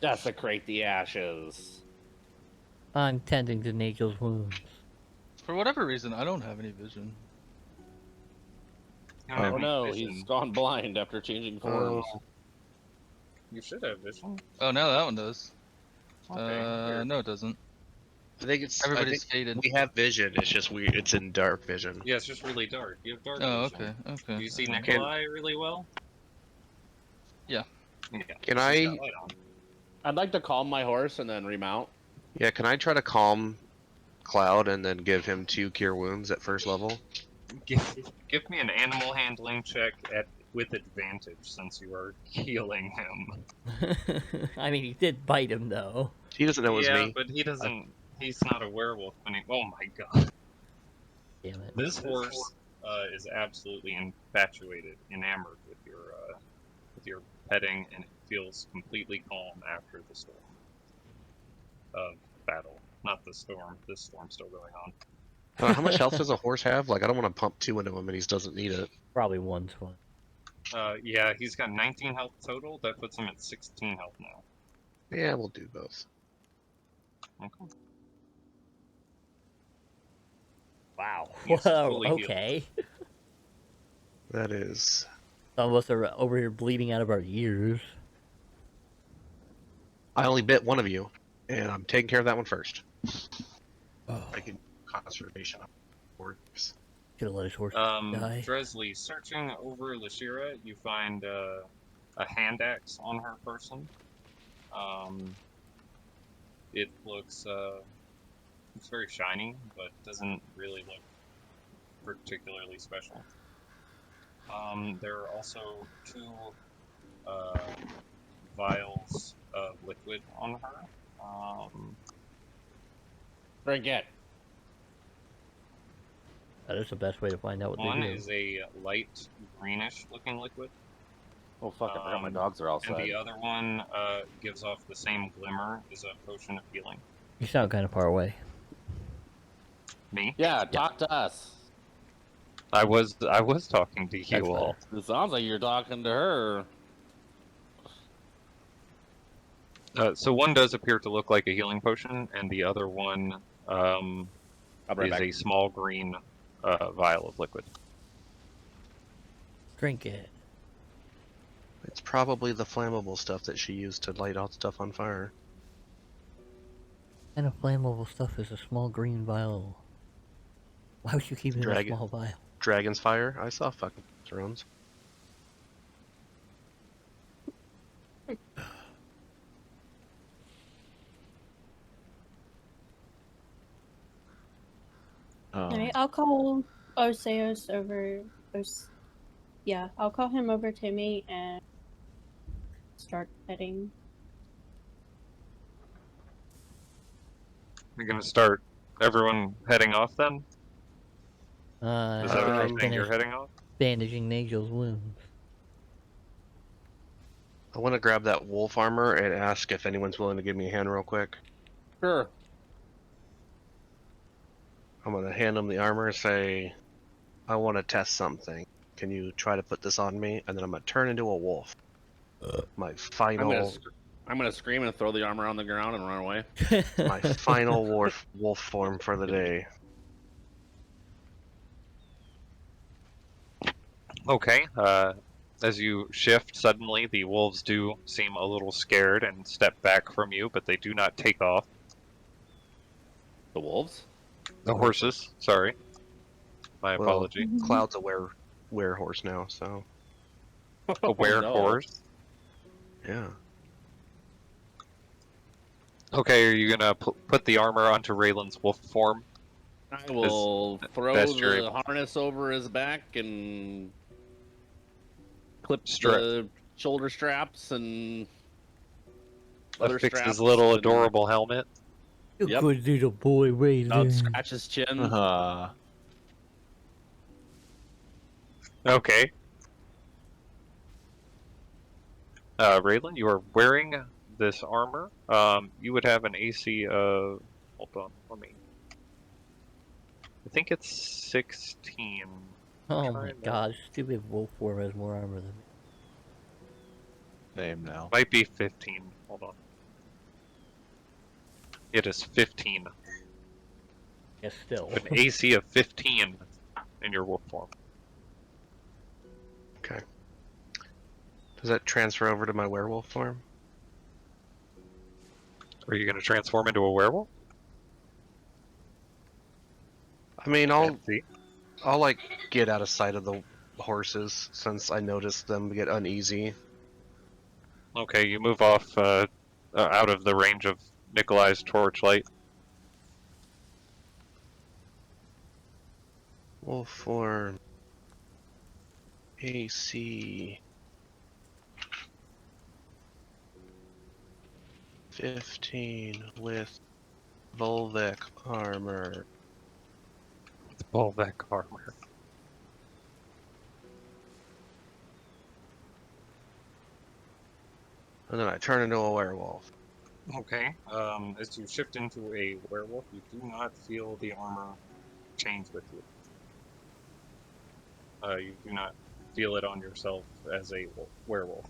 Desecrate the ashes. I'm tending to Nigel's wounds. For whatever reason, I don't have any vision. I don't have Oh any no, vision. he's gone blind after changing forms. You should have vision. Oh, no, that one does. Okay, weird. No, it doesn't. I think it's. Everybody's I think faded. we have vision. It's just weird. It's in dark vision. Yeah, it's just really dark. You have dark Oh, vision. okay, okay. Do you see okay. Nikolai really well? Yeah. Yeah. Can she's I- got light on. I'd like to calm my horse and then remount. Yeah. Can I try to calm Cloud and then give him 2 cure wounds at first level? Give me an animal handling check with advantage since you are healing him. I mean, he did bite him though. He doesn't know it was yeah, me. but he doesn't. He's not a werewolf. Oh my god! Damn it. This horse is absolutely infatuated, enamored with your petting, and it feels completely calm after the storm of battle. Not the storm. This storm's still going on. How much health does a horse have? Like, I don't want to pump 2 into him and he doesn't need it. Probably 120. Yeah, he's got 19 health total. That puts him at 16 health now. Yeah, we'll do both. Okay. Wow. He's Whoa, fully healed. okay. That is. Some of us are over here bleeding out of our ears. I only bit one of you, and I'm taking care of that one first. Oh. I can conservation on horse. Could have let his horse die. Dresley, searching over Lashira, you find a hand axe on her person. It looks it's very shiny, but doesn't really look particularly special. There are also 2 vials of liquid on her. Drink it. That is the best way to find out what One they do. is a light greenish looking liquid. Oh fuck! I forgot my dogs are And outside. the other one gives off the same glimmer as a potion of healing. You sound kind of far away. Me? Yeah, talk to us. I was talking to you That's all. It sounds like you're talking to her. So one does appear to look like a healing potion, and the other one I'll be right is back. a small green vial of liquid. Drink it. It's probably the flammable stuff that she used to light all stuff on fire. And of flammable stuff is a small green vial. Why would you keep it in a Dragon. small vial? Dragon's fire? I saw fucking drones. Alright, I'll call Oseos over. Yeah, I'll call him over to me and start heading. You're gonna start everyone heading off then? Is that After what I you're saying? You're finish heading off? bandaging Nagel's wounds. I want to grab that wolf armor and ask if anyone's willing to give me a hand real quick. Sure. I'm going to hand them the armor and say, I want to test something. Can you try to put this on me? And then I'm going to turn into a wolf. My final, I'm gonna scream and throw the armor on the ground and run away. my final wolf form for the day. Okay. As you shift, suddenly the wolves do seem a little scared and step back from you, but they do not take off. The wolves? The horses, sorry. My Well, apology. Cloud's a werehorse now, so A were no. horse. yeah. Okay, are you gonna put the armor onto Raylan's wolf form? I will throw best you're the harness over his back and clip Strap. the shoulder straps and leather Affix straps. his little and adorable helmet. You Yep. good little boy, I'll Raylan. scratch his chin. Okay. Raylan, you are wearing this armor. You would have an AC of... Hold on, let me... I think it's 16. Oh my Try that. god, stupid wolf form has more armor than me. Name now. Might be 15. Hold on. It is 15. Yes, still. An AC of 15 in your wolf form. Okay. Does that transfer over to my werewolf form? Are you going to transform into a werewolf? I mean, Can't see. I'll like get out of sight of the horses since I noticed them get uneasy. Okay, you move off out of the range of Nikolai's torchlight. Wolf form. AC 15 with Volvic armor. It's Bolvec armor. And then I turn into a werewolf. Okay. As you shift into a werewolf, you do not feel the armor change with you. You do not feel it on yourself as a werewolf.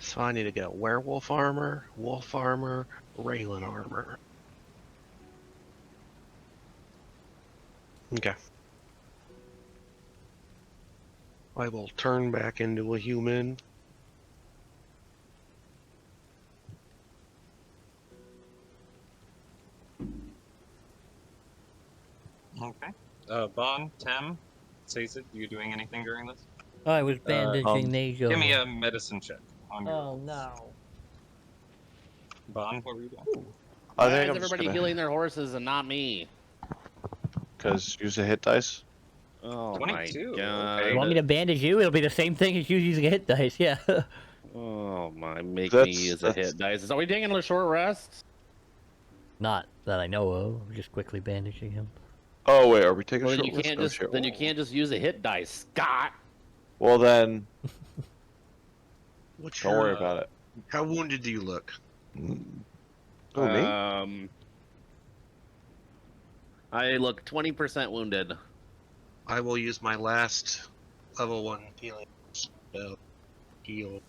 So I need to get werewolf armor, wolf armor, Raylan armor. Okay. I will turn back into a human. Okay. Bon, Tem, Sazed, you doing anything during this? I was bandaging Nagel. Give me a medicine check on your. Oh no. Bon, what were you doing? I Why think is I'm just everybody gonna healing their horses and not me? because use a hit dice. Oh 22, my god! okay. You want me to bandage you? It'll be the same thing as you using a hit dice, yeah. Oh my! Make That's- me use a that's- hit dice. Are we taking a short rest? Not that I know of. I'm just quickly bandaging him. Oh wait, are we taking Well, a then short you rest? can't Oh, just shit. then you can't just use a hit dice, Scott. Well then, What's don't worry about it. How wounded do you look? Oh me? I look 20% wounded. I will use my last level 1 healing spell. Heal.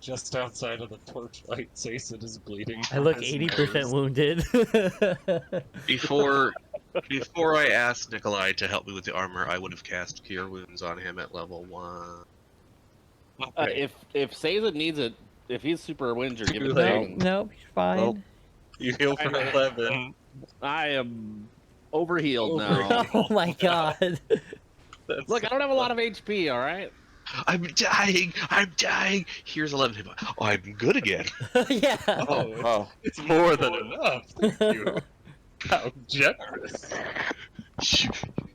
Just outside of the torchlight, Sazed is bleeding. I look from his 80% nose. wounded. Before I asked Nikolai to help me with the armor, I would have cast Cure Wounds on him at level 1. Okay. If Sazed needs it, if he's super injured, give it to late. him. Nope, he's fine. Nope. You heal for 11. I am overhealed now. Oh my god. That's Look, I don't have a lot of HP. All right. I'm dying! I'm dying! Here's 11 hit points. Oh, I'm good again. Yeah. Oh, It's more than enough. Thank you. How generous.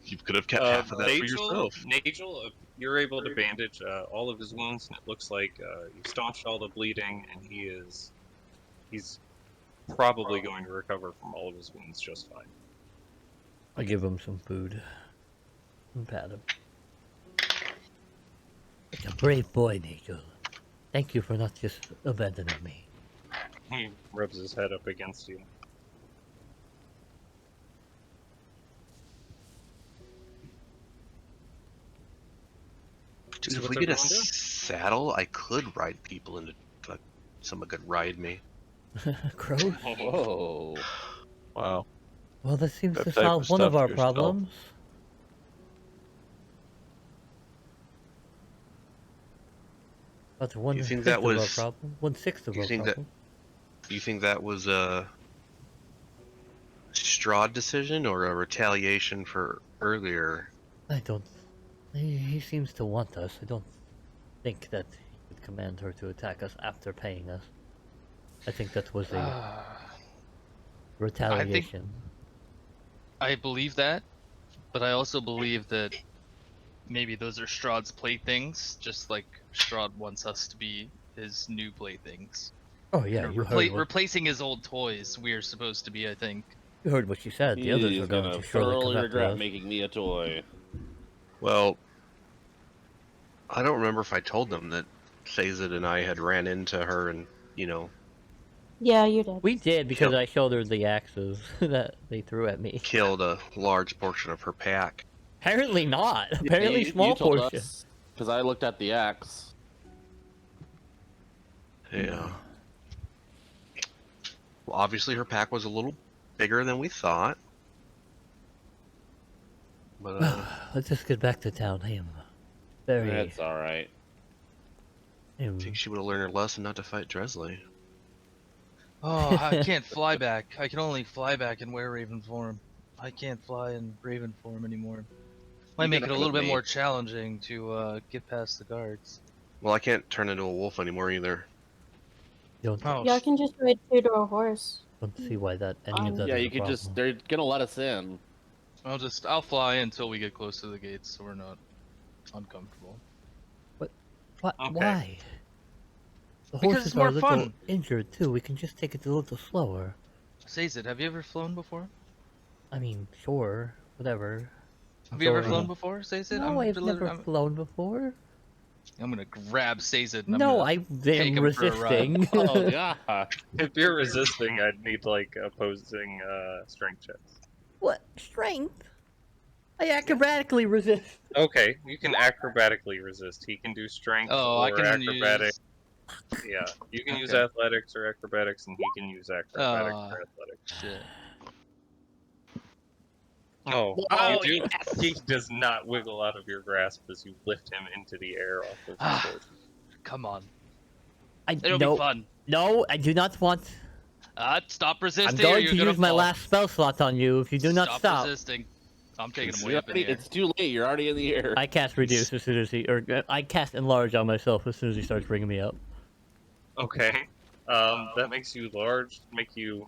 You could have kept half of that for yourself. Nagel, you're able to bandage all of his wounds, and it looks like you staunched all the bleeding, and he's probably going to recover from all of his wounds just fine. I give him some food. And pat him. You're a brave boy, Nagel. Thank you for not just abandoning me. He rubs his head up against you. Dude, So if what's we get a everyone doing? saddle, I could ride people into. Like, someone could ride me. Crows? Whoa. wow. Well, that seems That to type solve of one of stuff our yourself. problems. That's one You think fifth that of was- our problem. 1/6 of you our think that- problem. You think that was a Strahd decision or a retaliation for earlier? I don't. He seems to want us. I don't think that he could command her to attack us after paying us. I think that was a retaliation. I believe that, but I also believe that maybe those are Strahd's playthings, just like Strahd wants us to be his new playthings. Oh yeah, you heard what, Replacing his old toys, we are supposed to be, I think. you heard what she said. The others He's are going gonna to surely thoroughly come after regret us. making me a toy. Well, I don't remember if I told them that Sazed and I had ran into her and, Yeah, you did. We did because Yep. I showed her the axes that they threw at me. killed a large portion of her pack. Apparently not. Apparently small portion. Because I looked at the axe. Yeah. Well, obviously her pack was a little bigger than we thought. But Let's just get back to town. I am very. That's all right. I think she would have learned her lesson not to fight Dresley. Oh, I can't fly back. I can only fly back in were raven form. I can't fly in raven form anymore. Might You make can it a run little with bit me. more challenging to get past the guards. Well, I can't turn into a wolf anymore either. Don't, Oh, Y'all can just ride two to a horse. don't see why that any of that Yeah, is you a could problem. just. They're gonna let us in. I'll fly until we get close to the gates, so we're not uncomfortable. What? Okay. Why? The Because horses it's more are a little fun. injured too. We can just take it a little slower. Says it. Have you ever flown before? I mean, sure, whatever. Have you ever Sorry. flown before? Says it. No, I've never I'm flown before. gonna grab Sazed and I'm No, gonna I take am him for a ride. resisting. Oh yeah. If you're resisting, I'd need like opposing strength checks. What strength? I acrobatically resist. Okay, you can acrobatically resist. He can do strength Oh, or I can acrobatics. use. Yeah, you can use Okay. athletics or acrobatics, and he can use acrobatics or athletics. Shit. Oh, Oh, you do? He does not wiggle out of your grasp as you lift him into the air off of his horse. Come on. I It'll no, be fun. no, I do not want. Stop I'm resisting. or going you're to gonna use my fall. last spell slot on you if you do not stop. resisting. I'm taking him It's, way up in the air. it's too late. You're already in the air. I cast reduce as soon as he, or I cast enlarge on myself as soon as he starts bringing me up. Okay. That makes you large. Make you.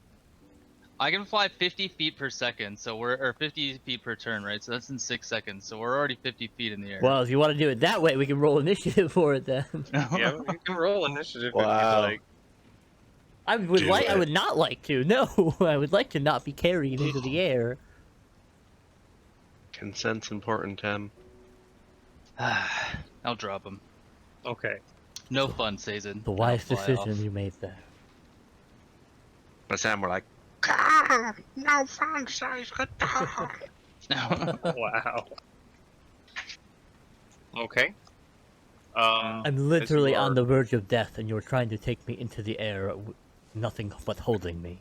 I can fly 50 feet per second, or 50 feet per turn, right? So that's in 6 seconds. So we're already 50 feet in the air. Well, if you want to do it that way, we can roll initiative for it then. Yeah, you can roll initiative if Wow. you'd like. I would Do like. I it. would not like to. No, I would like to not be carried into the air. Consent's important, Tim. I'll drop him. Okay. No fun, Sazin. The wise decision you made there. But Sam, we're like, no fun, size. Wow. Okay. I'm literally on the verge of death, and you're trying to take me into the air, nothing but holding me.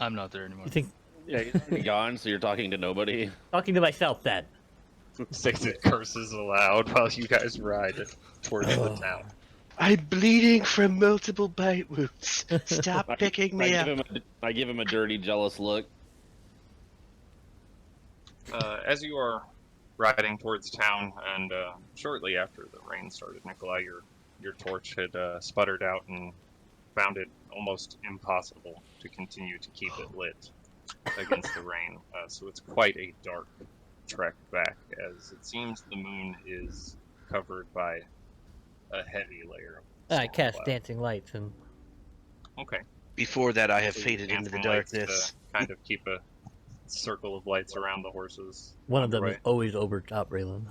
I'm not there anymore. You think Yeah, he's already gone, so you're talking to nobody. talking to myself then? Satan curses aloud while you guys ride towards the town. I'm bleeding from multiple bite wounds. Stop picking me up. I give him a dirty, jealous look. As you are riding towards town, and shortly after the rain started, Nikolai, your torch had sputtered out and found it almost impossible to continue to keep it lit against the rain. So it's quite a dark trek back, as it seems the moon is covered by a heavy layer of I storm cast cloud. dancing lights, and Okay. Before that, I have So you faded into the dancing lights to darkness. kind of keep a circle of lights around the horses. one on of the them way. is always over top, Raylan.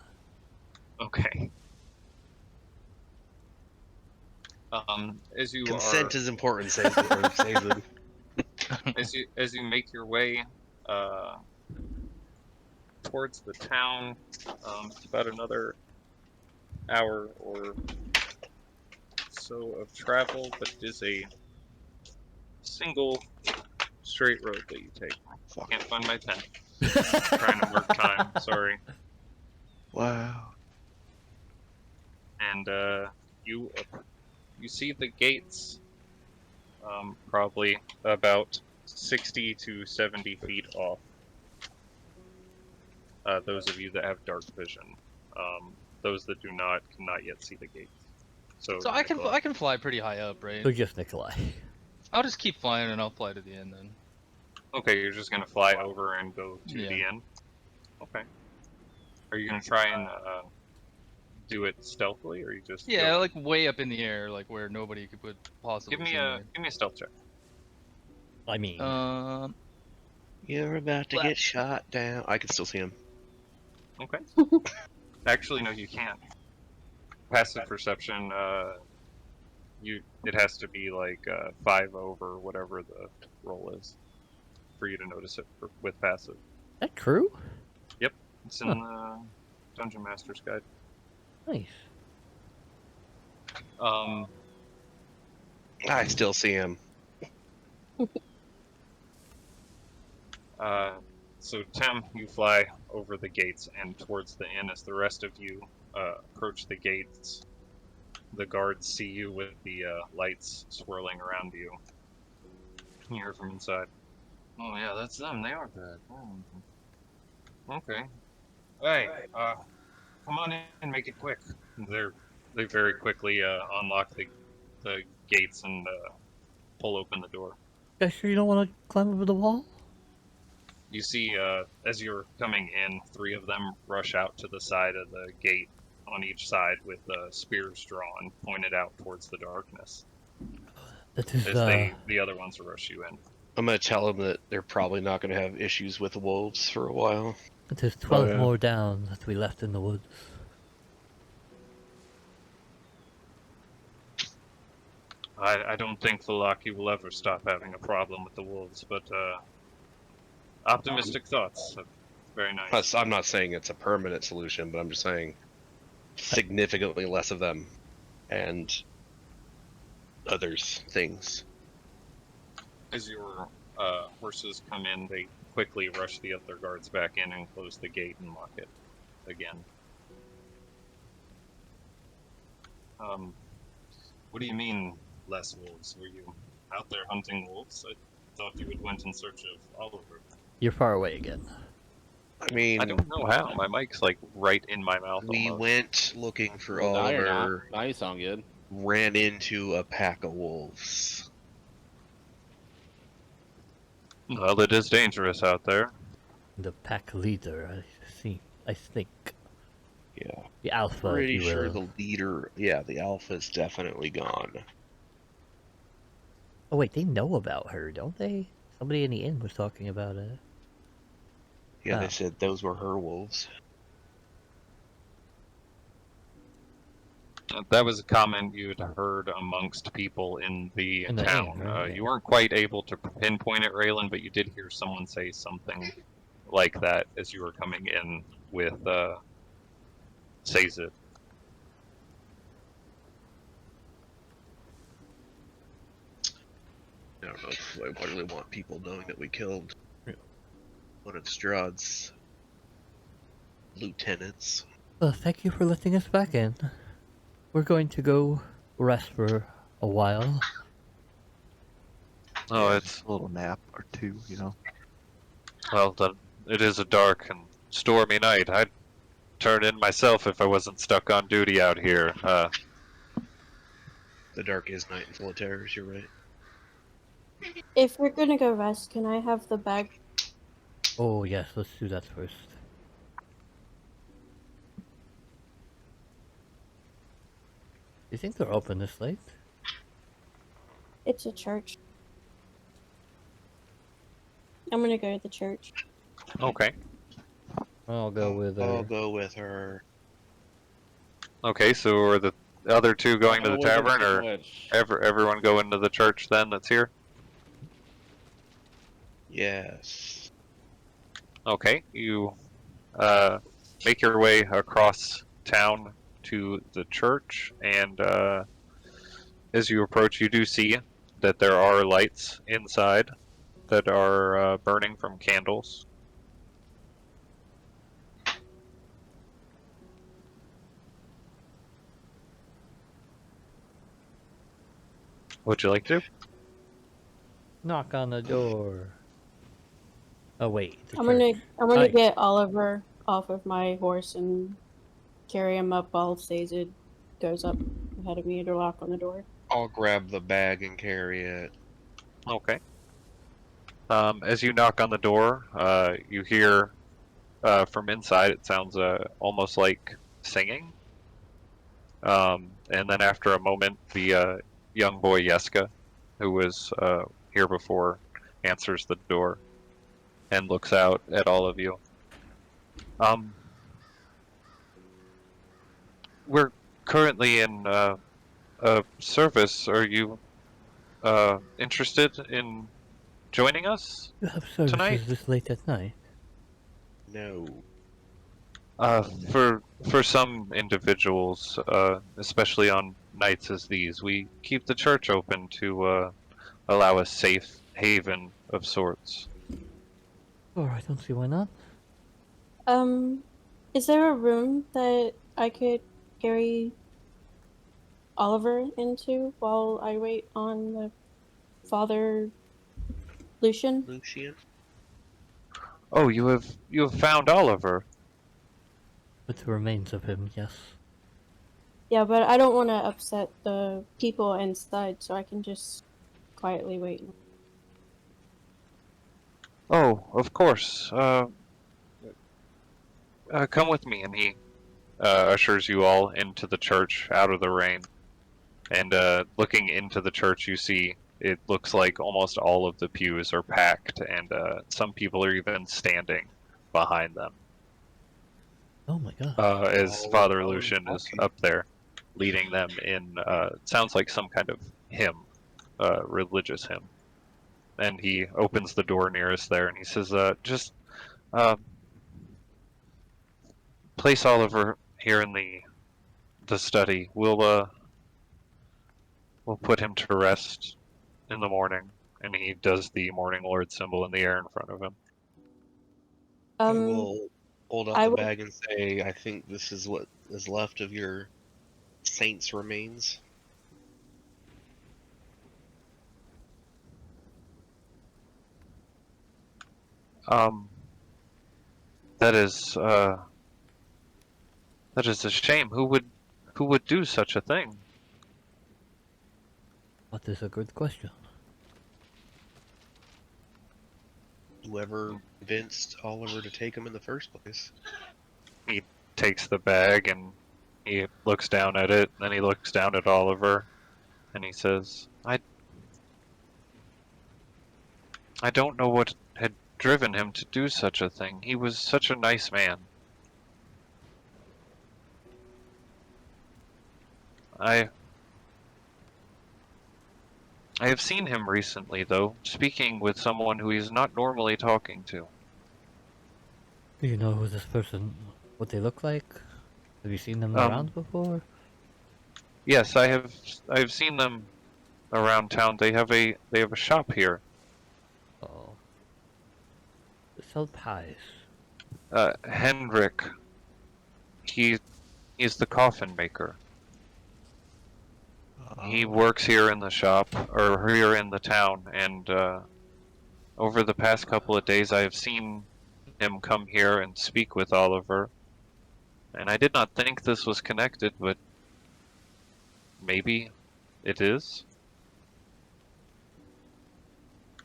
Okay. As you Consent are, is important, Sazin. as you make your way towards the town, it's about another hour or so of travel, but it is a single straight road that you take. Can't find my pen. Trying to work time. Sorry. Wow. And you see the gates, probably about 60 to 70 feet off. Those of you that have dark vision, those that do not cannot yet see the gates. So So I Nikolai. can fly pretty high up, right? So just Nikolai. I'll just keep flying and I'll fly to the end then. Okay, you're just gonna fly over and go to Yeah. the end. Okay. Are you gonna try and do it stealthily, or you just Yeah, go- like way up in the air, like where nobody could possibly Give me see a stealth check. I mean, me. You're about to get shot down. I can still see him. Okay. Actually, no, you can't. Passive perception. It has to be like 5 over whatever the roll is for you to notice it with passive. that true? It's in the Dungeon Master's Guide. Nice. I still see him. So Tim, you fly over the gates and towards the inn as the rest of you approach the gates. the guards see you with the lights swirling around you. You hear from inside. Oh yeah, that's them. They are bad. Oh. Okay. Hey, come on in and make it quick. They very quickly unlock the gates and pull open the door. You sure you don't want to climb over the wall? You see, as you're coming in, 3 of them rush out to the side of the gate on each side with spears drawn, pointed out towards the darkness. That is, As the other ones rush you in. I'm gonna tell them that they're probably not gonna have issues with the wolves for a while. that is 12 yeah. more down that we left in the woods. I don't think Falaki will ever stop having a problem with the wolves, but optimistic thoughts. Very nice. I'm not saying it's a permanent solution, but I'm just saying significantly less of them and others things. As your horses come in, they quickly rush the other guards back in and close the gate and lock it again. What do you mean, less wolves? Were you out there hunting wolves? I thought you had went in search of Oliver. You're far away again. I mean, I don't know how. My mic's like right in my mouth. we almost. went looking for Well, now you're not. Oliver, Now you sound good. ran into a pack of wolves. Well, it is dangerous out there. The pack leader, I think. Yeah, The alpha, pretty if you sure will. the leader, yeah, the alpha's definitely gone. Oh wait, they know about her, don't they? Somebody in the inn was talking about it. Yeah, Oh. they said those were her wolves. That was a comment you'd heard amongst people in the In the town. inn, right? You weren't quite able to pinpoint it, Raylan, but you did hear someone say something like that as you were coming in with Sazed. I don't know if I really want people knowing that we killed Yeah. one of Strahd's lieutenants. Well, thank you for letting us back in. We're going to go rest for a while. Oh, Yeah, it's just a little nap or two, you know. well, it is a dark and stormy night. I'd turn in myself if I wasn't stuck on duty out here. The dark is night and full of terrors, you're right. If we're gonna go rest, can I have the bag? Oh yes, let's do that first. Do you think they're open this late? It's a church. I'm gonna go to the church. Okay. I'll go with I'll go with her. Okay, so are the other 2 going to the tavern, or Which, everyone going to the church then that's here? Yes. Okay, you make your way across town to the church, and as you approach, you do see that there are lights inside that are burning from candles. Would you like to? Knock on the door. Oh wait, the I'm church. gonna Hi. get Oliver off of my horse and carry him up while Sazed goes up ahead of me to lock on the door. I'll grab the bag and carry it. Okay. As you knock on the door, you hear from inside, it sounds almost like singing. And then after a moment, the young boy Yeska, who was here before, answers the door and looks out at all of you. We're currently in a service. Are you interested in joining us? You have services Tonight? this late at night. No. For some individuals, especially on nights as these, we keep the church open to allow a safe haven of sorts. Oh, I don't see why not. Is there a room that I could carry Oliver into while I wait on the Father Lucian? Lucian? Oh, you have found Oliver. With the remains of him, yes. Yeah, but I don't want to upset the people inside, so I can just quietly wait. Oh, of course. Come with me, and he ushers you all into the church, out of the rain. And looking into the church, you see it looks like almost all of the pews are packed, and some people are even standing behind them. Oh my god. As Oh, Father oh, Lucian is okay. up there, leading them in. It sounds like some kind of hymn, religious hymn. And he opens the door nearest there, and he says, "Just place Oliver here in the study. We'll put him to rest in the morning." And he does the morning lord symbol in the air in front of him. I will hold out I the will. bag and say, I think this is what is left of your saint's remains. Um, that is a shame. Who would do such a thing? That is a good question. Whoever convinced Oliver to take him in the first place. He takes the bag and he looks down at it, and then he looks down at Oliver, and he says, I don't know what had driven him to do such a thing. He was such a nice man. I have seen him recently, though, speaking with someone who he's not normally talking to. Do you know who this person, what they look like? Have you seen them around before? Yes, I have seen them around town. They have a shop here. Oh. They sell pies. Hendrik. He's the coffin maker. He works here in the shop, or here in the town, and over the past couple of days I have seen him come here and speak with Oliver. And I did not think this was connected, but maybe it is.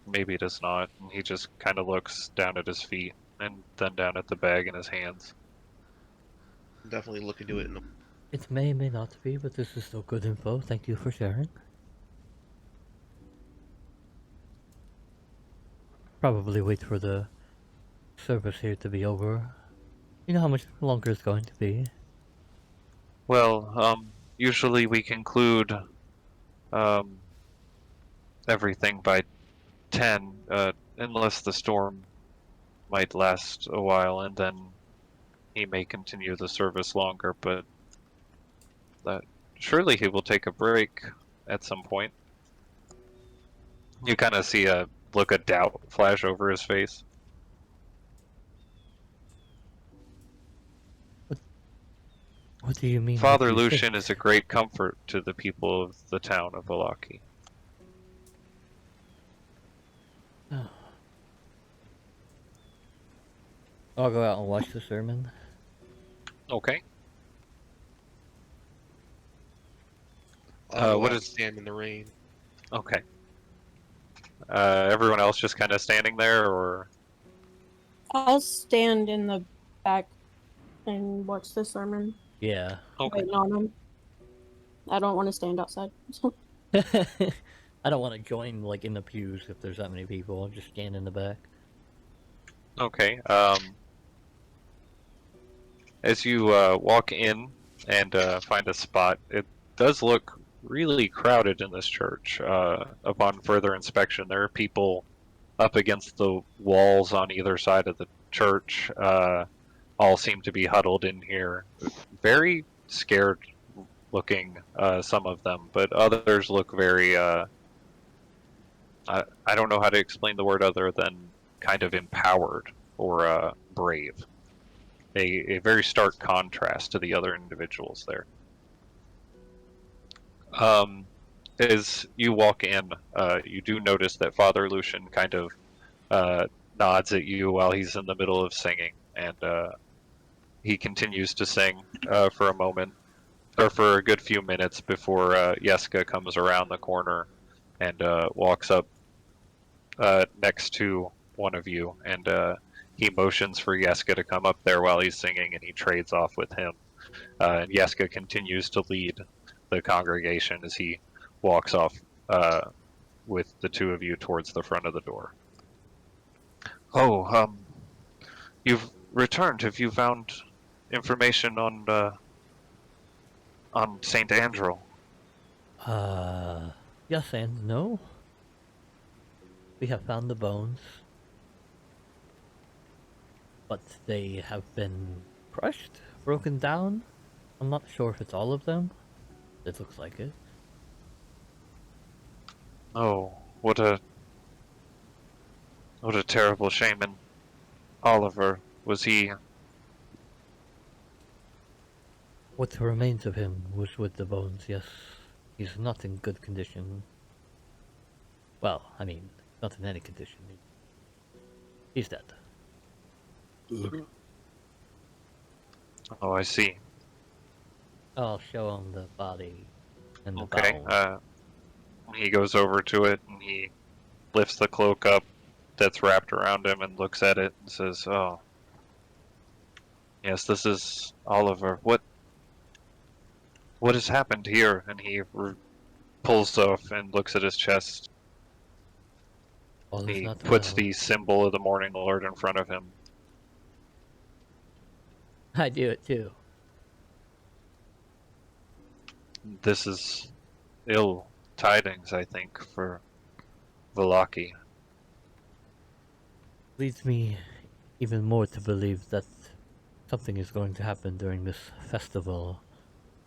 Maybe it is not. And he just kind of looks down at his feet and then down at the bag in his hands. Definitely look into it in the It may not be, but this is still good info. Thank you for sharing. Probably wait for the service here to be over. You know how much longer it's going to be? Well, usually we conclude everything by 10, unless the storm might last a while, and then he may continue the service longer, but surely he will take a break at some point. You kind of see a look of doubt flash over his face. What do you mean? Father what do you Lucian think? is a great comfort to the people of the town of Valaki. Oh. I'll go out and watch the sermon. Okay. I'll what is... stand in the rain. Okay. Everyone else just kind of standing there, or? I'll stand in the back and watch the sermon. Yeah. Okay. Waiting on him. I don't want to stand outside. I don't want to join like in the pews if there's that many people. I'll just stand in the back. Okay. As you walk in and find a spot, it does look really crowded in this church. Upon further inspection, there are people up against the walls on either side of the church. All seem to be huddled in here. Very scared looking, some of them, but others look very, I don't know how to explain the word other than kind of empowered or brave. A very stark contrast to the other individuals there. Um, as you walk in, you do notice that Father Lucian kind of nods at you while he's in the middle of singing, and he continues to sing for a moment, or for a good few minutes before Yeska comes around the corner and walks up next to one of you, and he motions for Yeska to come up there while he's singing, and he trades off with him. And Yeska continues to lead the congregation as he walks off with the two of you towards the front of the door. Oh, you've returned. Have you found information on Saint Andrew? Yes and no. We have found the bones, but they have been crushed, broken down. I'm not sure if it's all of them. It looks like it. Oh, what a terrible shame. And Oliver, was he? What remains of him was with the bones, yes. He's not in good condition. Well, I mean, not in any condition. He's dead. Oh, I see. I'll show him the body and the Okay. bowels. He goes over to it and he lifts the cloak up that's wrapped around him and looks at it and says, "Oh, yes, this is Oliver. What has happened here?" And he pulls off and looks at his chest. All is He not puts well. the symbol of the Morning Lord in front of him. I do it too. This is ill tidings, I think, for Velaki. Leads me even more to believe that something is going to happen during this festival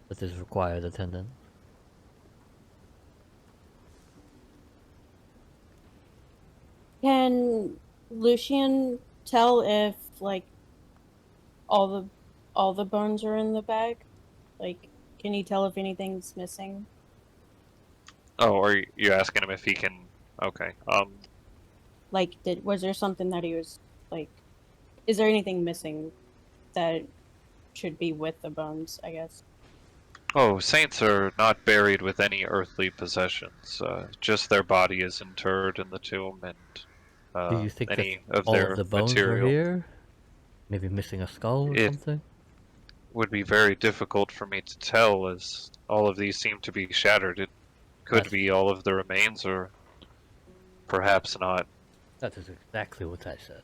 that is required attendance. Can Lucian tell if like all the bones are in the bag? Like, can you tell if anything's missing? Oh, are you asking him if he can? Okay. Like, was there something that he was like? Is there anything missing that should be with the bones? I guess. Oh, saints are not buried with any earthly possessions. Just their body is interred in the tomb, and Do you think that any of all of their the bones were material. here? Maybe missing a skull or It something? would be very difficult for me to tell, as all of these seem to be shattered. It could That's, be all of the remains, or perhaps not. that is exactly what I said.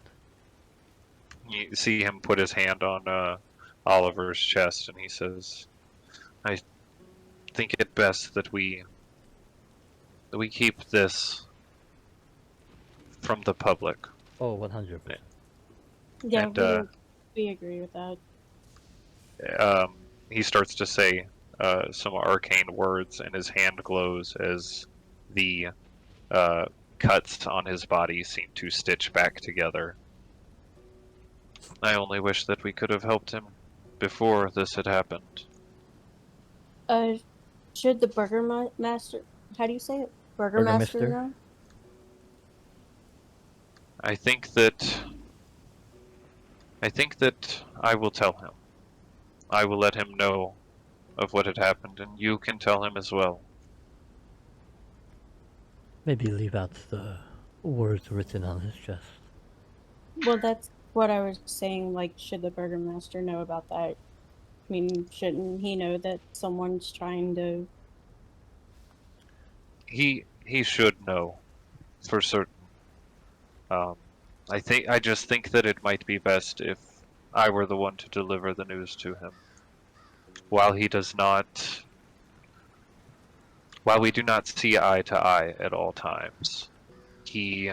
You see him put his hand on Oliver's chest, and he says, "I think it best that we keep this from the public." Oh, 100%. Yeah, And we agree with that. he starts to say some arcane words, and his hand glows as the cuts on his body seem to stitch back together. I only wish that we could have helped him before this had happened. Uh, should the Burgermaster? How do you say it? Burgermaster Burgermeister? know? I think that I will tell him. I will let him know of what had happened, and you can tell him as well. Maybe leave out the words written on his chest. Well, that's what I was saying. Like, should the Burgermaster know about that? I mean, shouldn't he know that someone's trying to? He should know for certain. I just think that it might be best if I were the one to deliver the news to him. While he does not, while we do not see eye to eye at all times, he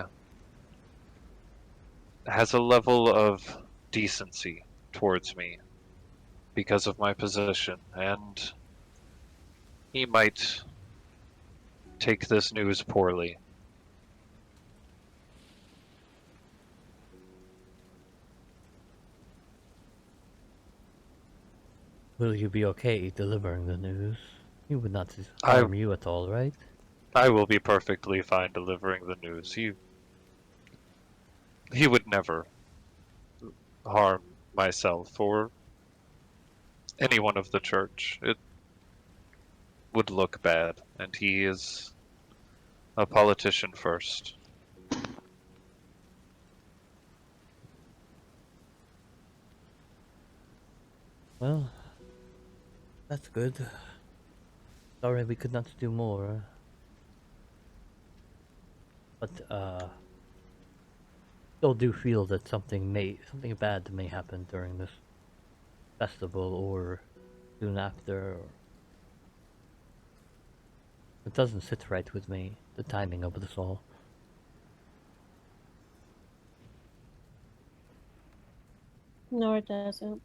has a level of decency towards me because of my position, and he might take this news poorly. Will you be okay delivering the news? He would not I- harm you at all, right? I will be perfectly fine delivering the news. He would never harm myself or anyone of the church. It would look bad, and he is a politician first. Well, that's good. Sorry we could not do more. But, still do feel that something bad may happen during this festival or soon after. It doesn't sit right with me, the timing of this all. No, it doesn't.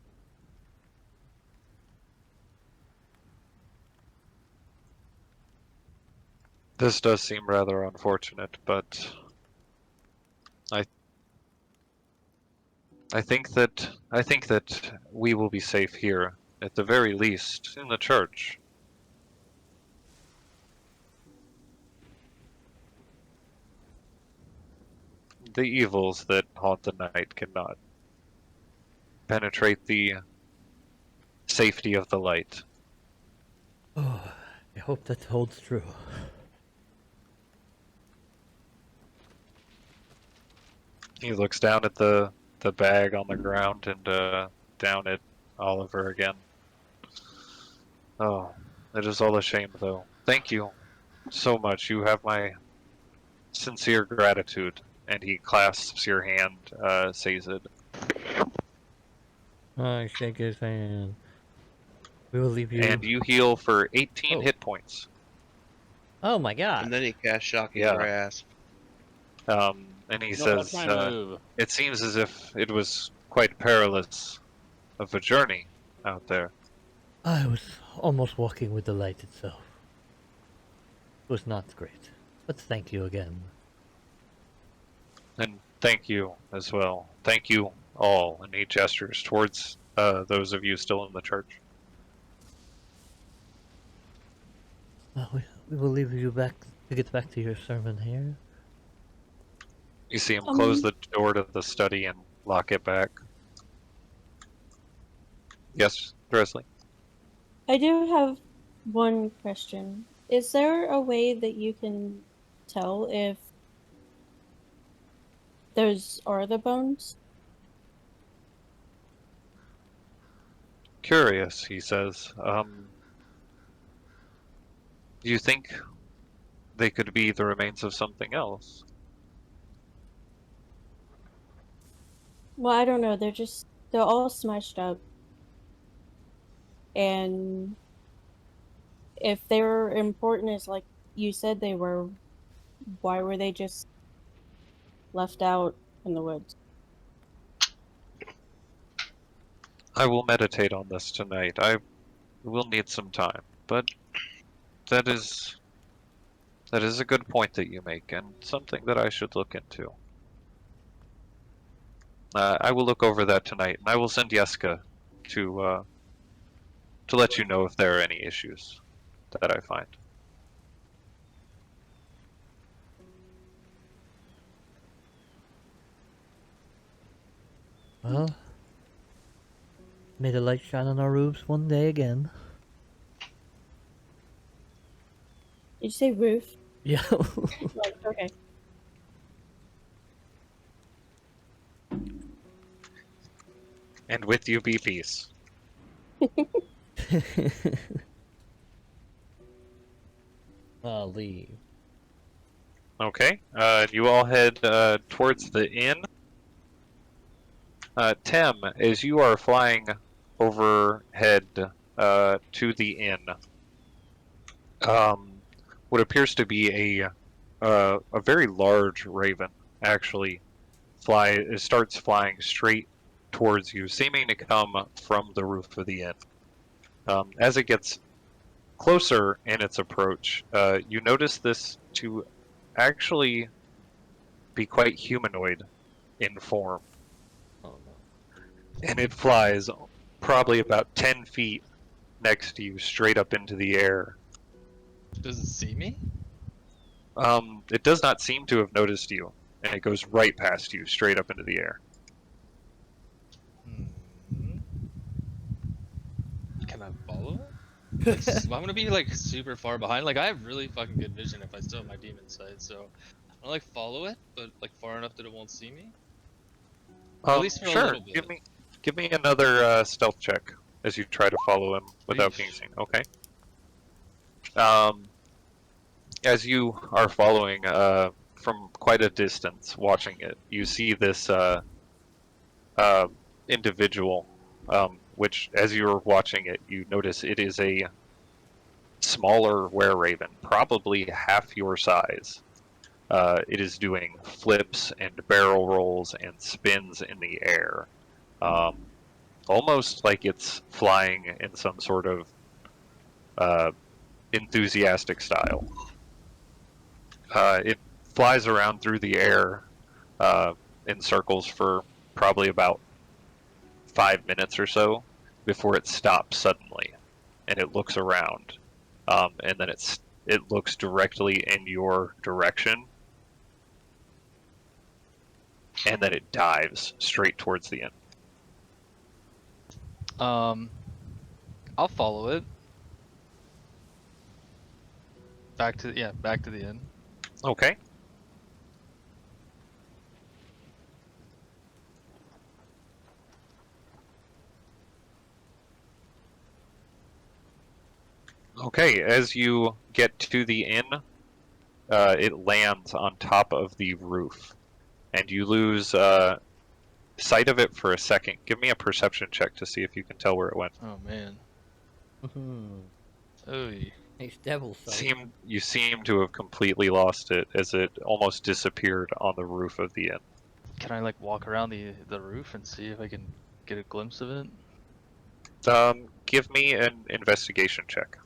This does seem rather unfortunate, but I think that we will be safe here, at the very least, in the church. The evils that haunt the night cannot penetrate the safety of the light. Oh, I hope that holds true. He looks down at the bag on the ground and down at Oliver again. Oh, it is all a shame, though. Thank you so much. You have my sincere gratitude. And he clasps your hand, Sazed. I shake his hand. We will leave you. And you heal for 18 hit points. Oh my god. And then he casts shocking Yeah. grasp. And he No, says, that's my move. it seems as if it was quite perilous of a journey out there. I was almost walking with the light itself. It was not great. But thank you again. And thank you as well. Thank you all. And he gestures towards those of you still in the church. Well, we will leave you back to get back to your sermon here. You see him close the door to the study and lock it back. Yes, Dresley? I do have one question. Is there a way that you can tell if those are the bones? Curious, he says. Do you think they could be the remains of something else? Well, I don't know. They're all smashed up. And if they were important as like you said they were, why were they just left out in the woods? I will meditate on this tonight. I will need some time, but that is a good point that you make, and something that I should look into. I will look over that tonight, and I will send Jeska to let you know if there are any issues that I find. Well, may the light shine on our roofs one day again. Did you say roof? Yeah. Like, okay. And with you be peace. I'll leave. Okay, you all head towards the inn. Tim, as you are flying overhead to the inn, what appears to be a very large raven actually starts flying straight towards you, seeming to come from the roof of the inn. As it gets closer in its approach, you notice this to actually be quite humanoid in form. Oh no. And it flies probably about 10 feet next to you, straight up into the air, Does it see me? It does not seem to have noticed you, and it goes right past you, straight up into the air. Hmm. Can I follow it? Like, I'm gonna be like super far behind. Like I have really fucking good vision if I still have my demon sight, so I'm gonna like follow it, but like far enough that it won't see me. At least for a Sure. little bit. Give me another stealth check as you try to follow him without being Yeesh. seen. Okay. As you are following from quite a distance, watching it, you see this individual, which, as you're watching it, you notice it is a smaller were-raven, probably half your size. It is doing flips and barrel rolls and spins in the air, almost like it's flying in some sort of enthusiastic style. It flies around through the air in circles for probably about 5 minutes or so before it stops suddenly, and it looks around, and then it looks directly in your direction, and then it dives straight towards the end. I'll follow it. Back to the inn. Okay. Okay, as you get to the inn, it lands on top of the roof, and you lose sight of it for a second. Give me a perception check to see if you can tell where it went. Oh man. Mhm. Oy. It's devil sight. You seem to have completely lost it as it almost disappeared on the roof of the inn. Can I like walk around the roof and see if I can get a glimpse of it? Give me an investigation check.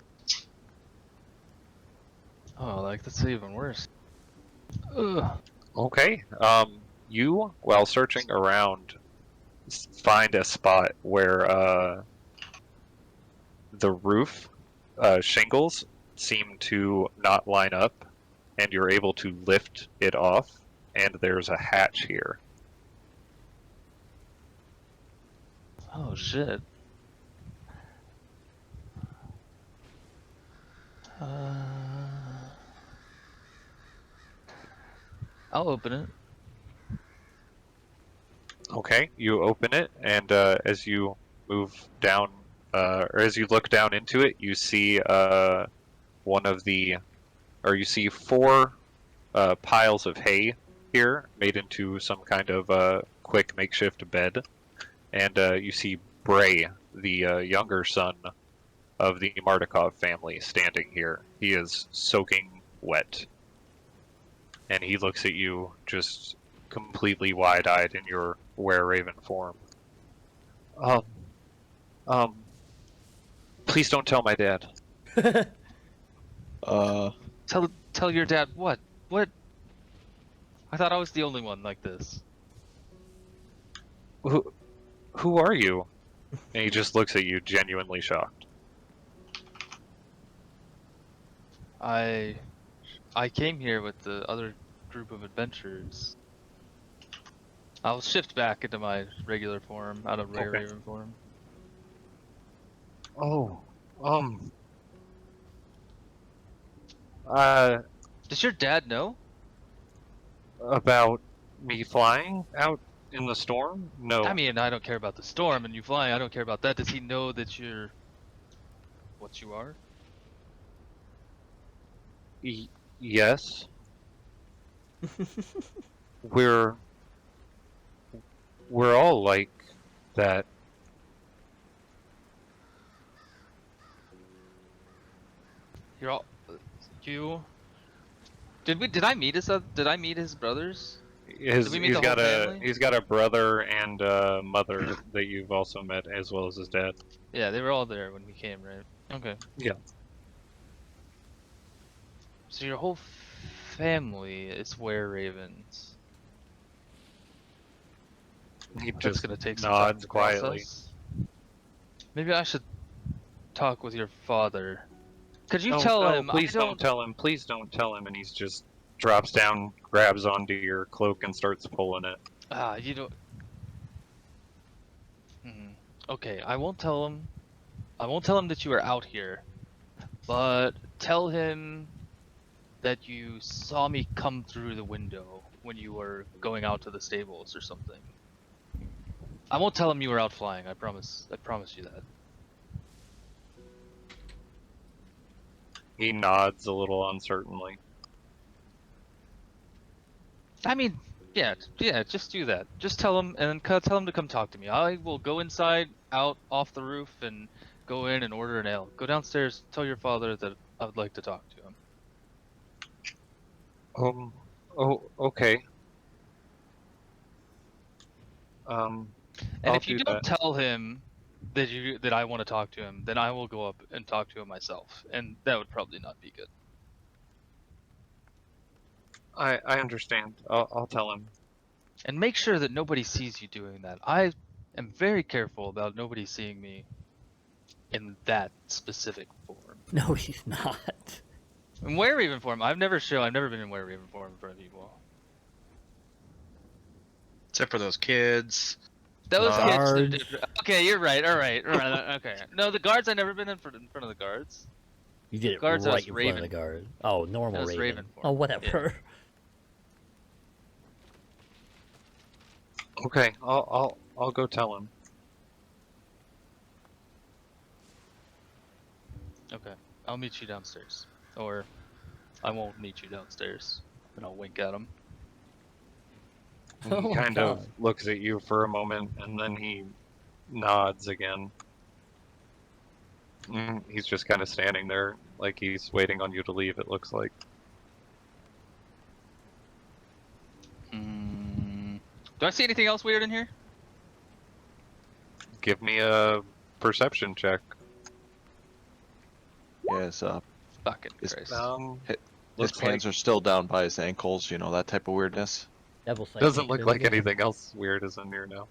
Oh, like that's even worse. Ugh. Okay. You, while searching around, find a spot where the roof shingles seem to not line up, and you're able to lift it off, and there's a hatch here. Oh shit. I'll open it. Okay, you open it, and as you move down, or as you look down into it, you see you see four piles of hay here, made into some kind of quick makeshift bed, and you see Bray, the younger son of the Mardukov family, standing here. He is soaking wet, and he looks at you just completely wide-eyed in your were-raven form. Please don't tell my dad. Tell your dad what? What? I thought I was the only one like this. Who are you? And he just looks at you, genuinely shocked. I came here with the other group of adventurers. I'll shift back into my regular form, out of Ray Okay. Raven form. Oh, Does your dad know? about me flying out in the storm? No. I mean, I don't care about the storm and you flying. I don't care about that. Does he know that you're what you are? Yes. We're all like that. You're all you. Did I meet his brothers? Did we meet the whole family? He's got a brother and a mother that you've also met, as well as his dad. Yeah, they were all there when we came, right? Okay. Yeah. So your whole family is were ravens. He That's just gonna take some time nods to quietly. process. Maybe I should talk with your father. Could you No, tell no, him? please I don't tell him. Please don't tell him. And he's just drops down, grabs onto your cloak, and starts pulling it. You don't. Okay, I won't tell him. I won't tell him that you are out here, but tell him that you saw me come through the window when you were going out to the stables or something. I won't tell him you were out flying. I promise. I promise you that. He nods a little uncertainly. I mean, yeah, just do that. Just tell him, and then tell him to come talk to me. I will go inside, out, off the roof, and go in and order an ale. Go downstairs, tell your father that I would like to talk to him. Oh, okay. And I'll if you do don't that. tell him that I want to talk to him, then I will go up and talk to him myself, and that would probably not be good. I understand. I'll tell him. And make sure that nobody sees you doing that. I am very careful about nobody seeing me in that specific form. No, he's not. In Were-Raven form, I've never been in Were-Raven form in front of people. Except for those kids. Those kids are Guards. different. Okay, you're right. All right. Okay. No, the guards. I've never been in front of the guards. You did it Guards, I right was in front of the Raven. guard. Oh, normal I was Raven. Raven form. Oh, whatever. Okay, I'll go tell him. Okay. I'll meet you downstairs, or I won't meet you downstairs, and I'll wink at him. He Oh my kind of God. looks at you for a moment, and then he nods again. He's just kind of standing there, like he's waiting on you to leave, it looks like. Do I see anything else weird in here? Give me a perception check. Yes, Fucking Is- Christ. his Looks pants like, are still down by his ankles, you know, that type of weirdness. Devil sight doesn't ain't look been like again. anything else weird is in here now.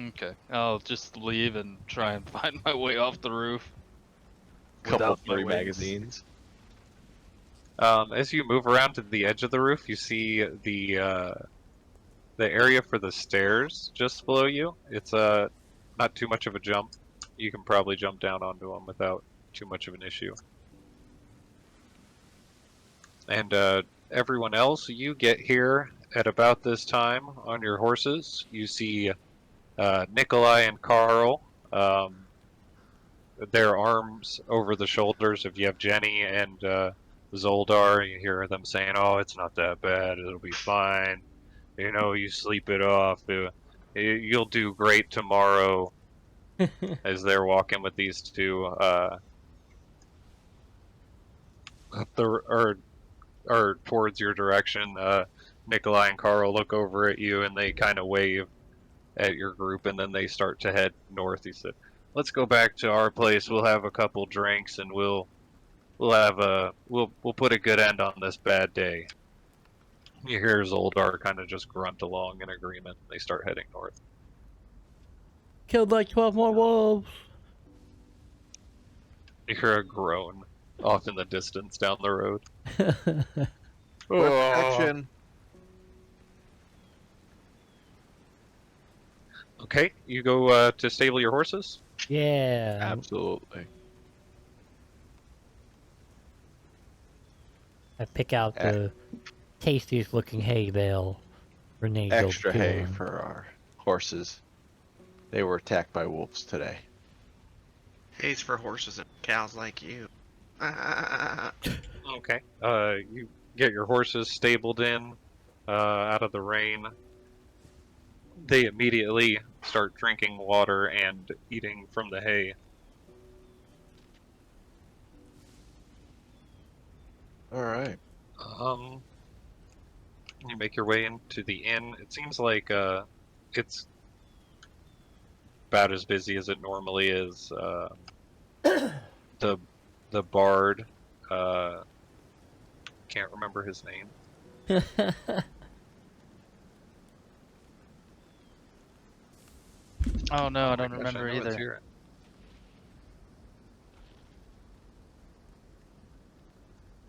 Okay. I'll just leave and try and find my way off the roof. Couple without my free wings. magazines. As you move around to the edge of the roof, you see the area for the stairs just below you. It's not too much of a jump. You can probably jump down onto them without too much of an issue. And everyone else, you get here at about this time on your horses. You see Nikolai and Carl. Their arms over the shoulders of Yevgeny and Zoldar. You hear them saying, "Oh, it's not that bad. It'll be fine. You know, you sleep it off. You'll do great tomorrow." As they're walking with these two, or towards your direction, Nikolai and Carl look over at you and they kind of wave at your group, and then they start to head north. He said, "Let's go back to our place. We'll have a couple drinks, and we'll put a good end on this bad day." You hear Zoldar kind of just grunt along in agreement. They start heading north. Killed like 12 more wolves. You hear a groan off in the distance down the road. Action. Okay, you go to stable your horses. Yeah. Absolutely. I pick out the tastiest looking hay bale for Nagel. Extra hay for our horses. They were attacked by wolves today. Hay's for horses and cows like you. Okay. You get your horses stabled in, out of the rain. They immediately start drinking water and eating from the hay. All right. You make your way into the inn. It seems like it's about as busy as it normally is. The bard, can't remember his name. Oh no, I don't Gosh, remember know it's either. here.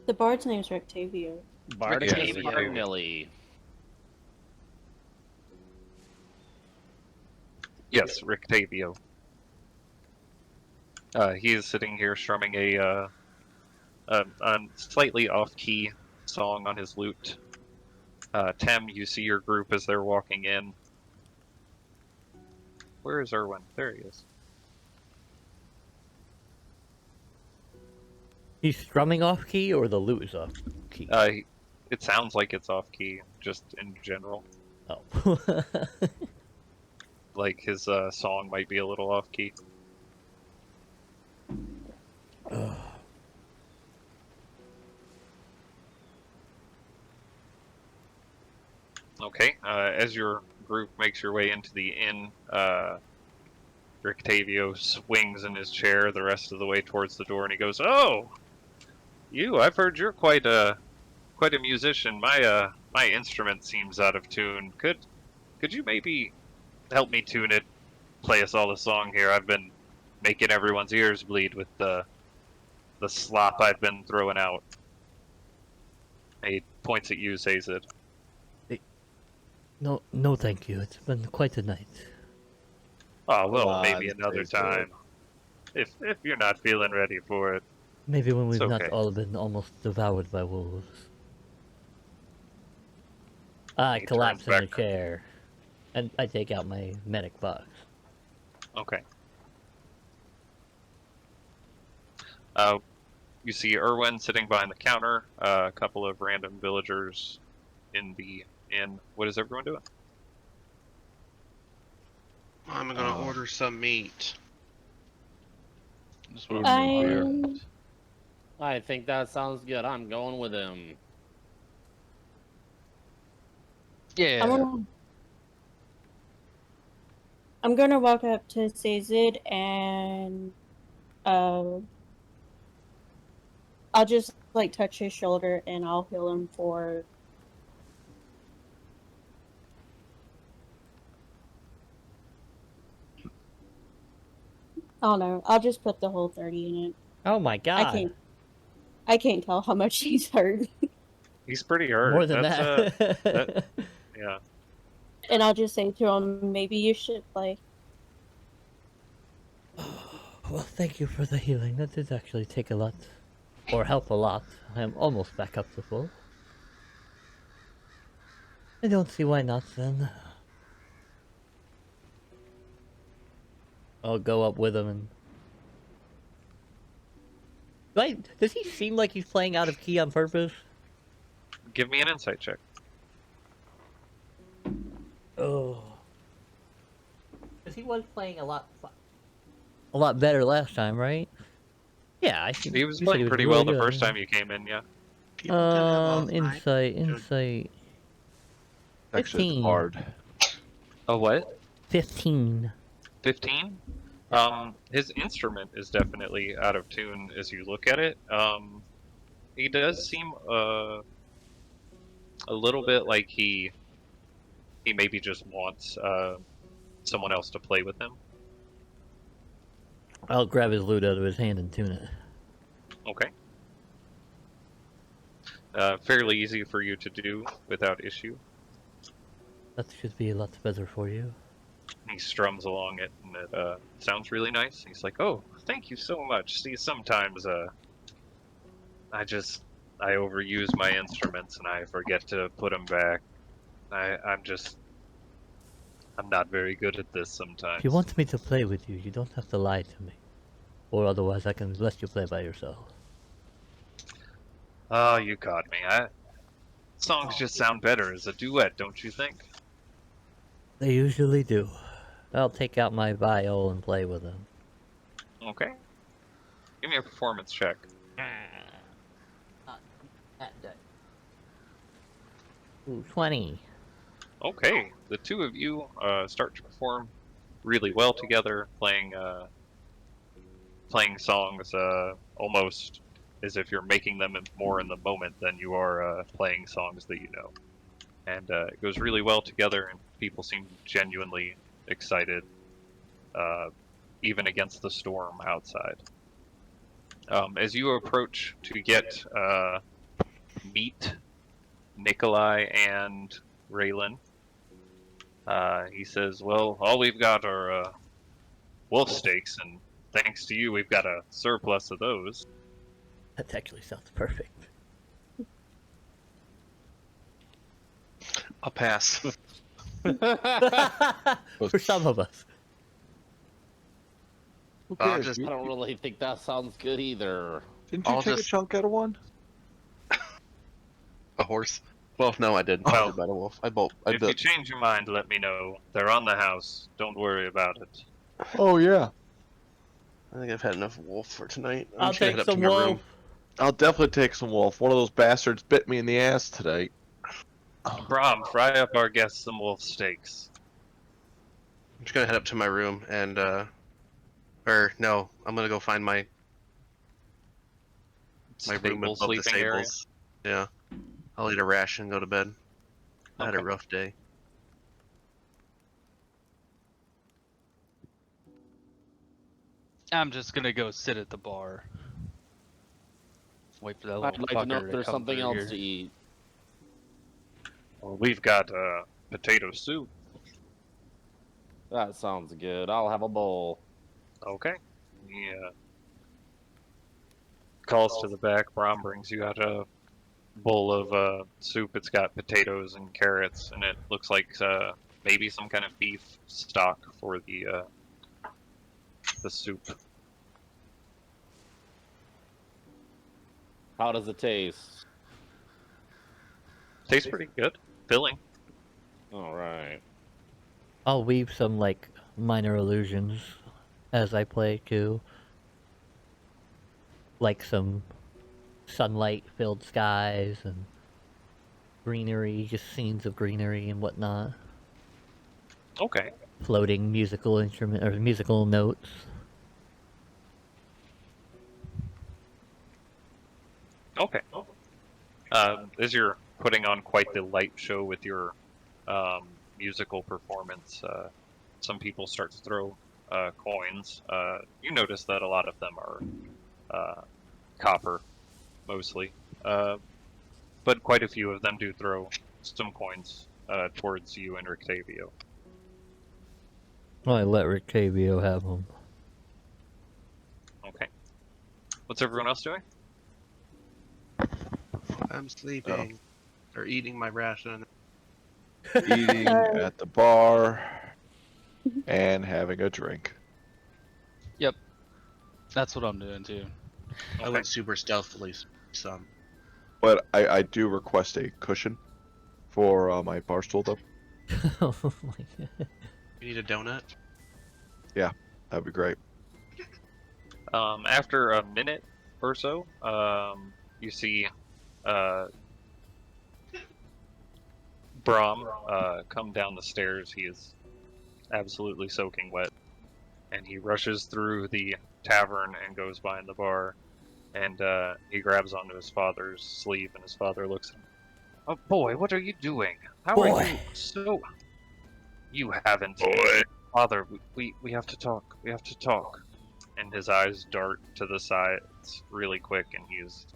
The bard's name's Rectavio. Bardicus Rictavio. Cardinelli. Yes, Rictavio. He is sitting here strumming a slightly off-key song on his lute. Tem, you see your group as they're walking in. Where is Erwin? There he is. He's strumming off key, or the lute is off key? It sounds like it's off-key, just in general. Oh. Like his song might be a little off-key. Okay, as your group makes your way into the inn, Rictavio swings in his chair the rest of the way towards the door, and he goes, "Oh, I've heard you're quite a musician. My instrument seems out of tune. Could you maybe help me tune it? Play us all a song here. I've been making everyone's ears bleed with the slop I've been throwing out." He points at you, says it. No, thank you. It's been quite a night. Oh, well, Come on, maybe another Jason. time. If you're not feeling ready for it. Maybe when we've It's not okay. all been almost devoured by wolves. I He collapse in turns the back. chair, and I take out my medic box. Okay. You see Erwin sitting behind the counter, a couple of random villagers in the inn. What is everyone doing? I'm gonna order some meat. That's what I'm doing here. I think that sounds good. I'm going with him. Yeah. I'm gonna walk up to Sazid and I'll just like touch his shoulder and I'll heal him for I don't know. I'll just put the whole 30 in it. Oh my god! I can't tell how much he's hurt. He's pretty hurt. More than That's, that. yeah. And I'll just say to him, maybe you should play. Well, thank you for the healing. That did actually take a lot, or help a lot. I am almost back up to full. I don't see why not then. I'll go up with him and... Does he seem like he's playing out of key on purpose? Give me an insight check. Oh. Because he was playing a lot better last time, right? Yeah, I think He was you said playing pretty really well the good. first time you came in, yeah. People can have off night. Insight. Actually, 15. it's hard. Oh, what? 15. 15? His instrument is definitely out of tune as you look at it. He does seem a little bit like he maybe just wants someone else to play with him. I'll grab his lute out of his hand and tune it. Okay. Fairly easy for you to do without issue. That should be a lot better for you. He strums along it, and it sounds really nice. He's like, "Oh, thank you so much. See, sometimes I overuse my instruments and I forget to put them back. I'm not very good at this sometimes." If you want me to play with you, you don't have to lie to me. Or otherwise I can let you play by yourself. Oh, you got me. Songs just sound better as a duet, don't you think? They usually do. I'll take out my viol and play with them. Okay. Give me a performance check. Ooh, 20. Okay, the two of you start to perform really well together, playing songs almost as if you're making them more in the moment than you are playing songs that you know. And it goes really well together, and people seem genuinely excited, even against the storm outside. As you approach to get meet Nikolai and Raylan. He says, well, all we've got are wolf steaks, and thanks to you, we've got a surplus of those. That actually sounds perfect. I'll pass. For some of us. Who I'll cares? just- I don't really think that sounds good either. Didn't you I'll take a just- chunk out of one? A horse? Well, no, I didn't. Well, I did a wolf. I If you change your mind, let me know. They're on the house. Don't worry about it. Oh yeah. I think I've had enough wolf for tonight. I'm I'll just gonna take head up to some my room. wolf. I'll definitely take some wolf. One of those bastards bit me in the ass today. Brom, fry up our guests some wolf steaks. I'm just gonna head up to my room and or no, I'm gonna go find my room Stable above the sleeping area. stables. Yeah. I'll eat a ration and go to bed. I had a Okay. rough day. I'm just gonna go sit at the bar. Wait for that little I'd like to know fucker if there's come something through else here. to eat. Well, we've got potato soup. That sounds good. I'll have a bowl. Okay. Yeah. Calls to the back. Brom brings you out a bowl of soup. It's got potatoes and carrots, and it looks like maybe some kind of beef stock for the soup. How does it taste? Tastes pretty good. Filling. All right. I'll weave some like minor illusions as I play too. Like some sunlight filled skies and greenery, just scenes of greenery and whatnot. Okay. Floating musical instrument or musical notes. Okay. As you're putting on quite the light show with your musical performance, some people start to throw coins. You notice that a lot of them are copper, mostly, but quite a few of them do throw some coins towards you and Rictavio. Well, I let Rictavio have them. Okay. What's everyone else doing? I'm sleeping. Or eating my ration. Eating at the bar and having a drink. That's what I'm doing too. I went super stealthily some. But I do request a cushion for my bar stool though. Oh my God. You need a donut? That'd be great. After a minute or so, you see Brom come down the stairs. He is absolutely soaking wet, and he rushes through the tavern and goes behind the bar, and he grabs onto his father's sleeve, and his father looks at him. Oh boy, what are you doing? How are you so... You haven't... Boy. Father, we have to talk. We have to talk. And his eyes dart to the sides really quick, and he's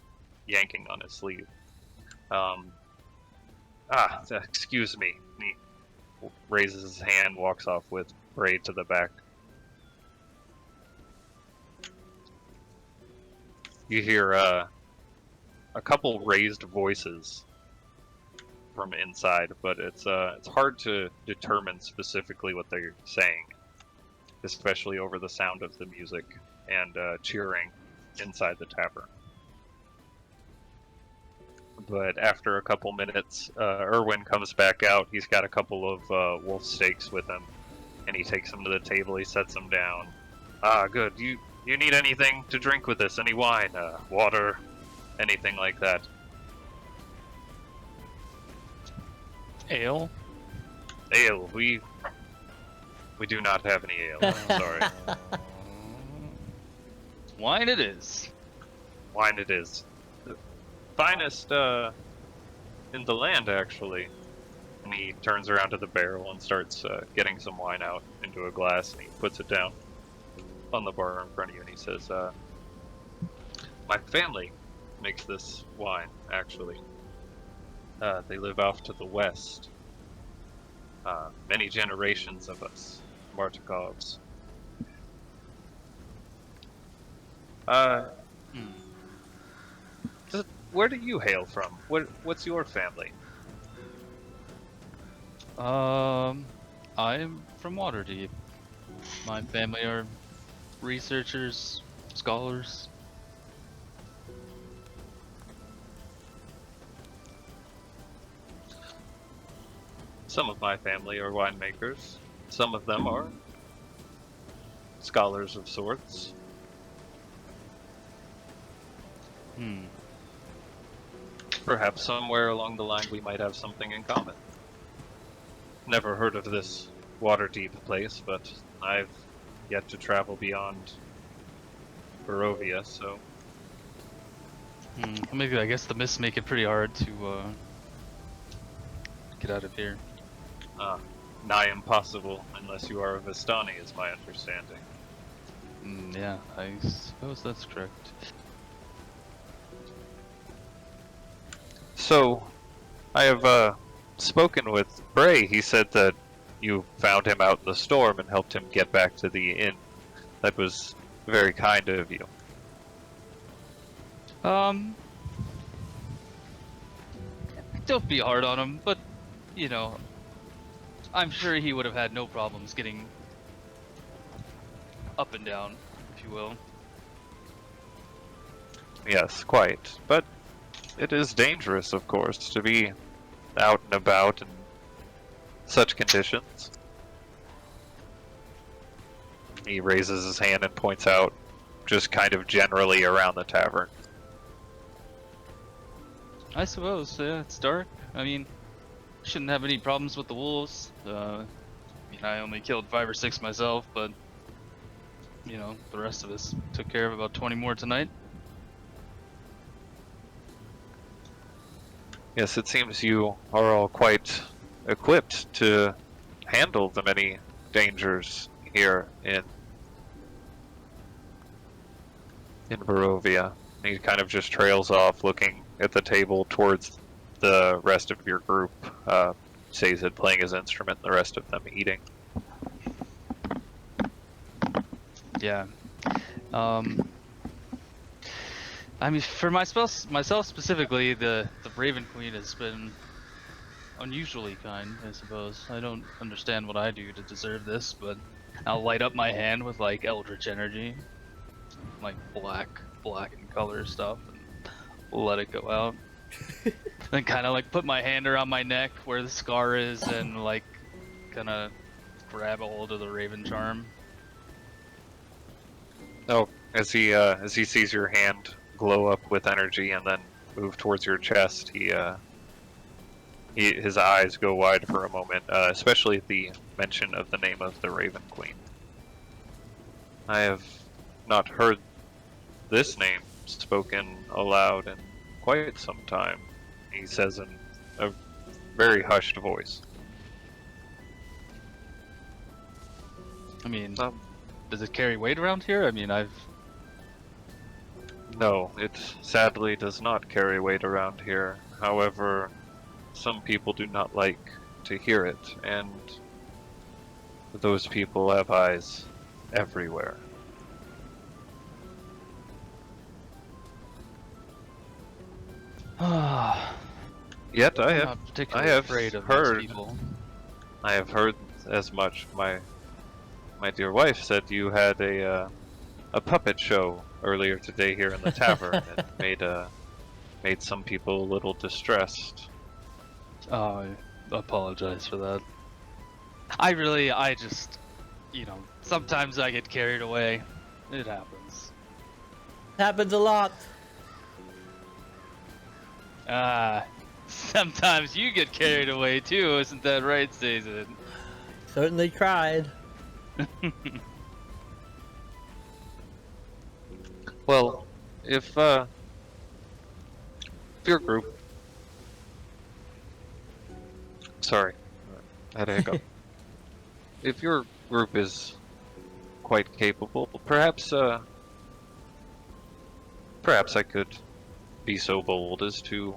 yanking on his sleeve. Excuse me. He raises his hand, walks off with Braid to the back. You hear a couple raised voices from inside, but it's hard to determine specifically what they're saying, especially over the sound of the music and cheering inside the tavern. But after a couple minutes, Erwin comes back out. He's got a couple of wolf steaks with him, and he takes them to the table. He sets them down. Ah, good. You need anything to drink with this? Any wine, water, anything like that? Ale? Ale. We do not have any ale. I'm sorry. Wine it is. Wine it is. The finest in the land, actually. And he turns around to the barrel and starts getting some wine out into a glass, and he puts it down on the bar in front of you, and he says, my family makes this wine, actually. They live off to the west. Many generations of us, Martikovs. Hmm. Where do you hail from? What's your family? I'm from Waterdeep. My family are researchers, scholars. Some of my family are winemakers. Some of them are scholars of sorts. Hmm. Perhaps somewhere along the line we might have something in common. Never heard of this Waterdeep place, but I've yet to travel beyond Barovia, so Maybe I guess the mists make it pretty hard to get out of here. nigh impossible unless you are a Vistani, is my understanding. Yeah, I suppose that's correct. So, I have spoken with Bray. He said that you found him out in the storm and helped him get back to the inn. That was very kind of you. Don't be hard on him, but you know, I'm sure he would have had no problems getting up and down, if you will. Yes, quite. But it is dangerous, of course, to be out and about in such conditions. He raises his hand and points out just kind of generally around the tavern. I suppose, yeah, it's dark. I mean, shouldn't have any problems with the wolves. I only killed 5 or 6 myself, but you know, the rest of us took care of about 20 more tonight. Yes, it seems you are all quite equipped to handle the many dangers here in Barovia. He kind of just trails off, looking at the table towards the rest of your group. Sazed playing his instrument, and the rest of them eating. Yeah. I mean, for myself specifically, the Raven Queen has been unusually kind, I suppose. I don't understand what I do to deserve this, but I'll light up my hand with like eldritch energy, like black in color stuff, and let it go out. Then kind of like put my hand around my neck where the scar is, and like kind of grab a hold of the Raven charm. Oh, as he sees your hand glow up with energy and then move towards your chest, his eyes go wide for a moment, especially at the mention of the name of the Raven Queen. I have not heard this name spoken aloud in quite some time, he says in a very hushed voice. I mean, does it carry weight around here? I mean, No, it sadly does not carry weight around here. However, some people do not like to hear it, and those people have eyes everywhere. Yet I I'm have not particularly I have afraid of heard- those people. I have heard as much. My dear wife said you had a puppet show earlier today here in the tavern and made some people a little distressed. Oh, I apologize for that. I just, sometimes I get carried away. It happens. Happens a lot. Sometimes you get carried away too, isn't that right, Sazed? Certainly tried. Well, if your group, sorry, I had a hiccup. If your group is quite capable, perhaps I could be so bold as to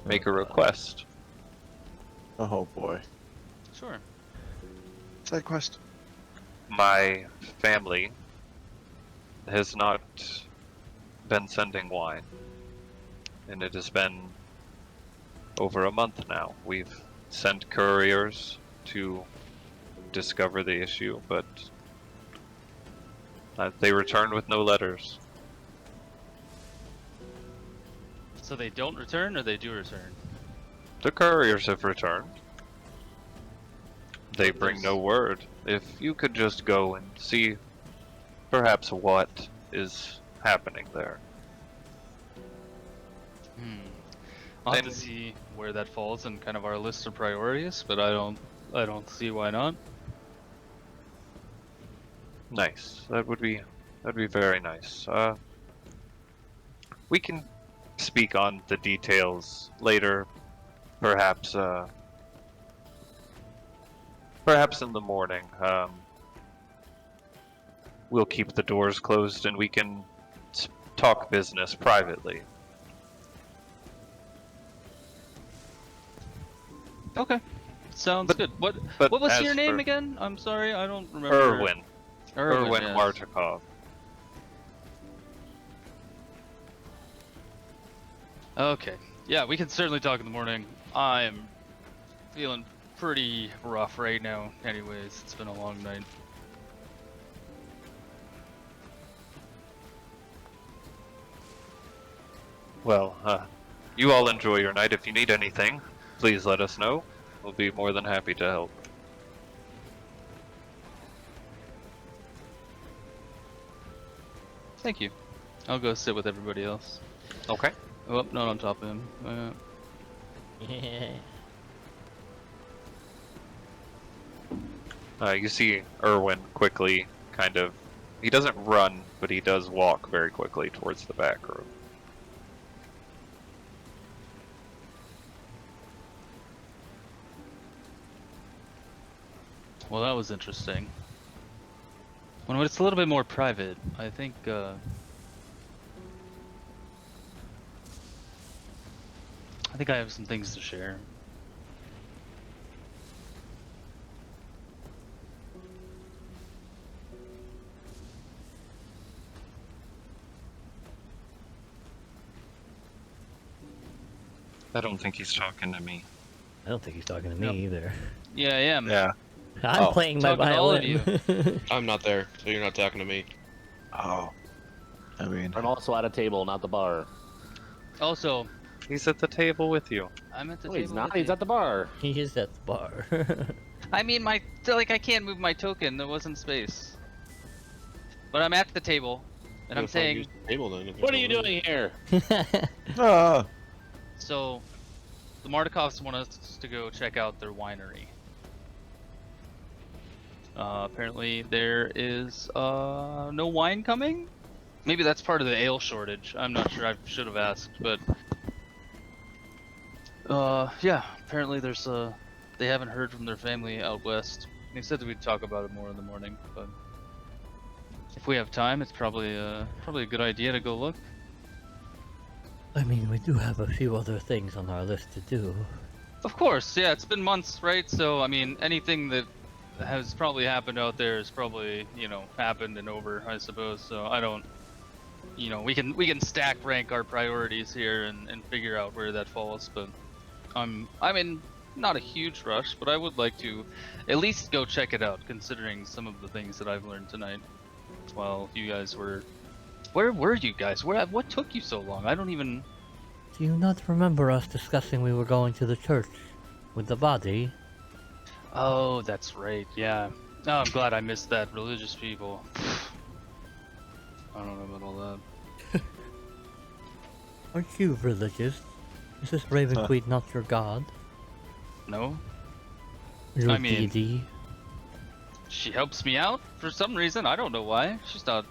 make a request. Oh boy. Sure. Side quest. My family has not been sending wine, and it has been over a month now. We've sent couriers to discover the issue, but they returned with no letters. So they don't return, or they do return? The couriers have returned. They But bring there's- no word. If you could just go and see perhaps what is happening there. I'll have to And- see where that falls in kind of our list of priorities, but I don't see why not. Nice. That'd be very nice. We can speak on the details later, perhaps perhaps in the morning. We'll keep the doors closed and we can talk business privately. Okay. Sounds But- good. What But was as your name for again? I'm sorry, I don't remember. Erwin. Erwin yes. Martikov. Okay. Yeah, we can certainly talk in the morning. I'm feeling pretty rough right now. Anyways, it's been a long night. Well, you all enjoy your night. If you need anything, please let us know. We'll be more than happy to help. Thank you. I'll go sit with everybody else. Okay. Oh, not on top of him. You see Erwin quickly he doesn't run, but he does walk very quickly towards the back room. Well, that was interesting. When it's a little bit more private, I think, I have some things to share. I don't think he's talking to me. I don't think he's talking to me Nope. either. Yeah, I am. Yeah, I'm Oh, playing my talking to all of violin. I'm not there, so you're not talking to me. Oh. I mean, I'm also at a table, not the bar. Also, He's at the table with you. I'm at the No, table. he's not. with He's you. at the bar. He is at the bar. I mean, I can't move my token. There wasn't space. But I'm at the table, and I'm Gotta find saying, you a table then. if What are there's you no room. doing here? ah, so, the Martikovs want us to go check out their winery. Apparently there is no wine coming? Maybe that's part of the ale shortage. I'm not sure. I should have asked, but yeah, apparently there's they haven't heard from their family out west. They said that we'd talk about it more in the morning, but if we have time, it's probably a good idea to go look. I mean, we do have a few other things on our list to do. Of course, yeah, it's been months, right? So I mean, anything that has probably happened out there is probably, happened and over, I suppose. So I don't, we can stack rank our priorities here and figure out where that falls. But I'm in not a huge rush, but I would like to at least go check it out, considering some of the things that I've learned tonight. While you guys were, where were you guys? What took you so long? I don't even. Do you not remember us discussing we were going to the church with the body? Oh, that's right. Yeah. Oh, I'm glad I missed that. Religious people. I don't know about all that. Aren't you religious? Is this Raven Queen not your god? No, Your I mean- deity? she helps me out for some reason. I don't know why. She's not.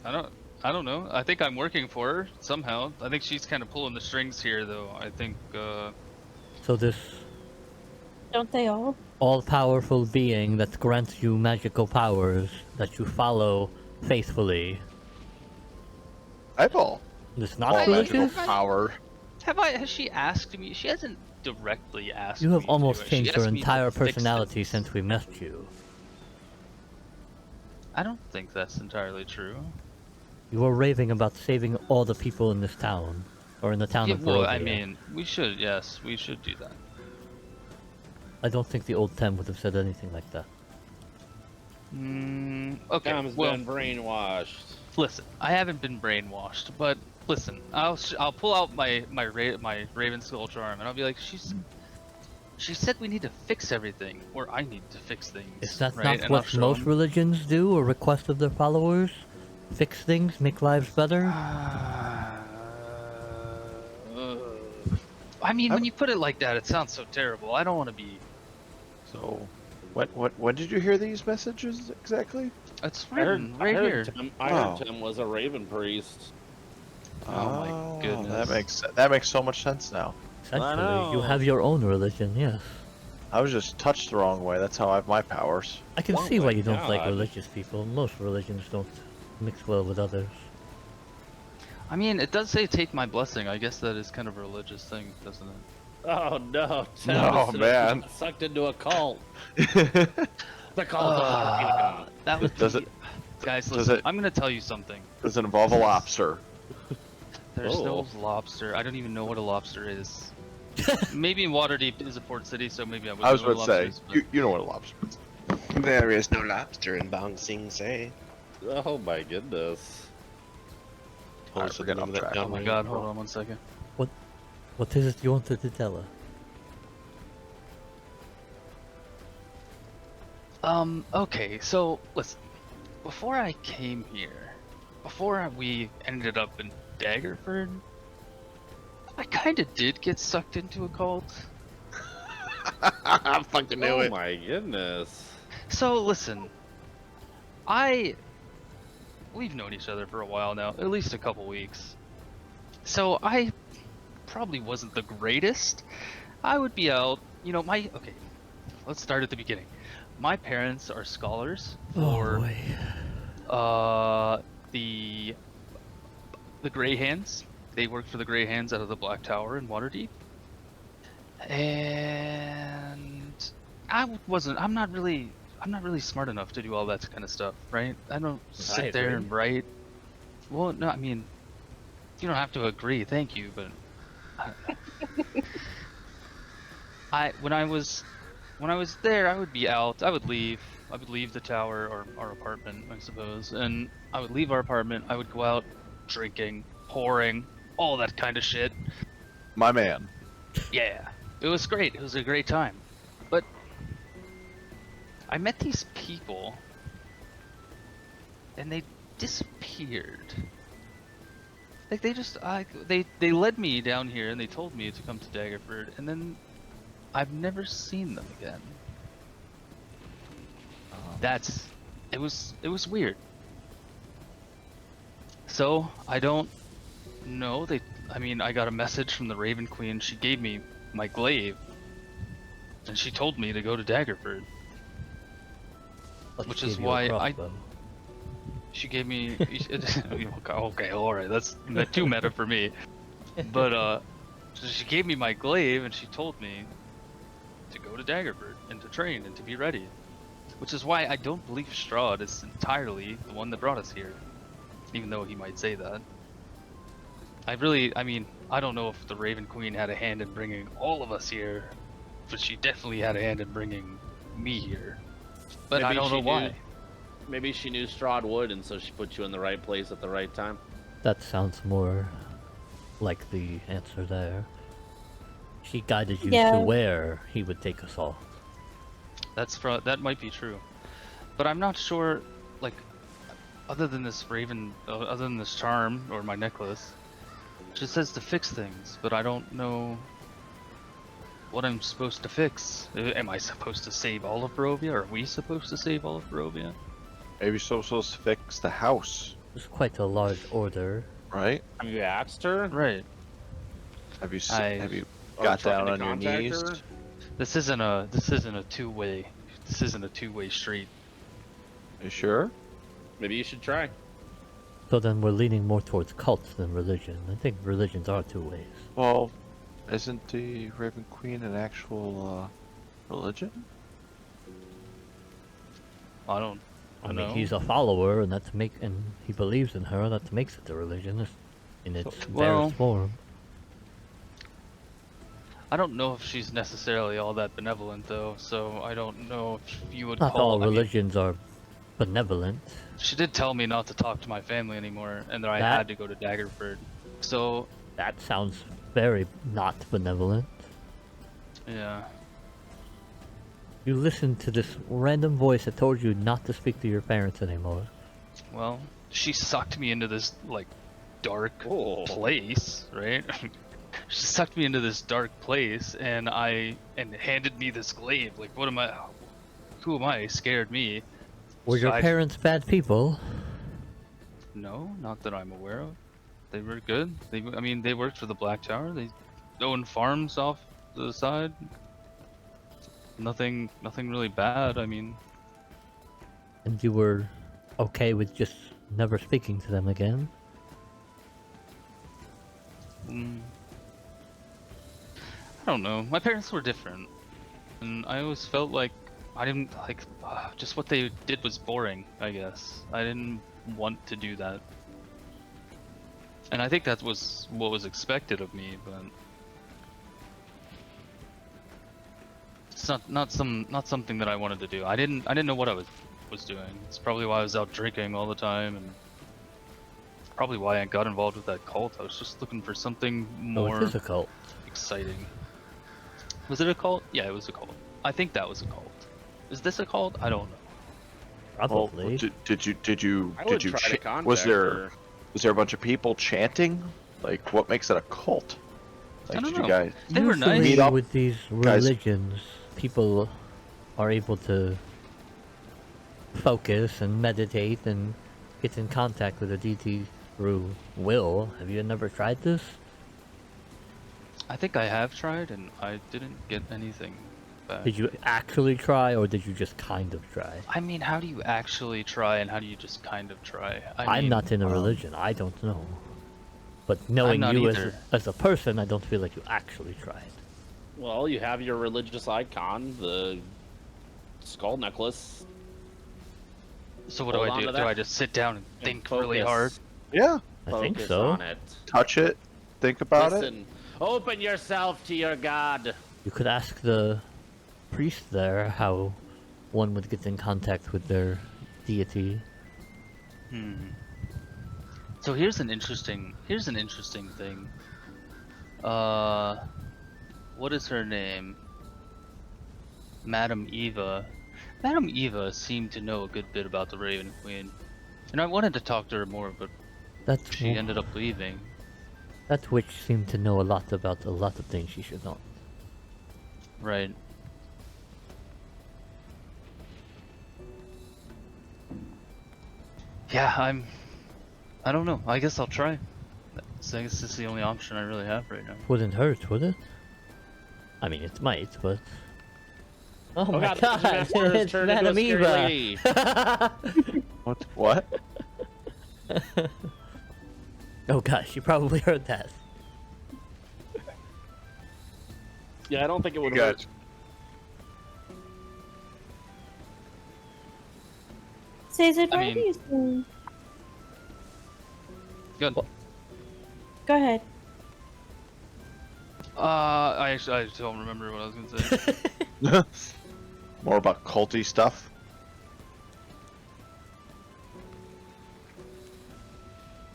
I don't know. I think I'm working for her somehow. I think she's kind of pulling the strings here, though. I think. So this Don't they all? all-powerful being that grants you magical powers that you follow faithfully. eyeball. This not All magical religious? power. Has she asked me? She hasn't directly asked You me have to almost do it. She changed your asked me to entire fix personality things. since we met you. I don't think that's entirely true. You were raving about saving all the people in this town, or in the town Yeah, of well, Barovia. I mean, we should do that. I don't think the old Tem would have said anything like that. Okay. Tom's Well, been brainwashed. listen, I haven't been brainwashed, but listen, I'll pull out my Raven Skull charm, and I'll be like, she said we need to fix everything, or I need to fix things. Is that right? not And I'll what show most 'em. religions do, or request of their followers? Fix things, make lives better? I mean, I'm- when you put it like that, it sounds so terrible. I don't want to be. So, when did you hear these messages exactly? It's I heard, written right here. I Wow. heard Tim was a Raven priest. Oh my goodness. That makes so much sense now. Essentially, you know. have your own religion, yes. I was just touched the wrong way. That's how I have my powers. I can Oh see why my you don't like God. religious people. Most religions don't mix well with others. I mean, it does say take my blessing. I guess that is kind of a religious thing, doesn't it? Oh no, Tim No, is man. sucked into a cult. The cult of That was Does it- Guys, does listen. it- I'm gonna tell you something. Does it involve a lobster? There's no Oh. lobster. I don't even know what a lobster is. Maybe Waterdeep is a port city, so maybe I would. I was know about what to say, lobster is, you know what a lobster is. There is no lobster in Bong Sing Se. Oh my goodness. Alright, we're getting off track. but- Oh my god! Hold on 1 second. What is it you wanted to tell her? Okay, so listen. Before I came here, before we ended up in Daggerford, I kind of did get sucked into a cult. I fucking knew Oh it. my goodness. So listen, we've known each other for a while now, at least a couple weeks. So I probably wasn't the greatest. I would be out, okay, let's start at the beginning. My parents are scholars for the Grey Hands. They work for the Grey Hands out of the Black Tower in Waterdeep. And I'm not really smart enough to do all that kind of stuff, right? I don't sit there agree. and write. Well, no, I mean, you don't have to agree, thank you, but when I was there, I would be out. I would leave the tower or our apartment, I suppose, and I would leave our apartment. I would go out drinking, whoring, all that kind of shit. My man. Yeah, it was great. It was a great time. But I met these people, and they disappeared. Like they just, they led me down here and they told me to come to Daggerford, and then I've never seen them again. It was weird. So I don't know. I got a message from the Raven Queen. She gave me my glaive, and she told me to go to Daggerford. Let's Which give is you a why I- crossbow. She gave me. Okay, all right. That's too meta for me. But so she gave me my glaive, and she told me to go to Daggerford and to train and to be ready. Which is why I don't believe Strahd is entirely the one that brought us here, even though he might say that. I don't know if the Raven Queen had a hand in bringing all of us here, but she definitely had a hand in bringing me here. But I Maybe don't know she why. knew- Maybe she knew Strahd would, and so she put you in the right place at the right time. That sounds more like the answer there. She guided you Yeah. to where he would take us all. That might be true, but I'm not sure. Like, other than this charm or my necklace, it just says to fix things, but I don't know what I'm supposed to fix. Am I supposed to save all of Barovia? Are we supposed to save all of Barovia? Maybe you're supposed to fix the house, It's quite a large order. right? Have you asked her? Right. Have you I- have you Or got tried down to on your contact knees? her? This isn't a two-way. This isn't a two-way street. You sure? Maybe you should try. So then we're leaning more towards cults than religion. I think religions are two ways. Well, Isn't the Raven Queen an actual religion? I don't I mean, know. he's a follower, and and he believes in her. That makes it a religion in its Well, barest form. I don't know if she's necessarily all that benevolent though, so I don't know if you would Not call. all religions are benevolent. She did tell me not to talk to my family anymore, and that I That- had to go to Daggerford. So That sounds very not benevolent. yeah, You listened to this random voice that told you not to speak to your parents anymore. well, she sucked me into this like dark Oh. place, right? She sucked me into this dark place, and handed me this glaive. Like, what am I? Who am I? Scared me. Were your So I- parents bad people? No, not that I'm aware of. They were good. I mean, they worked for the Black Tower. They owned farms off to the side. Nothing really bad. I mean, And you were okay with just never speaking to them again? I don't know. My parents were different, and I always felt like I didn't like. Just what they did was boring. I guess I didn't want to do that, and I think that was what was expected of me. But it's not something that I wanted to do. I didn't know what I was doing. It's probably why I was out drinking all the time, and probably why I got involved with that cult. I was just looking for something more Oh, it is a cult. exciting. Was it a cult? Yeah, it was a cult. I think that was a cult. Is this a cult? I don't know. Probably. Well, did you I would cha- try to contact was there her. a bunch of people chanting? Like, what makes it a cult? Like, I don't did you know. guys? They were nice. Usually Meet up, with these guys. religions, people are able to focus and meditate and get in contact with a deity through will. Have you never tried this? I think I have tried, and I didn't get anything back. Did you actually try, or did you just kind of try? I mean, how do you actually try, and how do you just kind of try? I'm mean, not in a religion. I don't know. But knowing not you either. as a person, I don't feel like you actually tried. Well, you have your religious icon, the skull necklace. So what do Hold I on do? to Do that I just sit down and think really focus. hard? Yeah, I think Focus so. on it. touch it, think about it. Listen, open yourself to your god. You could ask the priest there how one would get in contact with their deity. So here's an interesting thing. What is her name? Madam Eva. Madam Eva seemed to know a good bit about the Raven Queen, and I wanted to talk to her more, but That she ended up leaving. that witch seemed to know a lot about a lot of things she should not. Right. Yeah, I don't know. I guess I'll try. So I guess this is the only option I really have right now. Wouldn't hurt, would it? I mean, it might, but. Oh, my God, god! Master has It's turned into a Madam scary Eva! lady. What? Oh gosh, you probably heard that. Yeah, I don't think it would You hurt. guys, Caesar, I why mean- do you seem... Good. Go ahead. I don't remember what I was gonna say. more about culty stuff.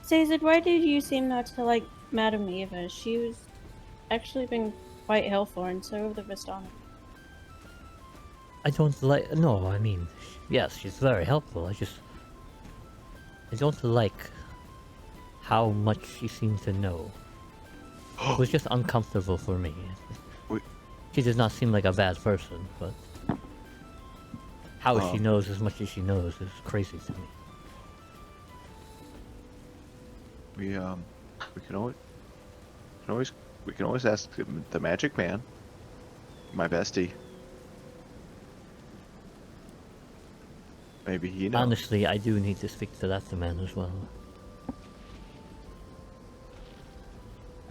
Caesar, why did you seem not to like Madame Eva? She was actually been quite helpful, and so have the Vistani. I don't like. No, I mean, yes, she's very helpful. I don't like how much she seems to know. It was just uncomfortable for me. Wait. She does not seem like a bad person, but how she knows as much as she knows is crazy to me. We can always ask the Magic Man, my bestie. Maybe he knows. Honestly, I do need to speak to that man as well.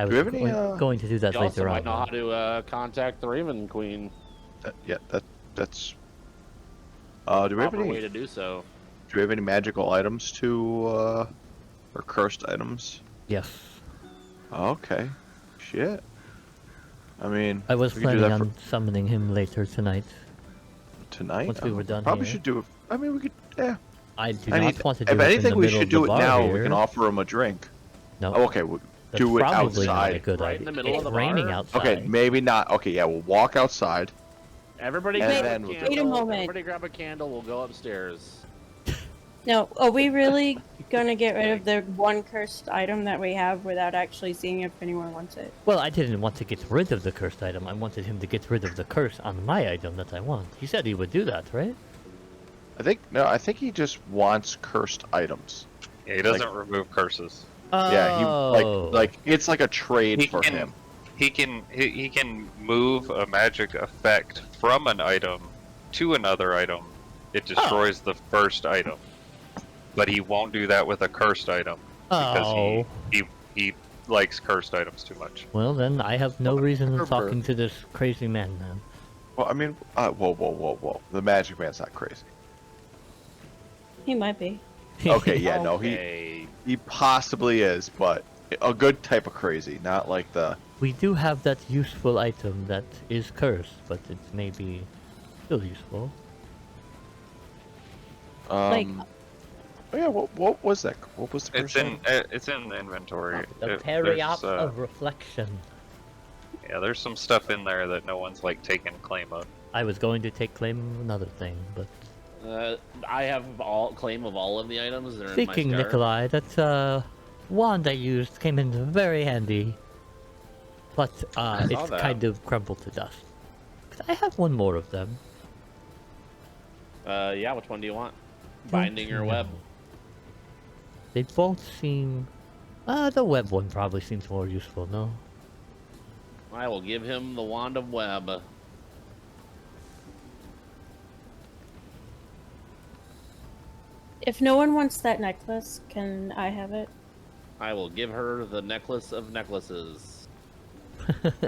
I was we have any, going to do that You also later might on. know how to contact the Raven Queen. That's. Do we have Proper way any? to do so. Do we have any magical items or cursed items? Yes. Okay. Shit. I mean, I was we could do planning that on summoning him later tonight. for tonight. once we were done Probably here. should do it. I mean, we could. Yeah. I do I not need- want to do if it in anything, the we middle should of the do it bar now. here. We can offer him a drink. No, Oh, okay. We'll that's do it probably not a outside. good Right idea. in the middle it's of the raining bar? outside. Okay, maybe not. Okay, yeah, we'll walk outside. Everybody And grab then a we'll- candle. Wait a moment. Everybody grab a candle. We'll go upstairs. No, are we really gonna get rid of the one cursed item that we have without actually seeing if anyone wants it? Well, I didn't want to get rid of the cursed item. I wanted him to get rid of the curse on my item that I want. He said he would do that, right? I think he just wants cursed items. Yeah, he doesn't remove curses. Yeah, he Oh. like it's like a trade for him. He can move a magic effect from an item to another item. It destroys the first item, but he won't do that with a cursed item because Oh. he likes cursed items too much. Well, then I have no reason in remember- talking to this crazy man, then. Well, I mean, whoa. The magic man's not crazy. He might be. Okay, yeah, no, Okay. he possibly is, but a good type of crazy, not like the. We do have that useful item that is cursed, but it may be still useful. Like- Oh yeah, what was that? What was the It's cursed in item? it's in the inventory. The It- Periop there's, of Reflection. yeah, there's some stuff in there that no one's like taken claim of. I was going to take claim of another thing, but I have claim of all of the items. They're speaking, in my scarf. Nikolai, that wand I used came in very handy, but saw it's that. kind of crumbled to dust. Could I have one more of them? Yeah, which one do you want? Binding or Don't web? know. They both seem. The web one probably seems more useful. No. I will give him the wand of web. If no one wants that necklace, can I have it? I will give her the necklace of necklaces. I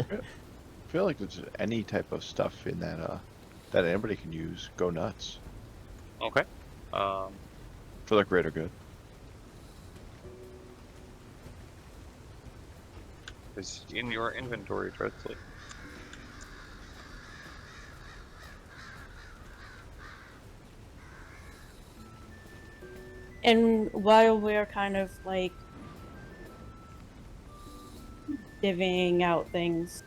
feel like there's any type of stuff in that that anybody can use. Go nuts Okay. for the greater good. Is in your inventory, Dreadsley. And while we're kind of like divvying out things,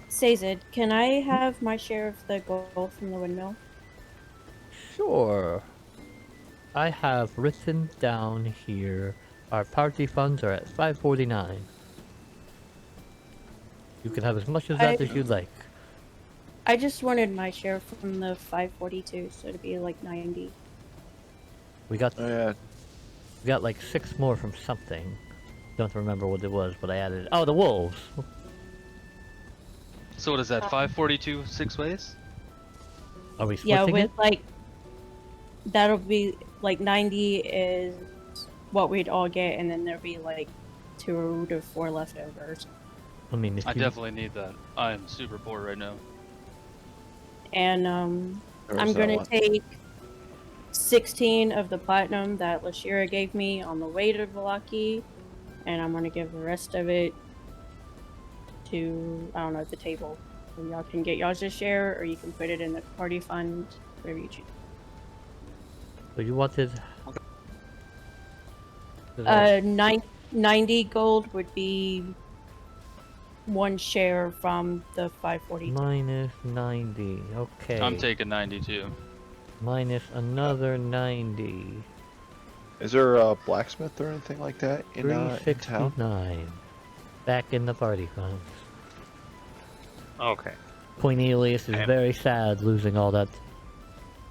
Sazed, can I have my share of the gold from the windmill? Sure. I have written down here. Our party funds are at 549. You can have as much of that as you'd like. I just wanted my share from the 542, so it'd be like 90. We got Oh yeah, we got like 6 more from something. Don't remember what it was, but I added. Oh, the wolves. So what is that? 542 6 ways? Are we Yeah, splitting with it? like that'll be like 90 is what we'd all get, and then there'll be like 2 to 4 leftovers. I mean, if I you, definitely need that. I'm super poor right now. And Or I'm is that gonna one? take 16 of the platinum that Lashira gave me on the way to Valaki, and I'm gonna give the rest of it to, I don't know, the table. So y'all can get y'all's share, or you can put it in the party fund, whatever you choose. So you wanted. 90 gold would be 1 share from the 542. Minus 90. Okay. I'm taking 92. Minus another 90. Is there a blacksmith or anything like that in town? 369. Back in the party funds. Okay. Cornelius is And- very sad losing all that.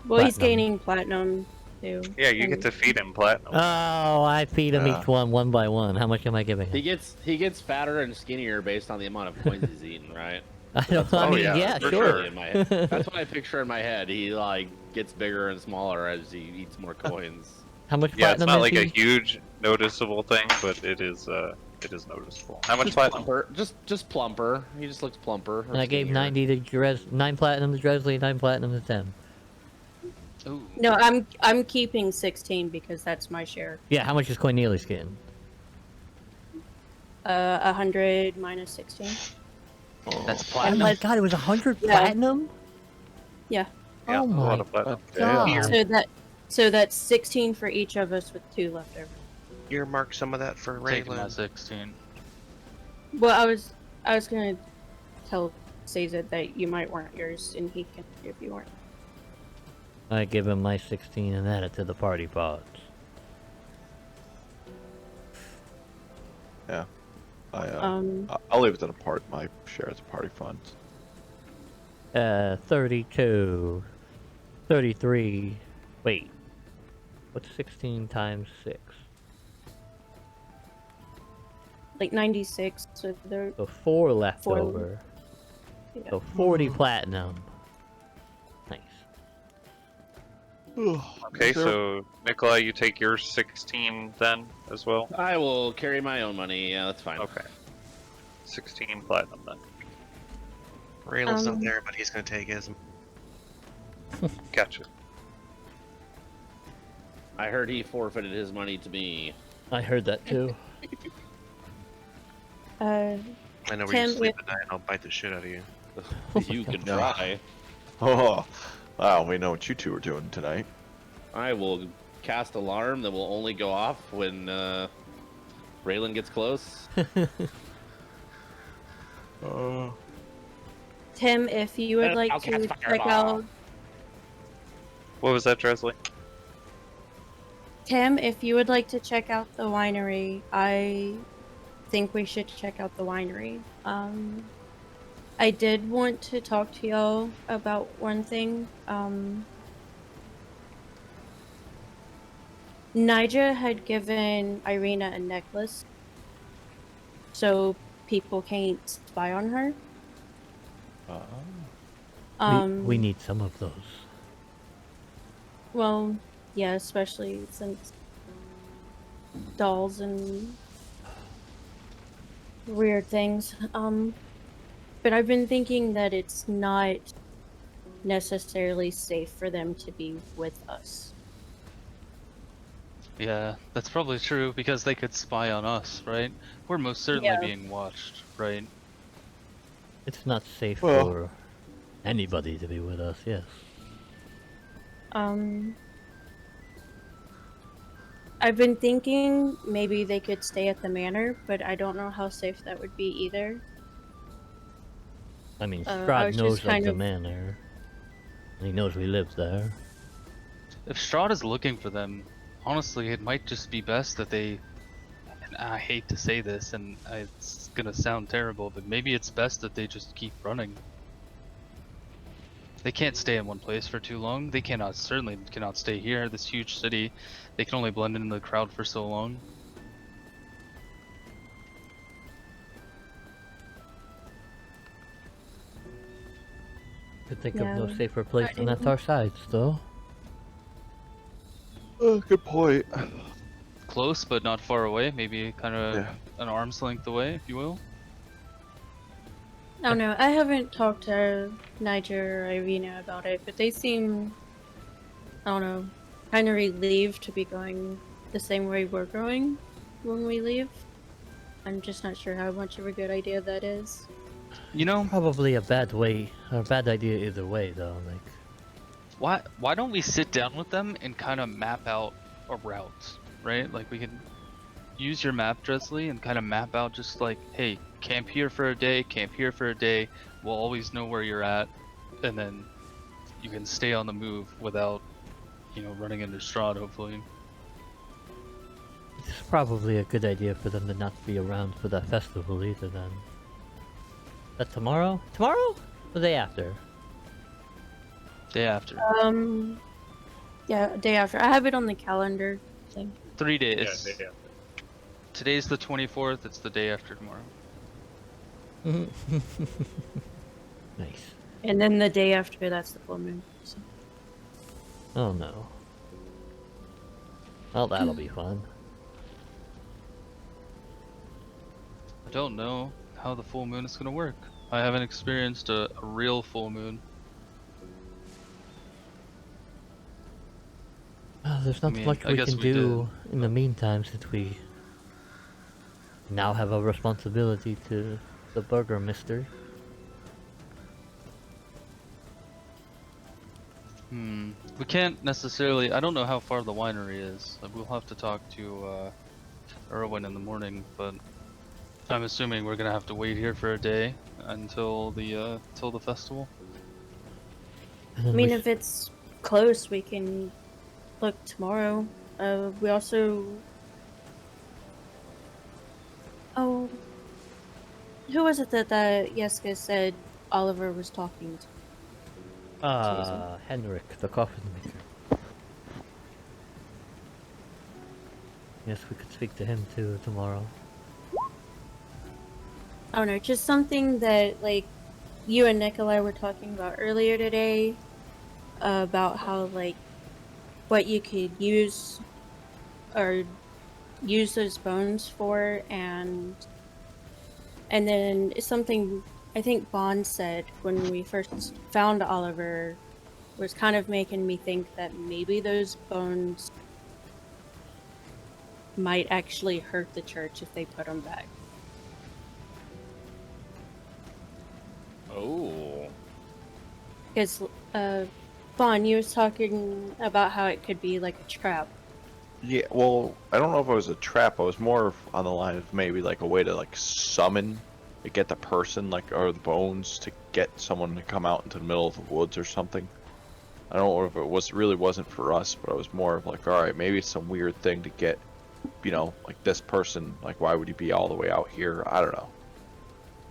Well, he's Platinum. gaining platinum too. Yeah, you get and- to feed him platinum. Oh, I feed him Yeah. each one by one. How much am I giving He him? gets fatter and skinnier based on the amount of coins he's eating, right? I don't know. I Oh, mean, yeah, yeah, for sure. sure. In my head. That's what I picture in my head. He like gets bigger and smaller as he eats more coins. How much Yeah, it's platinum not is like a he? huge noticeable thing, but it is noticeable. How much Just platinum? plumper. Just plumper. He just looks plumper. And I gave 90 to 9 platinum to Dresley, 9 platinum to Tim. Ooh. No, I'm keeping 16 because that's my share. Yeah, how much is Cornelius getting? 100 minus 16. That's Oh platinum. my god, it was 100 Yeah. platinum? Yeah. Yeah, Oh a my lot of platinum. god. So that's 16 for each of us with 2 left over. Earmark some of that for Taking my Raylan. 16. Well, I was gonna tell Caesar that you might want yours, and he can if you weren't. I give him my 16 and add it to the party pods. Yeah. Um, I'll leave it to the my share as a party fund. 32. 33. Wait. What's 16 times 6? like 96. So they're So 4 left 4. over. Yeah. So 40 platinum. Nice. Okay, so Nikolai, you take your 16 then as well. I will carry my own money. Yeah, that's fine. Okay, 16 platinum then. Raylan's not Um, there, but he's gonna take his. Gotcha. I heard he forfeited his money to me. I heard that too. I know where Tim, you sleep at night. I'll bite the shit out of you. You can No. try. Oh, wow, we know what you two are doing tonight. I will cast alarm that will only go off when Raylan gets close. Tim, if you would like I'll to cast check Fireball. out What was that, Dresley? Tim, if you would like to check out the winery, I think we should check out the winery. I did want to talk to y'all about one thing. Nija had given Irina a necklace so people can't spy on her. We need some of those. Well, yeah, especially since dolls and weird things. But I've been thinking that it's not necessarily safe for them to be with us. Yeah, that's probably true because they could spy on us, right? We're most certainly Yeah. being watched, right? It's not safe Well- for anybody to be with us, yes. I've been thinking maybe they could stay at the manor, but I don't know how safe that would be either. I mean, I Strahd was knows just of kind the of- manor. He knows we live there. If Strahd is looking for them, honestly, it might just be best that they. And I hate to say this, and it's gonna sound terrible, but maybe it's best that they just keep running. They can't stay in one place for too long. They certainly cannot stay here, this huge city. They can only blend into the crowd for so long. Could think of no Yeah. safer place than at our sides, though. Oh, good point. Close, but not far away. Maybe kind of Yeah. an arm's length away, if you will. I don't know. I haven't talked to Niger or Irina about it, but they seem, I don't know, kind of relieved to be going the same way we're going when we leave. I'm just not sure how much of a good idea that is. You know, Probably a bad idea either way, though. Like, why don't we sit down with them and kind of map out a route, right? Like we can use your map, Dresley, and kind of map out just like, hey, camp here for a day, camp here for a day. We'll always know where you're at, and then you can stay on the move without, running into Strahd, hopefully. it's probably a good idea for them to not be around for that festival either. Then. That tomorrow? Tomorrow? The day after? Day after. Yeah, day after. I have it on the calendar thing. 3 days. Yeah. Today's the 24th. It's the day after tomorrow. Nice. And then the day after, that's the full moon. So. Oh no. Well, that'll be fun. I don't know how the full moon is gonna work. I haven't experienced a real full moon. There's not mean, much I we guess can we do did, in the but- meantime since we now have a responsibility to the burger mister. We can't necessarily. I don't know how far the winery is. We'll have to talk to Erwin in the morning, but I'm assuming we're gonna have to wait here for a day until the festival. And I then mean, we if it's close, we can look tomorrow. We also. Oh, who was it that Yeska said Oliver was talking to? Henrik, the coffin maker. Yes, we could speak to him too tomorrow. I don't know, just something that, like, you and Nikolai were talking about earlier today, about how, like, what you could use those bones for, and then something I think Bond said when we first found Oliver was kind of making me think that maybe those bones might actually hurt the church if they put them back. Oh. Because, Bond, you was talking about how it could be like a trap. Yeah, well, I don't know if it was a trap. I was more on the line of maybe like a way to like summon, to get the person, like, or the bones, to get someone to come out into the middle of the woods or something. I don't know if it really wasn't for us, but I was more of like, all right, maybe it's some weird thing to get, you know, like this person. Like, why would he be all the way out here? I don't know.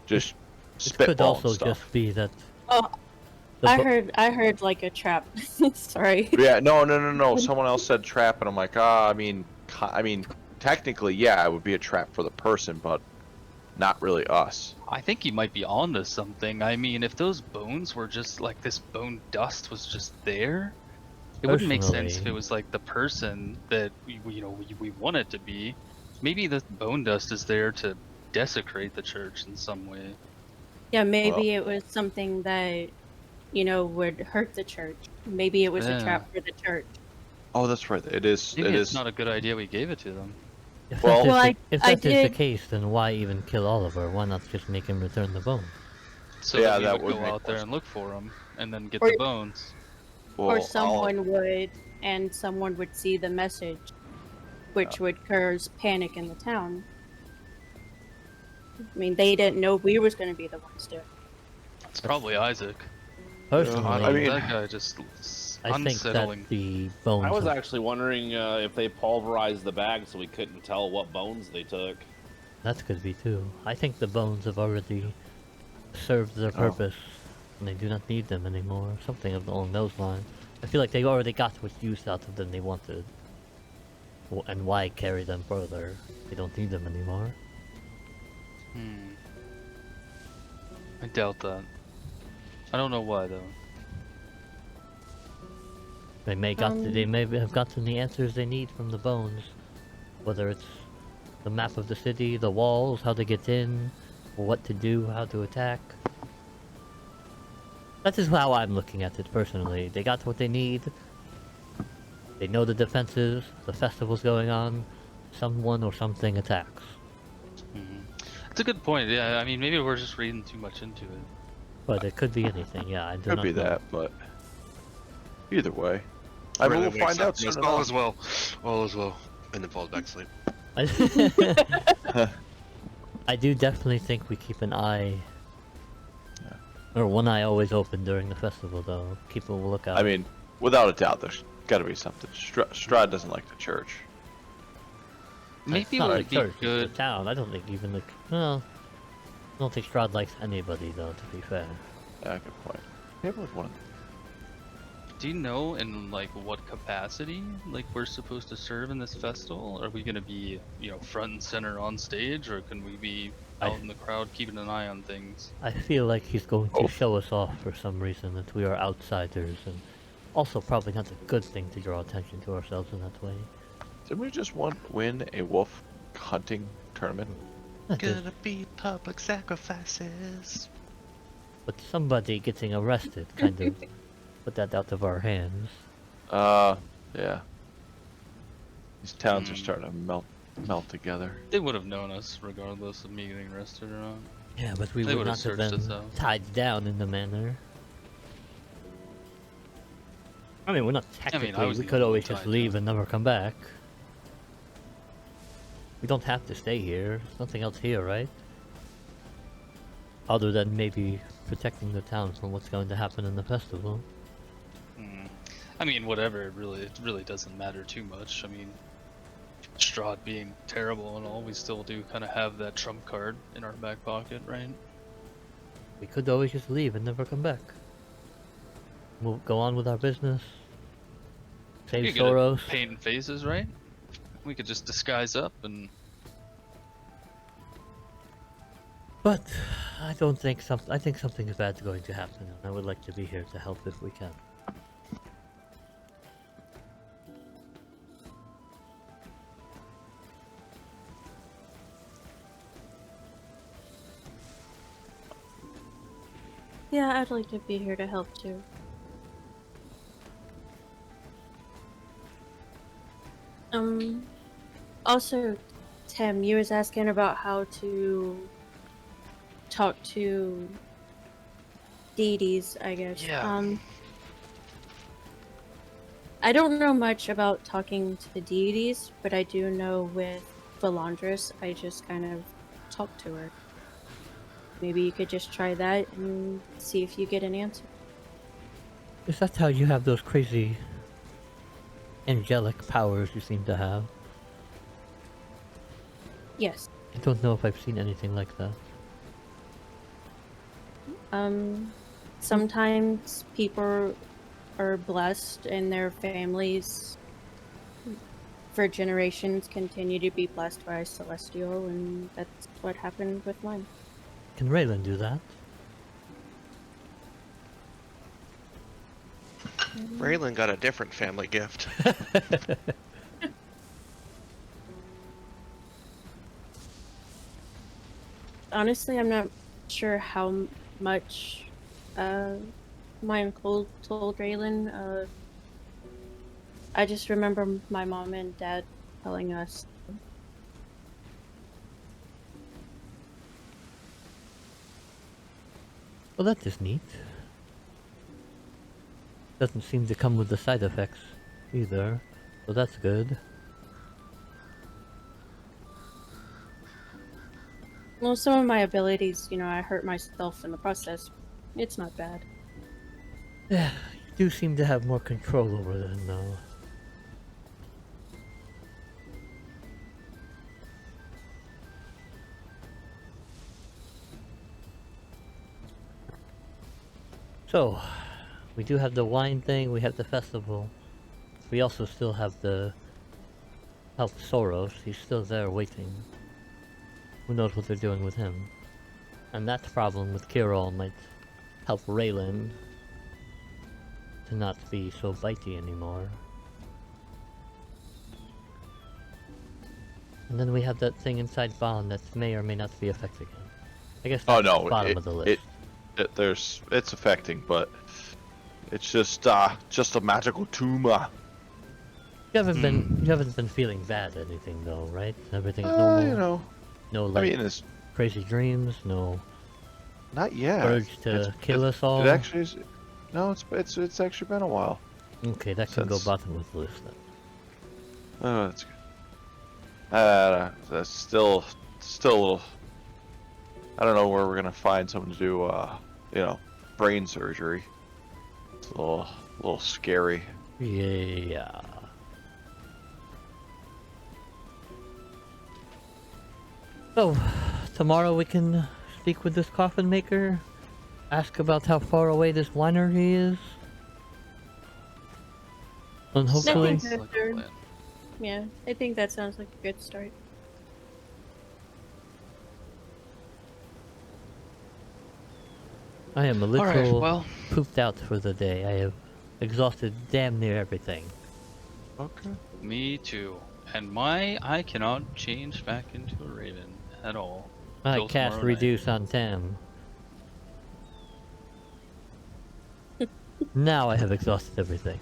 Just It could spitballing also stuff. just be that. Oh, I heard like a trap. Sorry. Yeah, no. Someone else said trap, and I'm like, I mean, technically, yeah, it would be a trap for the person, but not really us. I think he might be onto something. I mean, if those bones were just like this bone dust was just there, it wouldn't make sense if it Personally- was like the person that we want it to be. Maybe the bone dust is there to desecrate the church in some way. Yeah, maybe it was something that, would hurt the church. Maybe it was a trap for the church. Oh, that's right. It is. Maybe it it's is. not a good idea we gave it to them. If Well- if I that is the did- case, then why even kill Oliver? Why not just make him return the bone? So Yeah, that we that would would go make out there more and look for them, and then get Or- the bones. Well, Or someone would, and someone would see the message, which would cause panic in the town. I mean, they didn't know we was going to be the ones doing it. It's probably Isaac. Personally, I mean- that guy just I think unsettling. that the bones. I was of- actually wondering if they pulverized the bag so we couldn't tell what bones they took. That could be too. I think the bones have already served their purpose, and they do not need them anymore. Something along those lines. I feel like they already got what use out of them they wanted. And why carry them further? They don't need them anymore. I doubt that. I don't know why though. They may have gotten the answers they need from the bones. Whether it's the map of the city, the walls, how to get in, what to do, how to attack. That is how I'm looking at it personally. They got what they need. They know the defenses, the festival's going on, someone or something attacks. It's a good point. Yeah, I mean, maybe we're just reading too much into it. But it could be anything, yeah, I do could not be know. that, but either way, I mean, we'll find out soon All enough. is well. All is well. And then falls back asleep. I do definitely think we keep an eye, or one eye always open during the festival, though. Keep a lookout. I mean, without a doubt, there's got to be something. Strahd doesn't like the church. Maybe it's it not would the be church, it's good. the town. I don't think even the. Well, I don't think Strahd likes anybody, though. To be fair. Yeah, good point. Maybe with one. Do you know in like what capacity like we're supposed to serve in this festival? Are we gonna be, front and center on stage, or can we be out in the crowd keeping an eye on things? I feel like he's going to show us off for some reason that we are outsiders, and also probably not a good thing to draw attention to ourselves in that way. Didn't we just win a wolf hunting tournament? Not this- Gonna be public sacrifices. But somebody getting arrested kind of put that out of our hands. Yeah. These towns are starting to melt together. They would have known us regardless of me getting arrested or not. Yeah, but we They would would've not have searched us been out. tied down in the manner. I mean, we're not technically. was We the could only always one just tied leave down. and never come back. We don't have to stay here. There's nothing else here, right? Other than maybe protecting the town from what's going to happen in the festival. I mean, whatever. It really doesn't matter too much. I mean, Strahd being terrible and all, we still do kind of have that trump card in our back pocket, right? We could always just leave and never come back. We'll go on with our business. You Save get a Soros. paint faces, right? We could just disguise up and But I don't think I think something bad's going to happen, and I would like to be here to help if we can. Yeah, I'd like to be here to help too. Also, Tim, you was asking about how to talk to deities, I guess. Yeah. I don't know much about talking to the deities, but I do know with Valandris, I just kind of talk to her. Maybe you could just try that and see if you get an answer. Is that how you have those crazy angelic powers you seem to have? Yes. I don't know if I've seen anything like that. Sometimes people are blessed and their families for generations continue to be blessed by a celestial, and that's what happened with mine. Can Raylan do that? Raylan got a different family gift. Honestly, I'm not sure how much my uncle told Raylan. I just remember my mom and dad telling us. Well, that is neat. Doesn't seem to come with the side effects either, so that's good. Well, some of my abilities, I hurt myself in the process. It's not bad. Yeah, you do seem to have more control over them, though. So, we do have the wine thing, we have the festival. We also still have the help Soros. He's still there waiting. Who knows what they're doing with him. And that problem with Kirol might help Raylan to not be so bitey anymore. And then we have that thing inside Bond that may or may not be affecting him. I guess that's Oh no, the bottom of the list. it's affecting, but it's just a magical tumor. You haven't been feeling bad or anything though, right? Everything's normal. No like it's crazy dreams, no not yet. urge to kill us all. It actually is. No, it's actually been a while. Okay, that can go since- bottom of the list then. Oh, that's good. That's still a little. I don't know where we're gonna find someone to do, brain surgery. It's a little scary. Yeah. So, tomorrow we can speak with this coffin maker, ask about how far away this winery is, and hopefully... Sounds like a plan. Yeah, I think that sounds like a good start. I am a little Alright, well, pooped out for the day. I have exhausted damn near everything. Okay. me too. And I cannot change back into a raven at all. I Till cast tomorrow night. reduce on Tem. Now I have exhausted everything.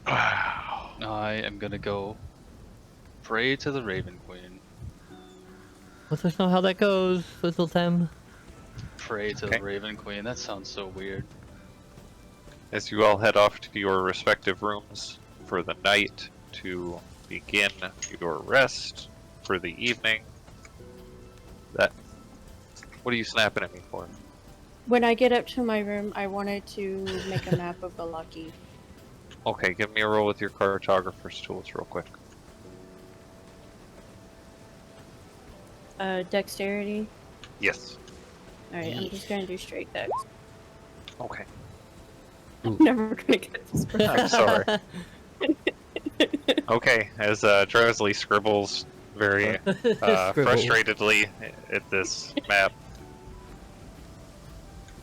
I am gonna go pray to the Raven Queen. Let us know how that goes, Little Tem. Pray to Okay. the Raven Queen. That sounds so weird. As you all head off to your respective rooms for the night to begin your rest for the evening. What are you snapping at me for? When I get up to my room, I wanted to make a map of Balaki. Okay, give me a roll with your cartographer's tools real quick. Dexterity. Yes. Alright, I'm just gonna do straight dex. Okay. I'm never gonna get this right. I'm sorry. Okay, as Drowsily scribbles very Scribble. frustratedly at this map,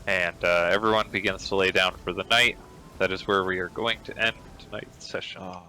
and everyone begins to lay down for the night. That is where we are going to end tonight's session. Oh.